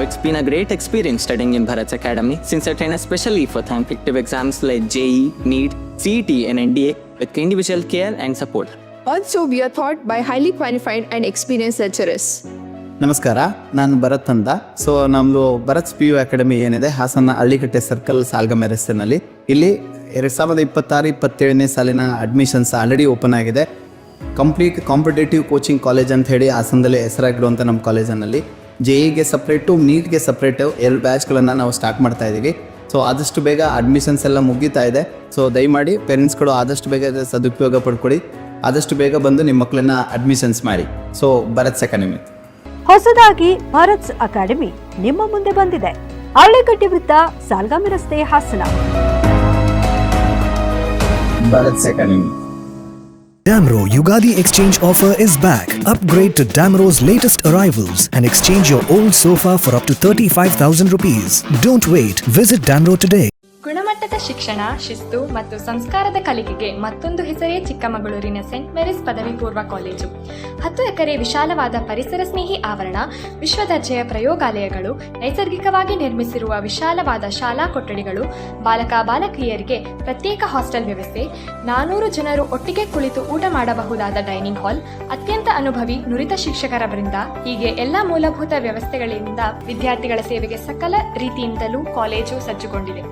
It's been a great experience studying in Bharat's Academy since I train especially for competitive exams like JEE, NEET, CET and NDA with individual care and support. Also, we are taught by highly qualified and experienced lecturers. ನಮಸ್ಕಾರ, ನಾನು ಭರತ್ ಅಂತ. So ನಮ್ಮದು ಭರತ್ಸ್ PU academy ಏನಿದೆ Hassan ಹಳ್ಳಿಕಟ್ಟೆ circle ಸಾಲ್ಗಮೆ ರಸ್ತೆನಲ್ಲಿ, ಇಲ್ಲಿ 2026-27ನೇ ಸಾಲಿನ admissions already open ಆಗಿದೆ. Complete competitive coaching college ಅಂತ ಹೇಳಿ ಹಾಸನದಲ್ಲಿ ಹೆಸರಾಗಿರುವಂಥ ನಮ್ಮ ಕಾಲೇಜಿನಲ್ಲಿ JEಗೆ ಸಪ್ರೇಟು, ನೀಟ್ಗೆ ಸಪ್ರೇಟು 2 ಬ್ಯಾಚ್ಗಳನ್ನು ನಾವು ಸ್ಟಾರ್ಟ್ ಮಾಡ್ತಾ ಇದ್ದೀವಿ. ಸೊ ಆದಷ್ಟು ಬೇಗ ಅಡ್ಮಿಷನ್ಸ್ ಎಲ್ಲ ಮುಗೀತಾ ಇದೆ. ಸೊ ದಯಮಾಡಿ ಪೇರೆಂಟ್ಸ್ಗಳು ಆದಷ್ಟು ಬೇಗ ಸದುಪಯೋಗ ಪಡ್ಕೊಳ್ಳಿ, ಆದಷ್ಟು ಬೇಗ ಬಂದು ನಿಮ್ಮ ಮಕ್ಕಳನ್ನ ಅಡ್ಮಿಷನ್ಸ್ ಮಾಡಿ. ಸೊ ಭರತ್ಸ್ ಅಕಾಡೆಮಿ ಹೊಸದಾಗಿ ಭರತ್ಸ್ ಅಕಾಡೆಮಿ ನಿಮ್ಮ ಮುಂದೆ ಬಂದಿದೆ. ಹಳ್ಳಿಕಟ್ಟಿ ವೃತ್ತ, ಸಾಲ್ಗಾಮಿ ರಸ್ತೆ, Hassan. Bharath's academy. Damro Yugadi Exchange offer is back. Upgrade to Damro's latest arrivals and exchange your old sofa for up to 35,000 rupees. Don't wait. Visit Damro today. ಗುಣಮಟ್ಟದ ಶಿಕ್ಷಣ, ಶಿಸ್ತು ಮತ್ತು ಸಂಸ್ಕಾರದ ಕಲಿಕೆಗೆ ಮತ್ತೊಂದು ಹೆಸರೇ ಚಿಕ್ಕಮಗಳೂರಿನ ಸೆಂಟ್ ಮೇರಿಸ್ ಪದವಿ ಪೂರ್ವ ಕಾಲೇಜು. 10 ಎಕರೆ ವಿಶಾಲವಾದ ಪರಿಸರ ಸ್ನೇಹಿ ಆವರಣ, ವಿಶ್ವದರ್ಜೆಯ ಪ್ರಯೋಗಾಲಯಗಳು, ನೈಸರ್ಗಿಕವಾಗಿ ನಿರ್ಮಿಸಿರುವ ವಿಶಾಲವಾದ ಶಾಲಾ ಕೊಠಡಿಗಳು, ಬಾಲಕ ಬಾಲಕಿಯರಿಗೆ ಪ್ರತ್ಯೇಕ ಹಾಸ್ಟೆಲ್ ವ್ಯವಸ್ಥೆ, 400 ಜನರು ಒಟ್ಟಿಗೆ ಕುಳಿತು ಊಟ ಮಾಡಬಹುದಾದ ಡೈನಿಂಗ್ ಹಾಲ್, ಅತ್ಯಂತ ಅನುಭವಿ ನುರಿತ ಶಿಕ್ಷಕರ ವೃಂದ, ಹೀಗೆ ಎಲ್ಲ ಮೂಲಭೂತ ವ್ಯವಸ್ಥೆಗಳಿಂದ ವಿದ್ಯಾರ್ಥಿಗಳ ಸೇವೆಗೆ ಸಕಲ ರೀತಿಯಿಂದಲೂ ಕಾಲೇಜು ಸಜ್ಜುಗೊಂಡಿದೆ.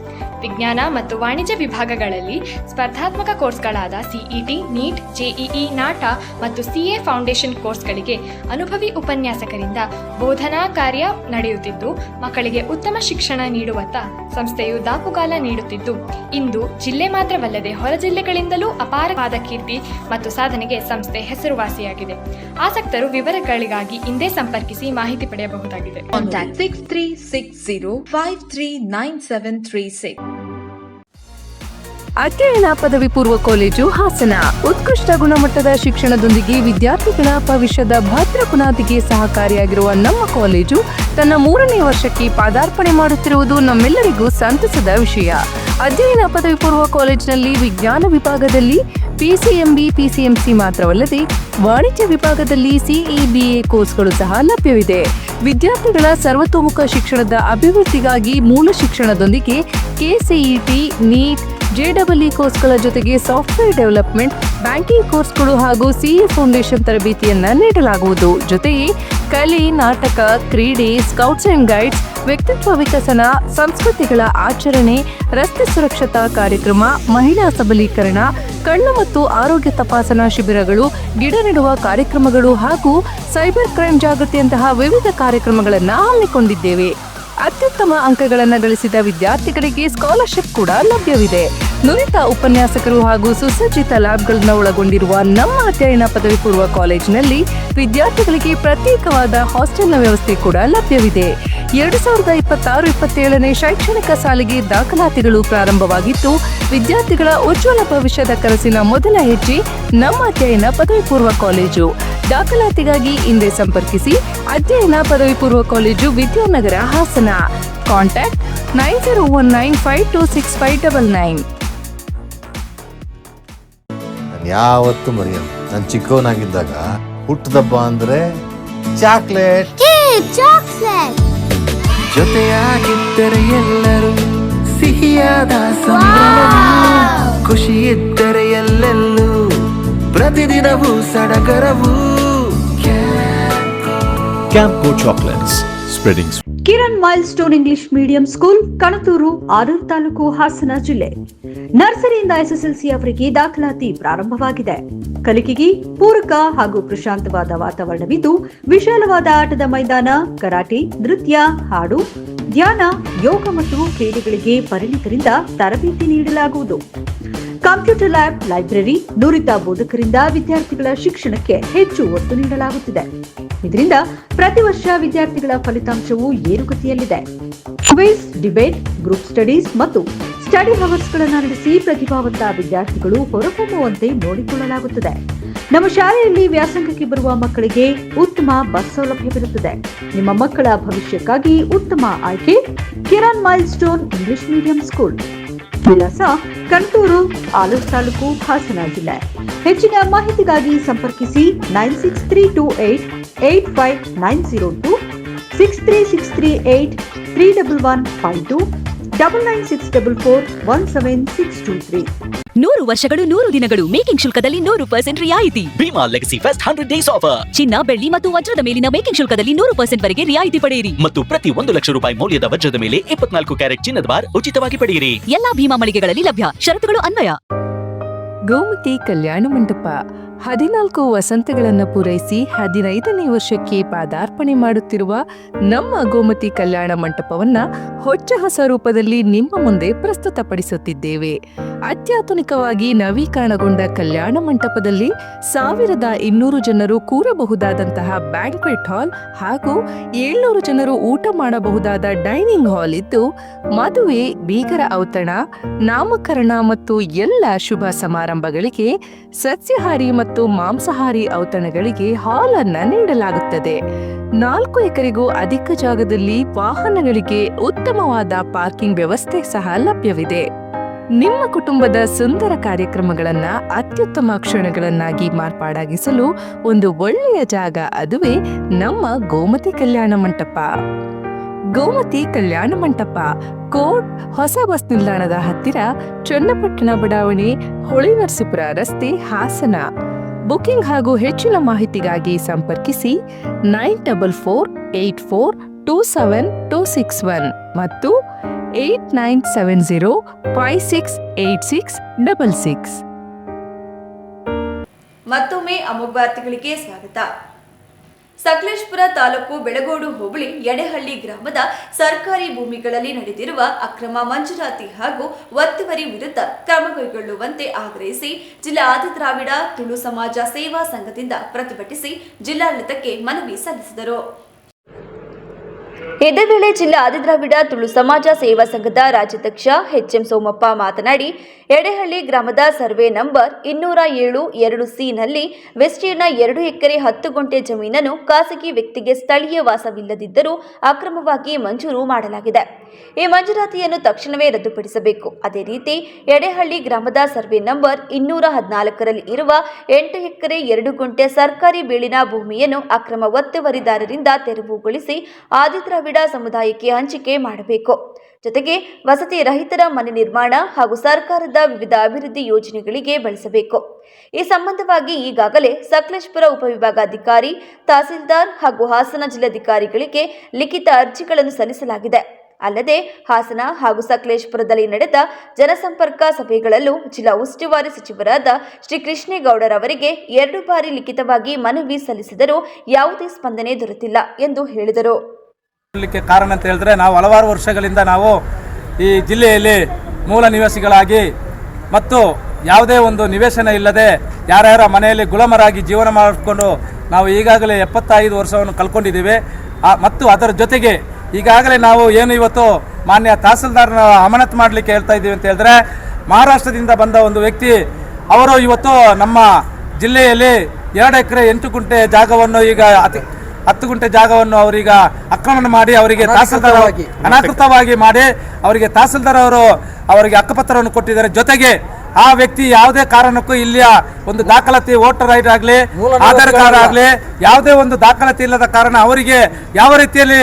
ವಿಜ್ಞಾನ ಮತ್ತು ವಾಣಿಜ್ಯ ವಿಭಾಗಗಳಲ್ಲಿ ಸ್ಪರ್ಧಾತ್ಮಕ ಕೋರ್ಸ್ಗಳಾದ ಸಿಇಟಿ, ನೀಟ್, ಜೆಇಇ, ನಾಟ ಮತ್ತು ಸಿಎ ಫೌಂಡೇಶನ್ ಕೋರ್ಸ್ಗಳಿಗೆ ಅನುಭವಿ ಉಪನ್ಯಾಸಕರಿಂದ ಬೋಧನಾ ಕಾರ್ಯ ನಡೆಯುತ್ತಿದ್ದು, ಮಕ್ಕಳಿಗೆ ಉತ್ತಮ ಶಿಕ್ಷಣ ನೀಡುವತ್ತ ಸಂಸ್ಥೆಯು ದಾಪುಗಾಲ ನೀಡುತ್ತಿದ್ದು, ಇಂದು ಜಿಲ್ಲೆ ಮಾತ್ರವಲ್ಲದೆ ಹೊರ ಜಿಲ್ಲೆಗಳಿಂದಲೂ ಅಪಾರವಾದ ಕೀರ್ತಿ ಮತ್ತು ಸಾಧನೆಗೆ ಸಂಸ್ಥೆ ಹೆಸರುವಾಸಿಯಾಗಿದೆ. ಆಸಕ್ತರು ವಿವರಗಳಿಗಾಗಿ ಹಿಂದೆ ಸಂಪರ್ಕಿಸಿ ಮಾಹಿತಿ ಪಡೆಯಬಹುದಾಗಿದೆ. ಕಾಂಟ್ಯಾಕ್ಟ್ 6360539736. ಅಧ್ಯಯನ ಪದವಿ ಪೂರ್ವ ಕಾಲೇಜು ಹಾಸನ ಉತ್ಕೃಷ್ಟ ಗುಣಮಟ್ಟದ ಶಿಕ್ಷಣದೊಂದಿಗೆ ವಿದ್ಯಾರ್ಥಿಗಳ ಭವಿಷ್ಯದ ಭದ್ರ ಬುನಾದಿಗೆ ಸಹಕಾರಿಯಾಗಿರುವ ನಮ್ಮ ಕಾಲೇಜು ತನ್ನ 3ನೇ ವರ್ಷಕ್ಕೆ ಪಾದಾರ್ಪಣೆ ಮಾಡುತ್ತಿರುವುದು ನಮ್ಮೆಲ್ಲರಿಗೂ ಸಂತಸದ ವಿಷಯ. ಅಧ್ಯಯನ ಪದವಿ ಪೂರ್ವ ಕಾಲೇಜಿನಲ್ಲಿ ವಿಜ್ಞಾನ ವಿಭಾಗದಲ್ಲಿ ಪಿಸಿಎಂಬಿ, ಪಿಸಿಎಂಸಿ ಮಾತ್ರವಲ್ಲದೆ ವಾಣಿಜ್ಯ ವಿಭಾಗದಲ್ಲಿ ಸಿಇಬಿಎ ಕೋರ್ಸ್ಗಳು ಸಹ ಲಭ್ಯವಿದೆ. ವಿದ್ಯಾರ್ಥಿಗಳ ಸರ್ವತೋಮುಖ ಶಿಕ್ಷಣದ ಅಭಿವೃದ್ಧಿಗಾಗಿ ಮೂಲ ಶಿಕ್ಷಣದೊಂದಿಗೆ ಕೆಸಿಇಟಿ, ನೀಟ್, ಜೆಇಇ ಕೋರ್ಸ್ಗಳ ಜೊತೆಗೆ ಸಾಫ್ಟ್ವೇರ್ ಡೆವಲಪ್ಮೆಂಟ್, ಬ್ಯಾಂಕಿಂಗ್ ಕೋರ್ಸ್ಗಳು ಹಾಗೂ ಸಿಎ ಫೌಂಡೇಶನ್ ತರಬೇತಿಯನ್ನ ನೀಡಲಾಗುವುದು. ಜೊತೆಗೆ ಕಲೆ, ನಾಟಕ, ಕ್ರೀಡೆ, ಸ್ಕೌಟ್ಸ್ ಅಂಡ್ ಗೈಡ್ಸ್, ವ್ಯಕ್ತಿತ್ವ ವಿಕಸನ, ಸಂಸ್ಕೃತಿಗಳ ಆಚರಣೆ, ರಸ್ತೆ ಸುರಕ್ಷತಾ ಕಾರ್ಯಕ್ರಮ, ಮಹಿಳಾ ಸಬಲೀಕರಣ, ಕಣ್ಣು ಮತ್ತು ಆರೋಗ್ಯ ತಪಾಸಣಾ ಶಿಬಿರಗಳು, ಗಿಡ ನೆಡುವ ಕಾರ್ಯಕ್ರಮಗಳು ಹಾಗೂ ಸೈಬರ್ ಕ್ರೈಮ್ ಜಾಗೃತಿಯಂತಹ ವಿವಿಧ ಕಾರ್ಯಕ್ರಮಗಳನ್ನು ಹಮ್ಮಿಕೊಂಡಿದ್ದೇವೆ. ಅತ್ಯುತ್ತಮ ಅಂಕಗಳನ್ನು ಗಳಿಸಿದ ವಿದ್ಯಾರ್ಥಿಗಳಿಗೆ ಸ್ಕಾಲರ್ಶಿಪ್ ಕೂಡ ಲಭ್ಯವಿದೆ. ನುರಿತ ಉಪನ್ಯಾಸಕರು ಹಾಗೂ ಸುಸಜ್ಜಿತ ಲ್ಯಾಬ್ಗಳನ್ನು ಒಳಗೊಂಡಿರುವ ನಮ್ಮ ಅಧ್ಯಯನ ಪದವಿ ಪೂರ್ವ ಕಾಲೇಜಿನಲ್ಲಿ ವಿದ್ಯಾರ್ಥಿಗಳಿಗೆ ಪ್ರತ್ಯೇಕವಾದ ಹಾಸ್ಟೆಲ್ನ ವ್ಯವಸ್ಥೆ ಕೂಡ ಲಭ್ಯವಿದೆ. 2026-27ನೇ ಶೈಕ್ಷಣಿಕ ಸಾಲಿಗೆ ದಾಖಲಾತಿಗಳು ಪ್ರಾರಂಭವಾಗಿದ್ದು, ವಿದ್ಯಾರ್ಥಿಗಳ ಉಜ್ವಲ ಭವಿಷ್ಯದ ಕನಸಿನ ಮೊದಲ ಹೆಜ್ಜೆ ನಮ್ಮ ಅಧ್ಯಯನ ಪದವಿ ಪೂರ್ವ ಕಾಲೇಜು. ದಾಖಲಾತಿಗಾಗಿ ಹಿಂದೆ ಸಂಪರ್ಕಿಸಿ. ಅಧ್ಯಯನ ಪದವಿ ಪೂರ್ವ ಕಾಲೇಜು, ವಿದ್ಯಾನಗರ, ಹಾಸನ. ಕಾಂಟ್ಯಾಕ್ಟ್ 9019526599. ಯಾವತ್ತು ಮರೆಯಲ್ಲ, ನಾನು ಚಿಕ್ಕವನಾಗಿದ್ದಾಗ ಹುಟ್ಟದಬ್ಬ ಅಂದ್ರೆ ಚಾಕ್ಲೇಟ್. ಜೊತೆಯಾಗಿದ್ದರೆ ಎಲ್ಲರೂ ಸಿಹಿಯಾದ ಸಂಭ್ರಮವು, ಖುಷಿ ಇದ್ದರೆ ಎಲ್ಲೆಲ್ಲೂ ಪ್ರತಿದಿನವೂ ಸಡಗರವು. Campco chocolates, spreading. Kiran milestone English medium school, Kanathur, Arur taluk, Hassan ಜಿಲ್ಲೆ. ನರ್ಸರಿಯಿಂದ ಎಸ್ಎಸ್ಎಲ್ಸಿಯವರೆಗೆ ದಾಖಲಾತಿ ಪ್ರಾರಂಭವಾಗಿದೆ. ಕಲಿಕೆಗೆ ಪೂರಕ ಹಾಗೂ ಪ್ರಶಾಂತವಾದ ವಾತಾವರಣವಿದ್ದು, ವಿಶಾಲವಾದ ಆಟದ ಮೈದಾನ, ಕರಾಟೆ, ನೃತ್ಯ, ಹಾಡು, ಧ್ಯಾನ, ಯೋಗ ಮತ್ತು ಕ್ರೀಡೆಗಳಿಗೆ ಪರಿಣಿತರಿಂದ ತರಬೇತಿ ನೀಡಲಾಗುವುದು. ಕಂಪ್ಯೂಟರ್ ಲ್ಯಾಬ್, ಲೈಬ್ರರಿ, ನುರಿತ ಬೋಧಕರಿಂದ ವಿದ್ಯಾರ್ಥಿಗಳ ಶಿಕ್ಷಣಕ್ಕೆ ಹೆಚ್ಚು ಒತ್ತು ನೀಡಲಾಗುತ್ತಿದೆ. ಇದರಿಂದ ಪ್ರತಿ ವರ್ಷ ವಿದ್ಯಾರ್ಥಿಗಳ ಫಲಿತಾಂಶವು ಏರುಗತಿಯಲ್ಲಿದೆ. ಕ್ವಿಜ್, ಡಿಬೇಟ್, ಗ್ರೂಪ್ ಸ್ಟಡೀಸ್ ಮತ್ತು ಸ್ಟಡಿ ಅವರ್ಸ್ಗಳನ್ನು ನಡೆಸಿ ಪ್ರತಿಭಾವಂತ ವಿದ್ಯಾರ್ಥಿಗಳು ಹೊರಹೊಮ್ಮುವಂತೆ ನೋಡಿಕೊಳ್ಳಲಾಗುತ್ತದೆ. ನಮ್ಮ ಶಾಲೆಯಲ್ಲಿ ವ್ಯಾಸಂಗಕ್ಕೆ ಬರುವ ಮಕ್ಕಳಿಗೆ ಉತ್ತಮ ಬಸ್ ಸೌಲಭ್ಯವಿರುತ್ತದೆ. ನಿಮ್ಮ ಮಕ್ಕಳ ಭವಿಷ್ಯಕ್ಕಾಗಿ ಉತ್ತಮ ಆಯ್ಕೆ Kiran milestone English medium school. ವಿಳಾಸ ಕಣತೂರು, ಆಲೂರು ತಾಲೂಕು, ಹಾಸನ ಜಿಲ್ಲೆ. ಹೆಚ್ಚಿನ ಮಾಹಿತಿಗಾಗಿ ಸಂಪರ್ಕಿಸಿ 9632885902, 6363831152, 9964417623. 100 ವರ್ಷಗಳು 100 ದಿನಗಳು ಮೇಕಿಂಗ್ ಶುಲ್ಕದಲ್ಲಿ 100% ರಿಯಾಯಿತಿ. Bhima legacy fest 100 days offer. ಚಿನ್ನ, ಬೆಳ್ಳಿ ಮತ್ತು ವಜ್ರದ ಮೇಲಿನ ಮೇಕಿಂಗ್ ಶುಲ್ಕದಲ್ಲಿ 100% ವರೆಗೆ ರಿಯಾಯಿತಿ ಪಡೆಯಿರಿ. ಮತ್ತು ಪ್ರತಿ 1 ಲಕ್ಷ ರೂಪಾಯಿ ಮೌಲ್ಯದ ವಜ್ರದ ಮೇಲೆ 24 ಕ್ಯಾರೆಟ್ ಚಿನ್ನದ ಬಾರ್ ಉಚಿತವಾಗಿ ಪಡೆಯಿರಿ. ಎಲ್ಲಾ ಭೀಮಾ ಮಳಿಗೆಗಳಲ್ಲಿ ಲಭ್ಯ. ಷರತ್ತುಗಳು ಅನ್ವಯ. ಗೋಮತಿ ಕಲ್ಯಾಣ ಮಂಟಪ, 14 ವಸಂತಗಳನ್ನು ಪೂರೈಸಿ 15ನೇ ವರ್ಷಕ್ಕೆ ಪಾದಾರ್ಪಣೆ ಮಾಡುತ್ತಿರುವ ನಮ್ಮ ಗೋಮತಿ ಕಲ್ಯಾಣ ಮಂಟಪವನ್ನ ಹೊಚ್ಚ ಹೊಸ ರೂಪದಲ್ಲಿ ನಿಮ್ಮ ಮುಂದೆ ಪ್ರಸ್ತುತಪಡಿಸುತ್ತಿದ್ದೇವೆ. ಅತ್ಯಾಧುನಿಕವಾಗಿ ನವೀಕರಣಗೊಂಡ ಕಲ್ಯಾಣ ಮಂಟಪದಲ್ಲಿ 1200 ಜನರು ಕೂರಬಹುದಾದಂತಹ ಬ್ಯಾಂಕ್ವೆಟ್ ಹಾಲ್ ಹಾಗೂ 700 ಜನರು ಊಟ ಮಾಡಬಹುದಾದ ಡೈನಿಂಗ್ ಹಾಲ್ ಇದ್ದು, ಮದುವೆ, ಬೀಗರ ಔತಣ, ನಾಮಕರಣ ಮತ್ತು ಎಲ್ಲ ಶುಭ ಸಮಾರಂಭಗಳಿಗೆ ಸಸ್ಯಾಹಾರಿ ಮತ್ತು ಮಾಂಸಾಹಾರಿ ಔತಣಗಳಿಗೆ ಹಾಲ್ ಅನ್ನ ನೀಡಲಾಗುತ್ತದೆ. 4 ಎಕರೆಗೂ ಅಧಿಕ ಜಾಗದಲ್ಲಿ ವಾಹನಗಳಿಗೆ ಉತ್ತಮವಾದ ಪಾರ್ಕಿಂಗ್ ವ್ಯವಸ್ಥೆ ಸಹ ಲಭ್ಯವಿದೆ. ನಿಮ್ಮ ಕುಟುಂಬದ ಸುಂದರ ಕಾರ್ಯಕ್ರಮಗಳನ್ನ ಅತ್ಯುತ್ತಮ ಕ್ಷಣಗಳನ್ನಾಗಿ ಮಾರ್ಪಾಡಾಗಿಸಲು ಒಂದು ಒಳ್ಳೆಯ ಜಾಗ, ಅದುವೇ ನಮ್ಮ ಗೋಮತಿ ಕಲ್ಯಾಣ ಮಂಟಪ. ಗೋಮತಿ ಕಲ್ಯಾಣ ಮಂಟಪ, ಕೋಟ್, ಹೊಸ ಬಸ್ ನಿಲ್ದಾಣದ ಹತ್ತಿರ, ಚನ್ನಪಟ್ಟಣ ಬಡಾವಣೆ, ಹೊಳೆನರಸೀಪುರ ರಸ್ತೆ, ಹಾಸನ. ಬುಕಿಂಗ್ ಹಾಗೂ ಹೆಚ್ಚಿನ ಮಾಹಿತಿಗಾಗಿ ಸಂಪರ್ಕಿಸಿ 9484242761 ಮತ್ತು 8970568666. ಮತ್ತೊಮ್ಮೆ ಅಮೋಘ ವಾರ್ತೆಗಳಿಗೆ ಸ್ವಾಗತ. ಸಕಲೇಶಪುರ ತಾಲೂಕು ಬೆಳಗೋಡು ಹೋಬಳಿ ಯಡೇಹಳ್ಳಿ ಗ್ರಾಮದ ಸರ್ಕಾರಿ ಭೂಮಿಗಳಲ್ಲಿ ನಡೆದಿರುವ ಅಕ್ರಮ ಮಂಜೂರಾತಿ ಹಾಗೂ ಒತ್ತುವರಿ ವಿರುದ್ಧ ಕ್ರಮ ಕೈಗೊಳ್ಳುವಂತೆ ಆಗ್ರಹಿಸಿ ಜಿಲ್ಲಾ ಆದಿದ್ರಾವಿಡ ತುಳು ಸಮಾಜ ಸೇವಾ ಸಂಘದಿಂದ ಪ್ರತಿಭಟಿಸಿ ಜಿಲ್ಲಾಡಳಿತಕ್ಕೆ ಮನವಿ ಸಲ್ಲಿಸಿದರು. ಇದೇ ವೇಳೆ ಜಿಲ್ಲಾ ಆದಿದ್ರಾವಿಡ ತುಳು ಸಮಾಜ ಸೇವಾ ಸಂಘದ ರಾಜ್ಯಾಧ್ಯಕ್ಷ ಎಚ್ಎಂ ಸೋಮಪ್ಪ ಮಾತನಾಡಿ, ಯಡೇಹಳ್ಳಿ ಗ್ರಾಮದ ಸರ್ವೆ ನಂಬರ್ 207-2C ನಲ್ಲಿ ವಿಸ್ತೀರ್ಣ 2 ಎಕರೆ 10 ಗುಂಟೆ ಜಮೀನನ್ನು ಖಾಸಗಿ ವ್ಯಕ್ತಿಗೆ ಸ್ಥಳೀಯ ವಾಸವಿಲ್ಲದಿದ್ದರೂ ಅಕ್ರಮವಾಗಿ ಮಂಜೂರು ಮಾಡಲಾಗಿದೆ. ಈ ಮಂಜೂರಾತಿಯನ್ನು ತಕ್ಷಣವೇ ರದ್ದುಪಡಿಸಬೇಕು. ಅದೇ ರೀತಿ ಯಡೇಹಳ್ಳಿ ಗ್ರಾಮದ ಸರ್ವೆ ನಂಬರ್ 214ರಲ್ಲಿ ಇರುವ 8 ಎಕರೆ 2 ಗುಂಟೆ ಸರ್ಕಾರಿ ಬೀಳಿನ ಭೂಮಿಯನ್ನು ಅಕ್ರಮ ಒತ್ತುವರಿದಾರರಿಂದ ತೆರವುಗೊಳಿಸಿ ಆದಿದ್ರಾವಿಡ ಸಮುದಾಯಕ್ಕೆ ಹಂಚಿಕೆ ಮಾಡಬೇಕು. ಜೊತೆಗೆ ವಸತಿ ರಹಿತರ ಮನೆ ನಿರ್ಮಾಣ ಹಾಗೂ ಸರ್ಕಾರದ ವಿವಿಧ ಅಭಿವೃದ್ಧಿ ಯೋಜನೆಗಳಿಗೆ ಬಳಸಬೇಕು. ಈ ಸಂಬಂಧವಾಗಿ ಈಗಾಗಲೇ ಸಕಲೇಶಪುರ ಉಪವಿಭಾಗಾಧಿಕಾರಿ, ತಹಸೀಲ್ದಾರ್ ಹಾಗೂ ಹಾಸನ ಜಿಲ್ಲಾಧಿಕಾರಿಗಳಿಗೆ ಲಿಖಿತ ಅರ್ಜಿಗಳನ್ನು ಸಲ್ಲಿಸಲಾಗಿದೆ. ಅಲ್ಲದೆ ಹಾಸನ ಹಾಗೂ ಸಕಲೇಶಪುರದಲ್ಲಿ ನಡೆದ ಜನಸಂಪರ್ಕ ಸಭೆಗಳಲ್ಲೂ ಜಿಲ್ಲಾ ಉಸ್ತುವಾರಿ ಸಚಿವರಾದ ಶ್ರೀ ಕೃಷ್ಣೇಗೌಡರವರಿಗೆ 2 ಬಾರಿ ಲಿಖಿತವಾಗಿ ಮನವಿ ಸಲ್ಲಿಸಿದರೂ ಯಾವುದೇ ಸ್ಪಂದನೆ ದೊರೆತಿಲ್ಲ ಎಂದು ಹೇಳಿದರು. ಕಾರಣ ಅಂತ ಹೇಳಿದ್ರೆ, ನಾವು ಹಲವಾರು ವರ್ಷಗಳಿಂದ ನಾವು ಈ ಜಿಲ್ಲೆಯಲ್ಲಿ ಮೂಲ ನಿವಾಸಿಗಳಾಗಿ ಮತ್ತು ಯಾವುದೇ ಒಂದು ನಿವೇಶನ ಇಲ್ಲದೆ ಯಾರ್ಯಾರ ಮನೆಯಲ್ಲಿ ಗುಲಾಮರಾಗಿ ಜೀವನ ಮಾಡಿಕೊಂಡು ನಾವು ಈಗಾಗಲೇ 75 ವರ್ಷವನ್ನು ಕಳ್ಕೊಂಡಿದ್ದೀವಿ. ಮತ್ತು ಅದರ ಜೊತೆಗೆ ಈಗಾಗಲೇ ನಾವು ಏನು ಇವತ್ತು ಮಾನ್ಯ ತಹಸೀಲ್ದಾರ್ನ ಅಮಾನತು ಮಾಡಲಿಕ್ಕೆ ಹೇಳ್ತಾ ಇದ್ದೀವಿ ಅಂತ ಹೇಳಿದ್ರೆ, ಮಹಾರಾಷ್ಟ್ರದಿಂದ ಬಂದ ಒಂದು ವ್ಯಕ್ತಿ ಅವರು ಇವತ್ತು ನಮ್ಮ ಜಿಲ್ಲೆಯಲ್ಲಿ 2 ಎಕರೆ 8 ಗುಂಟೆ ಜಾಗವನ್ನು ಈಗ 10 ಗುಂಟೆ ಜಾಗವನ್ನು ಅವರೀಗ ಆಕ್ರಮಣ ಮಾಡಿ ಅವರಿಗೆ ತಹಸೀಲ್ದಾರ್ ಅನಾಕೃತವಾಗಿ ಮಾಡಿ ಅವರಿಗೆ ತಹಸೀಲ್ದಾರ್ ಅವರು ಅವರಿಗೆ ಹಕ್ಕುಪತ್ರವನ್ನು ಕೊಟ್ಟಿದ್ದಾರೆ. ಜೊತೆಗೆ ಆ ವ್ಯಕ್ತಿ ಯಾವುದೇ ಕಾರಣಕ್ಕೂ ಇಲ್ಲಿಯ ಒಂದು ದಾಖಲಾತಿ, ವೋಟರ್ ಐಡಿ ಆಗಲಿ, ಆಧಾರ್ ಕಾರ್ಡ್ ಆಗಲಿ, ಯಾವುದೇ ಒಂದು ದಾಖಲಾತಿ ಇಲ್ಲದ ಕಾರಣ ಅವರಿಗೆ ಯಾವ ರೀತಿಯಲ್ಲಿ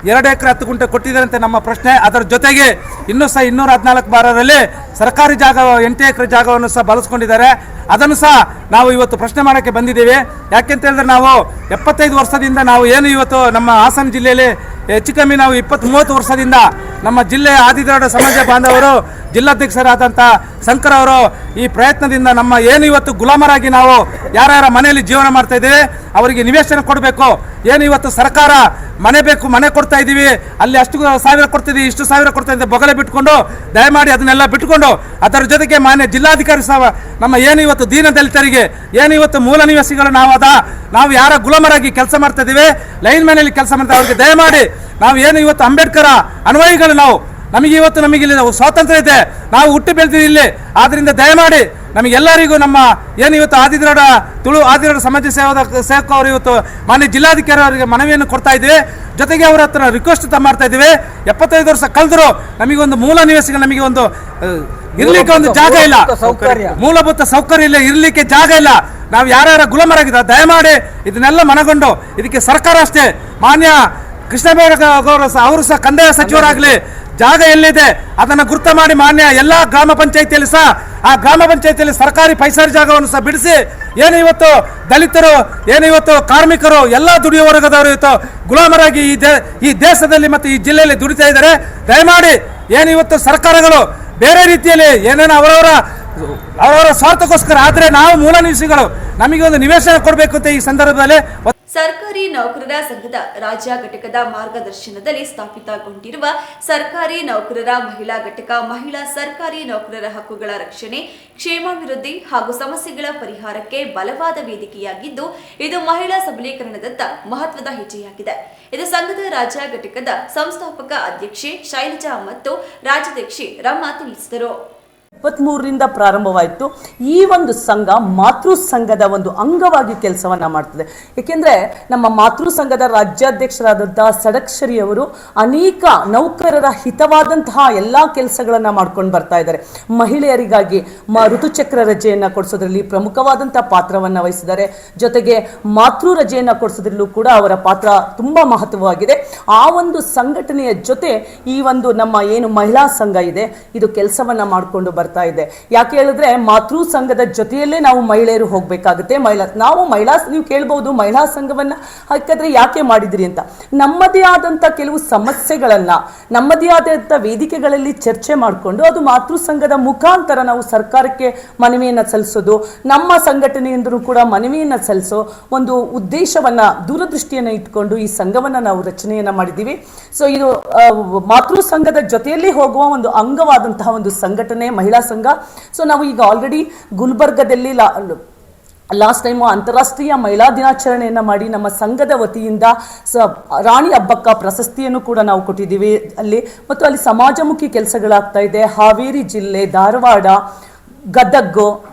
2 ಎಕರೆ 10 ಗುಂಟೆ ಕೊಟ್ಟಿದ್ದಾರಂತೆ ನಮ್ಮ ಪ್ರಶ್ನೆ. ಅದರ ಜೊತೆಗೆ ಇನ್ನೂ ಸಹ 214 ಬಾರರಲ್ಲಿ ಸರ್ಕಾರಿ ಜಾಗ 8 ಎಕರೆ ಜಾಗವನ್ನು ಸಹ ಬಳಸ್ಕೊಂಡಿದ್ದಾರೆ. ಅದನ್ನು ಸಹ ನಾವು ಇವತ್ತು ಪ್ರಶ್ನೆ ಮಾಡೋಕ್ಕೆ ಬಂದಿದ್ದೇವೆ. ಯಾಕೆಂತ ಹೇಳಿದ್ರೆ, ನಾವು 75 ವರ್ಷದಿಂದ ನಾವು ಏನು ಇವತ್ತು ನಮ್ಮ ಹಾಸನ ಜಿಲ್ಲೆಯಲ್ಲಿ ಹೆಚ್ಚು ಕಮ್ಮಿ ನಾವು 20-30 ವರ್ಷದಿಂದ ನಮ್ಮ ಜಿಲ್ಲೆಯ ಆದಿದ್ರಾವಿಡ ಸಮಾಜ ಬಾಂಧವರು, ಜಿಲ್ಲಾಧ್ಯಕ್ಷರಾದಂಥ ಶಂಕರ್ ಅವರು ಈ ಪ್ರಯತ್ನದಿಂದ ನಮ್ಮ ಏನು ಇವತ್ತು ಗುಲಾಮರಾಗಿ ನಾವು ಯಾರ್ಯಾರ ಮನೆಯಲ್ಲಿ ಜೀವನ ಮಾಡ್ತಾ ಇದ್ದೇವೆ ಅವರಿಗೆ ನಿವೇಶನ ಕೊಡಬೇಕು. ಏನು ಇವತ್ತು ಸರ್ಕಾರ ಮನೆ ಬೇಕು, ಮನೆ ಕೊಡ್ತಾ ಇದ್ದೀವಿ, ಅಲ್ಲಿ ಅಷ್ಟು ಸಾವಿರ ಕೊಡ್ತಿದ್ದೀವಿ, ಇಷ್ಟು ಸಾವಿರ ಕೊಡ್ತಾ ಇದ್ದೀವಿ ಬೊಗಲೆ ಬಿಟ್ಕೊಂಡು ದಯಮಾಡಿ ಅದನ್ನೆಲ್ಲ ಬಿಟ್ಕೊಂಡು ಅದರ ಜೊತೆಗೆ ಮಾನ್ಯ ಜಿಲ್ಲಾಧಿಕಾರಿ ಸಹ ನಮ್ಮ ಏನು ಇವತ್ತು ದೀನ ದಲಿತರಿಗೆ ಏನು ಇವತ್ತು ಮೂಲ ನಿವಾಸಿಗಳು ನಾವು ಯಾರ ಗುಲಾಮರಾಗಿ ಕೆಲಸ ಮಾಡ್ತಾ ಇದ್ದೀವಿ, ಲೈನ್ ಮ್ಯಾನಲ್ಲಿ ಕೆಲಸ ಮಾಡ್ತಾ ಅವ್ರಿಗೆ ದಯಮಾಡಿ ನಾವು ಏನು ಇವತ್ತು ಅಂಬೇಡ್ಕರ್ ಅನ್ವಯಿಗಳು ನಮಗೆ ಇಲ್ಲಿ ಸ್ವಾತಂತ್ರ್ಯ ಇದೆ, ನಾವು ಹುಟ್ಟಿ ಬೆಳೆದಿದ್ದೀವಿ ಇಲ್ಲಿ. ಆದ್ದರಿಂದ ದಯಮಾಡಿ ನಮಗೆಲ್ಲರಿಗೂ ನಮ್ಮ ಏನು ಇವತ್ತು ತುಳು ಆದಿದ್ರಾವಿಡ ಸಮಾಜ ಸೇವಕ ಅವರು ಇವತ್ತು ಮಾನ್ಯ ಜಿಲ್ಲಾಧಿಕಾರಿ ಅವರಿಗೆ ಮನವಿಯನ್ನು ಕೊಡ್ತಾ ಇದ್ದೀವಿ. ಜೊತೆಗೆ ಅವರ ಹತ್ರ ರಿಕ್ವೆಸ್ಟ್ ಮಾಡ್ತಾ ಇದ್ದೀವಿ, 75 ವರ್ಷ ಕಳೆದ್ರು ನಮಗೊಂದು ಮೂಲ ನಿವಾಸಿಗಳು ನಮಗೆ ಒಂದು ಇರ್ಲಿಕ್ಕೆ ಒಂದು ಜಾಗ ಇಲ್ಲ, ಮೂಲಭೂತ ಸೌಕರ್ಯ ಇಲ್ಲ, ಇರ್ಲಿಕ್ಕೆ ಜಾಗ ಇಲ್ಲ. ನಾವು ಯಾರ್ಯಾರ ಗುಲಾಮರಾಗಿದ್ದಾರೆ ದಯಮಾಡಿ ಇದನ್ನೆಲ್ಲ ಮನಗೊಂಡು ಇದಕ್ಕೆ ಸರ್ಕಾರ ಅಷ್ಟೇ, ಮಾನ್ಯ ಕೃಷ್ಣೇಗೌಡ ಅವರು ಸಹ ಕಂದಾಯ ಸಚಿವರಾಗಲಿ ಜಾಗ ಎಲ್ಲಿದೆ ಅದನ್ನು ಗುರುತ ಮಾಡಿ ಮಾನ್ಯ ಎಲ್ಲ ಗ್ರಾಮ ಪಂಚಾಯಿತಿಯಲ್ಲಿ ಸಹ ಆ ಗ್ರಾಮ ಪಂಚಾಯಿತಿಯಲ್ಲಿ ಸರ್ಕಾರಿ ಪೈಸಾರಿ ಜಾಗವನ್ನು ಸಹ ಬಿಡಿಸಿ ಏನು ಇವತ್ತು ದಲಿತರು, ಏನು ಇವತ್ತು ಕಾರ್ಮಿಕರು, ಎಲ್ಲ ದುಡಿಯುವ ವರ್ಗದವರು ಇವತ್ತು ಗುಲಾಮರಾಗಿ ಈ ದೇಶದಲ್ಲಿ ಮತ್ತು ಈ ಜಿಲ್ಲೆಯಲ್ಲಿ ದುಡಿತಾ ಇದ್ದಾರೆ. ದಯಮಾಡಿ ಏನು ಇವತ್ತು ಸರ್ಕಾರಗಳು ಬೇರೆ ರೀತಿಯಲ್ಲಿ ಏನೇನು ಅವರವರ ಅವರವರ ಸ್ವಾರ್ಥಕ್ಕೋಸ್ಕರ. ಆದರೆ ನಾವು ಮೂಲ ನಿವಾಸಿಗಳು ನಮಗೆ ಒಂದು ನಿವೇಶನ ಕೊಡಬೇಕು ಅಂತ ಈ ಸಂದರ್ಭದಲ್ಲಿ ಸರ್ಕಾರಿ ನೌಕರರ ಸಂಘದ ರಾಜ್ಯ ಘಟಕದ ಮಾರ್ಗದರ್ಶನದಲ್ಲಿ ಸ್ಥಾಪಿತಗೊಂಡಿರುವ ಸರ್ಕಾರಿ ನೌಕರರ ಮಹಿಳಾ ಘಟಕ ಮಹಿಳಾ ಸರ್ಕಾರಿ ನೌಕರರ ಹಕ್ಕುಗಳ ರಕ್ಷಣೆ, ಕ್ಷೇಮಾಭಿವೃದ್ಧಿ ಹಾಗೂ ಸಮಸ್ಯೆಗಳ ಪರಿಹಾರಕ್ಕೆ ಬಲವಾದ ವೇದಿಕೆಯಾಗಿದ್ದು, ಇದು ಮಹಿಳಾ ಸಬಲೀಕರಣದತ್ತ ಮಹತ್ವದ ಹೆಜ್ಜೆಯಾಗಿದೆ. ಇದು ಸಂಘದ ರಾಜ್ಯ ಘಟಕದ ಸಂಸ್ಥಾಪಕ ಅಧ್ಯಕ್ಷೆ ಶೈಲಜಾ ಮತ್ತು ರಾಜ್ಯಾಧ್ಯಕ್ಷೆ ರಮಾ ತಿಳಿಸಿದರು. 23ರಿಂದ ಪ್ರಾರಂಭವಾಯಿತು. ಈ ಒಂದು ಸಂಘ ಮಾತೃ ಸಂಘದ ಒಂದು ಅಂಗವಾಗಿ ಕೆಲಸವನ್ನು ಮಾಡ್ತದೆ. ಏಕೆಂದರೆ ನಮ್ಮ ಮಾತೃ ಸಂಘದ ರಾಜ್ಯಾಧ್ಯಕ್ಷರಾದಂಥ ಷಡಕ್ಷರಿ ಅವರು ಅನೇಕ ನೌಕರರ ಹಿತವಾದಂತಹ ಎಲ್ಲ ಕೆಲಸಗಳನ್ನು ಮಾಡ್ಕೊಂಡು ಬರ್ತಾ ಇದ್ದಾರೆ. ಮಹಿಳೆಯರಿಗಾಗಿ ಋತುಚಕ್ರ ರಜೆಯನ್ನು ಕೊಡಿಸೋದ್ರಲ್ಲಿ ಪ್ರಮುಖವಾದಂಥ ಪಾತ್ರವನ್ನು ವಹಿಸಿದ್ದಾರೆ. ಜೊತೆಗೆ ಮಾತೃ ರಜೆಯನ್ನು ಕೊಡಿಸೋದ್ರಲ್ಲೂ ಕೂಡ ಅವರ ಪಾತ್ರ ತುಂಬ ಮಹತ್ವವಾಗಿದೆ. ಆ ಒಂದು ಸಂಘಟನೆಯ ಜೊತೆ ಈ ಒಂದು ನಮ್ಮ ಏನು ಮಹಿಳಾ ಸಂಘ ಇದೆ ಇದು ಕೆಲಸವನ್ನು ಮಾಡಿಕೊಂಡು ಬರ್ತಾ ಇದೆ. ಯಾಕೆ ಹೇಳಿದ್ರೆ ಮಾತೃ ಸಂಘದ ಜೊತೆಯಲ್ಲೇ ನಾವು ಮಹಿಳೆಯರು ಹೋಗಬೇಕಾಗುತ್ತೆ. ನೀವು ಕೇಳಬಹುದು ಮಹಿಳಾ ಸಂಘವನ್ನ ಹಾಕಿದ್ರೆ ಯಾಕೆ ಮಾಡಿದ್ರಿ ಅಂತ. ನಮ್ಮದೇ ಆದಂಥ ಕೆಲವು ಸಮಸ್ಯೆಗಳನ್ನ ನಮ್ಮದೇ ಆದಂಥ ವೇದಿಕೆಗಳಲ್ಲಿ ಚರ್ಚೆ ಮಾಡಿಕೊಂಡು ಅದು ಮಾತೃ ಸಂಘದ ಮುಖಾಂತರ ನಾವು ಸರ್ಕಾರಕ್ಕೆ ಮನವಿಯನ್ನು ಸಲ್ಲಿಸೋದು, ನಮ್ಮ ಸಂಘಟನೆಯಿಂದಲೂ ಕೂಡ ಮನವಿಯನ್ನು ಸಲ್ಲಿಸೋ ಒಂದು ಉದ್ದೇಶವನ್ನ ದೂರದೃಷ್ಟಿಯನ್ನು ಇಟ್ಕೊಂಡು ಈ ಸಂಘವನ್ನ ನಾವು ರಚನೆಯನ್ನ ಮಾಡಿದ್ದೀವಿ. ಸೊ ಇದು ಮಾತೃ ಸಂಘದ ಜೊತೆಯಲ್ಲಿ ಹೋಗುವ ಒಂದು ಅಂಗವಾದಂತಹ ಒಂದು ಸಂಘಟನೆ ಮಹಿಳಾ ಸಂಘ. ಸೊ ನಾವು ಈಗ ಆಲ್ರೆಡಿ ಗುಲ್ಬರ್ಗದಲ್ಲಿ ಲಾಸ್ಟ್ ಟೈಮು ಅಂತಾರಾಷ್ಟ್ರೀಯ ಮಹಿಳಾ ದಿನಾಚರಣೆಯನ್ನು ಮಾಡಿ ನಮ್ಮ ಸಂಘದ ವತಿಯಿಂದ ರಾಣಿ ಹಬ್ಬಕ್ಕ ಪ್ರಶಸ್ತಿಯನ್ನು ಕೂಡ ನಾವು ಕೊಟ್ಟಿದ್ದೀವಿ ಅಲ್ಲಿ. ಮತ್ತು ಅಲ್ಲಿ ಸಮಾಜಮುಖಿ ಕೆಲಸಗಳಾಗ್ತಾ ಇದೆ. ಹಾವೇರಿ ಜಿಲ್ಲೆ, ಧಾರವಾಡ, ಗದಗ,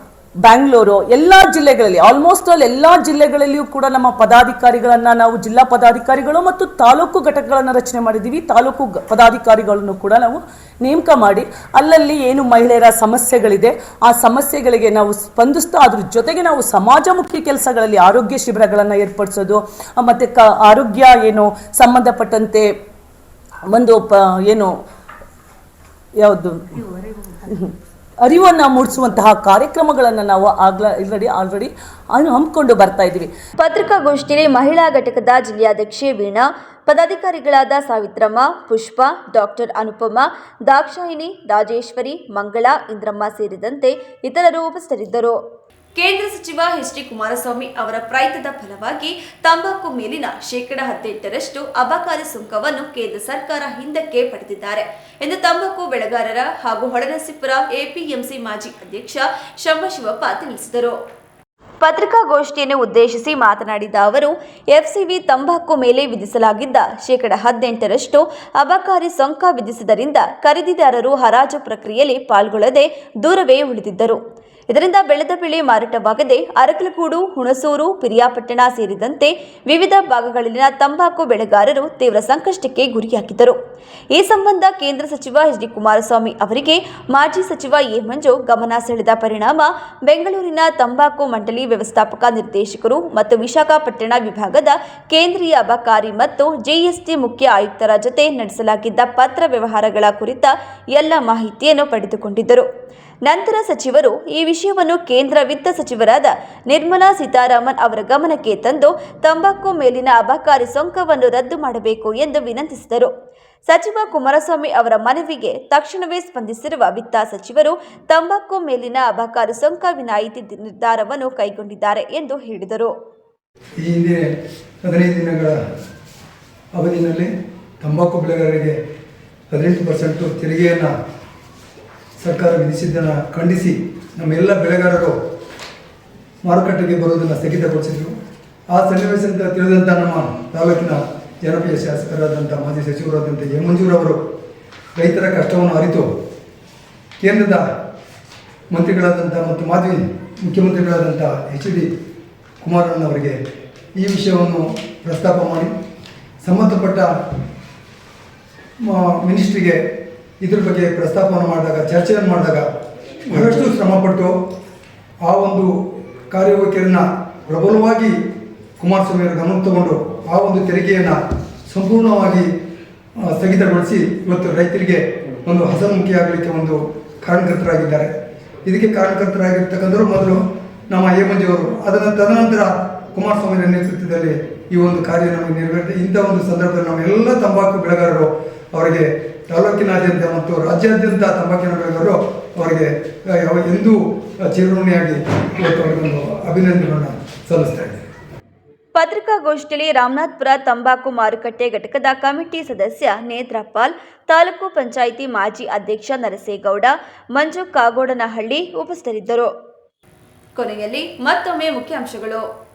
ಬ್ಯಾಂಗ್ಳೂರು ಎಲ್ಲ ಜಿಲ್ಲೆಗಳಲ್ಲಿ ಆಲ್ಮೋಸ್ಟ್ ಆಲ್ ಎಲ್ಲ ಜಿಲ್ಲೆಗಳಲ್ಲಿಯೂ ಕೂಡ ನಮ್ಮ ಪದಾಧಿಕಾರಿಗಳನ್ನು ನಾವು ಜಿಲ್ಲಾ ಪದಾಧಿಕಾರಿಗಳು ಮತ್ತು ತಾಲೂಕು ಘಟಕಗಳನ್ನು ರಚನೆ ಮಾಡಿದ್ದೀವಿ. ತಾಲೂಕು ಪದಾಧಿಕಾರಿಗಳನ್ನು ಕೂಡ ನಾವು ನೇಮಕ ಮಾಡಿ ಅಲ್ಲಲ್ಲಿ ಏನು ಮಹಿಳೆಯರ ಸಮಸ್ಯೆಗಳಿದೆ ಆ ಸಮಸ್ಯೆಗಳಿಗೆ ನಾವು ಸ್ಪಂದಿಸ್ತಾ ಅದ್ರ ಜೊತೆಗೆ ನಾವು ಸಮಾಜಮುಖಿ ಕೆಲಸಗಳಲ್ಲಿ ಆರೋಗ್ಯ ಶಿಬಿರಗಳನ್ನು ಏರ್ಪಡಿಸೋದು ಮತ್ತು ಆರೋಗ್ಯ ಏನು ಸಂಬಂಧಪಟ್ಟಂತೆ ಒಂದು ಏನು ಯಾವುದು ಅರಿವನ್ನು ಮೂಡಿಸುವಂತಹ ಕಾರ್ಯಕ್ರಮಗಳನ್ನು ನಾವು ಆಲ್ರೆಡಿ ಹಮ್ಮಿಕೊಂಡು ಬರ್ತಾ ಇದ್ದೀವಿ. ಪತ್ರಿಕಾಗೋಷ್ಠಿಯಲ್ಲಿ ಮಹಿಳಾ ಘಟಕದ ಜಿಲ್ಲಾಧ್ಯಕ್ಷೆ ವೀಣಾ, ಪದಾಧಿಕಾರಿಗಳಾದ ಸಾವಿತ್ರಮ್ಮ, ಪುಷ್ಪ, ಡಾಕ್ಟರ್ ಅನುಪಮ, ದಾಕ್ಷಾಯಿನಿ, ರಾಜೇಶ್ವರಿ, ಮಂಗಳಾ, ಇಂದ್ರಮ್ಮ ಸೇರಿದಂತೆ ಇತರರು ಉಪಸ್ಥಿತರಿದ್ದರು. ಕೇಂದ್ರ ಸಚಿವ ಎಚ್.ಡಿ. ಕುಮಾರಸ್ವಾಮಿ ಅವರ ಪ್ರಯತ್ನದ ಫಲವಾಗಿ ತಂಬಾಕು ಮೇಲಿನ 18% ಅಬಕಾರಿ ಸುಂಕವನ್ನು ಕೇಂದ್ರ ಸರ್ಕಾರ ಹಿಂದಕ್ಕೆ ಪಡೆದಿದ್ದಾರೆ ಎಂದು ತಂಬಾಕು ಬೆಳೆಗಾರರ ಹಾಗೂ ಹೊಳೆನರಸೀಪುರ ಎಪಿಎಂಸಿ ಮಾಜಿ ಅಧ್ಯಕ್ಷ ಶಂಭಶಿವಪ್ಪ ತಿಳಿಸಿದರು. ಪತ್ರಿಕಾಗೋಷ್ಠಿಯನ್ನು ಉದ್ದೇಶಿಸಿ ಮಾತನಾಡಿದ ಅವರು, ಎಫ್ಸಿವಿ ತಂಬಾಕು ಮೇಲೆ ವಿಧಿಸಲಾಗಿದ್ದ 18% ಅಬಕಾರಿ ಸುಂಕ ವಿಧಿಸಿದ್ದರಿಂದ ಖರೀದಿದಾರರು ಹರಾಜು ಪ್ರಕ್ರಿಯೆಯಲ್ಲಿ ಪಾಲ್ಗೊಳ್ಳದೆ ದೂರವೇ ಉಳಿದಿದ್ದರು. ಇದರಿಂದ ಬೆಳೆದ ಬೆಳೆ ಮಾರಾಟವಾಗದೆ ಅರಕಲಗೂಡು, ಹುಣಸೂರು, ಪಿರಿಯಾಪಟ್ಟಣ ಸೇರಿದಂತೆ ವಿವಿಧ ಭಾಗಗಳಲ್ಲಿನ ತಂಬಾಕು ಬೆಳೆಗಾರರು ತೀವ್ರ ಸಂಕಷ್ಟಕ್ಕೆ ಗುರಿಯಾಗಿದ್ದರು. ಈ ಸಂಬಂಧ ಕೇಂದ್ರ ಸಚಿವ ಎಚ್.ಡಿ. ಕುಮಾರಸ್ವಾಮಿ ಅವರಿಗೆ ಮಾಜಿ ಸಚಿವ ಎ. ಮಂಜು ಗಮನ ಸೆಳೆದ ಪರಿಣಾಮ ಬೆಂಗಳೂರಿನ ತಂಬಾಕು ಮಂಡಳಿ ವ್ಯವಸ್ಥಾಪಕ ನಿರ್ದೇಶಕರು ಮತ್ತು ವಿಶಾಖಪಟ್ಟಣ ವಿಭಾಗದ ಕೇಂದ್ರೀಯ ಅಬಕಾರಿ ಮತ್ತು ಜಿಎಸ್ಟಿ ಮುಖ್ಯ ಆಯುಕ್ತರ ಜೊತೆ ನಡೆಸಲಾಗಿದ್ದ ಪತ್ರ ವ್ಯವಹಾರಗಳ ಕುರಿತ ಎಲ್ಲ ಮಾಹಿತಿಯನ್ನು ಪಡೆದುಕೊಂಡಿದ್ದರು. ನಂತರ ಸಚಿವರು ಈ ವಿಷಯವನ್ನು ಕೇಂದ್ರ ವಿತ್ತ ಸಚಿವರಾದ ನಿರ್ಮಲಾ ಸೀತಾರಾಮನ್ ಅವರ ಗಮನಕ್ಕೆ ತಂದು ತಂಬಾಕು ಮೇಲಿನ ಅಬಕಾರಿ ಸುಂಕವನ್ನು ರದ್ದು ಮಾಡಬೇಕು ಎಂದು ವಿನಂತಿಸಿದರು. ಸಚಿವ ಕುಮಾರಸ್ವಾಮಿ ಅವರ ಮನವಿಗೆ ತಕ್ಷಣವೇ ಸ್ಪಂದಿಸಿರುವ ವಿತ್ತ ಸಚಿವರು ತಂಬಾಕು ಮೇಲಿನ ಅಬಕಾರಿ ಸುಂಕ ವಿನಾಯಿತಿ ನಿರ್ಧಾರವನ್ನು ಕೈಗೊಂಡಿದ್ದಾರೆ ಎಂದು ಹೇಳಿದರು. ಈ ಹಿಂದೆ 15 ದಿನಗಳ ಅವಧಿಯಲ್ಲಿ ತಂಬಾಕು ಬೆಳೆಗಾರರಿಗೆ 18% ತೆರಿಗೆಯನ್ನು ಸರ್ಕಾರ ವಿಧಿಸಿದ್ದನ್ನು ಖಂಡಿಸಿ ನಮ್ಮೆಲ್ಲ ಬೆಳೆಗಾರರು ಮಾರುಕಟ್ಟೆಗೆ ಬರುವುದನ್ನು ಸ್ಥಗಿತಗೊಳಿಸಿದರು. ಆ ಸನ್ನಿವೇಶದಿಂದ ತಿಳಿದಂಥ ನಮ್ಮ ತಾಲೂಕಿನ ಜನಪ್ರಿಯ ಶಾಸಕರಾದಂಥ ಮಾಜಿ ಸಚಿವರಾದಂಥ ಎ. ಮಂಜೂರವರು ರೈತರ ಕಷ್ಟವನ್ನು ಅರಿತು ಕೇಂದ್ರದ ಮಂತ್ರಿಗಳಾದಂಥ ಮತ್ತು ಮಾಜಿ ಮುಖ್ಯಮಂತ್ರಿಗಳಾದಂಥ ಎಚ್.ಡಿ. ಕುಮಾರಣ್ಣವರಿಗೆ ಈ ವಿಷಯವನ್ನು ಪ್ರಸ್ತಾಪ ಮಾಡಿ ಸಂಬಂಧಪಟ್ಟ ಮಿನಿಸ್ಟ್ರಿಗೆ ಇದ್ರ ಬಗ್ಗೆ ಪ್ರಸ್ತಾಪವನ್ನು ಮಾಡಿದಾಗ, ಚರ್ಚೆಯನ್ನು ಮಾಡಿದಾಗ ಬಹಳಷ್ಟು ಶ್ರಮಪಟ್ಟು ಆ ಒಂದು ಕಾರ್ಯವೈಖರಿಯನ್ನು ಪ್ರಬಲವಾಗಿ ಕುಮಾರಸ್ವಾಮಿಯವರು ಗಮನಕ್ಕೆ ತಗೊಂಡು ಆ ಒಂದು ತೆರಿಗೆಯನ್ನು ಸಂಪೂರ್ಣವಾಗಿ ಸ್ಥಗಿತಗೊಳಿಸಿ ಇವತ್ತು ರೈತರಿಗೆ ಒಂದು ಹಸನ್ಮುಖಿಯಾಗಲಿಕ್ಕೆ ಒಂದು ಕಾರಣಕರ್ತರಾಗಿದ್ದಾರೆ. ಇದಕ್ಕೆ ಕಾರಣಕರ್ತರಾಗಿರ್ತಕ್ಕಂಥವ್ರು ಮೊದಲು ನಮ್ಮ ಎ. ಮಂಜುವರು, ತದನಂತರ ಕುಮಾರಸ್ವಾಮಿಯವರ ನೇತೃತ್ವದಲ್ಲಿ ಈ ಒಂದು ಕಾರ್ಯ ನಮಗೆ ನೆರವೇರಿದೆ. ಇಂಥ ಒಂದು ಸಂದರ್ಭದಲ್ಲಿ ನಮ್ಮೆಲ್ಲ ತಂಬಾಕು ಬೆಳೆಗಾರರು ಅವರಿಗೆ ತಾಲೂಕಿನಾದ್ಯಂತ ಮತ್ತು ರಾಜ್ಯಾದ್ಯಂತ ತಂಬಾಕಿನ ಬೆಳೆಗಾರರು ಅವರಿಗೆ ಎಂದೂ ಚಿರಋಣಿಯಾಗಿ ಇವತ್ತು ಅವರಿಗೊಂದು ಅಭಿನಂದನೆಗಳನ್ನು ಸಲ್ಲಿಸ್ತಾ ಇದ್ದೇನೆ. ಪತ್ರಿಕಾಗೋಷ್ಠಿಯಲ್ಲಿ ರಾಮನಾಥ್ಪುರ ತಂಬಾಕು ಮಾರುಕಟ್ಟೆ ಘಟಕದ ಕಮಿಟಿ ಸದಸ್ಯ ನೇತ್ರಪಾಲ್, ತಾಲೂಕು ಪಂಚಾಯಿತಿ ಮಾಜಿ ಅಧ್ಯಕ್ಷ ನರಸೇಗೌಡ, ಮಂಜು ಕಾಗೋಡನಹಳ್ಳಿ ಉಪಸ್ಥಿತರಿದ್ದರು. ಕೊನೆಯಲ್ಲಿ ಮತ್ತೊಮ್ಮೆ ಮುಖ್ಯಾಂಶಗಳು.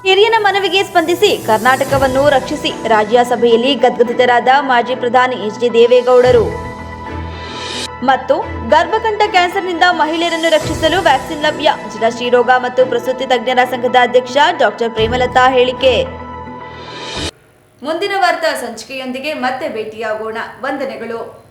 ಹಿರಿಯನ ಮನವಿಗೆ ಸ್ಪಂದಿಸಿ ಕರ್ನಾಟಕವನ್ನು ರಕ್ಷಿಸಿ ರಾಜ್ಯಸಭೆಯಲ್ಲಿ ಗದ್ಗದಿತರಾದ ಮಾಜಿ ಪ್ರಧಾನಿ ಎಚ್.ಡಿ. ದೇವೇಗೌಡರು. ಮತ್ತು ಗರ್ಭಕಂಠ ಕ್ಯಾನ್ಸರ್ನಿಂದ ಮಹಿಳೆಯರನ್ನು ರಕ್ಷಿಸಲು ವ್ಯಾಕ್ಸಿನ್ ಲಭ್ಯ, ಜಿಲ್ಲಾ ಶ್ರೀರೋಗ ಮತ್ತು ಪ್ರಸೂತಿ ತಜ್ಞರ ಸಂಘದ ಅಧ್ಯಕ್ಷ ಡಾಕ್ಟರ್ ಪ್ರೇಮಲತಾ ಹೇಳಿಕೆ. ಮುಂದಿನ ವಾರ್ತಾ ಸಂಚಿಕೆಯೊಂದಿಗೆ ಮತ್ತೆ ಭೇಟಿಯಾಗೋಣ. ವಂದನೆಗಳು.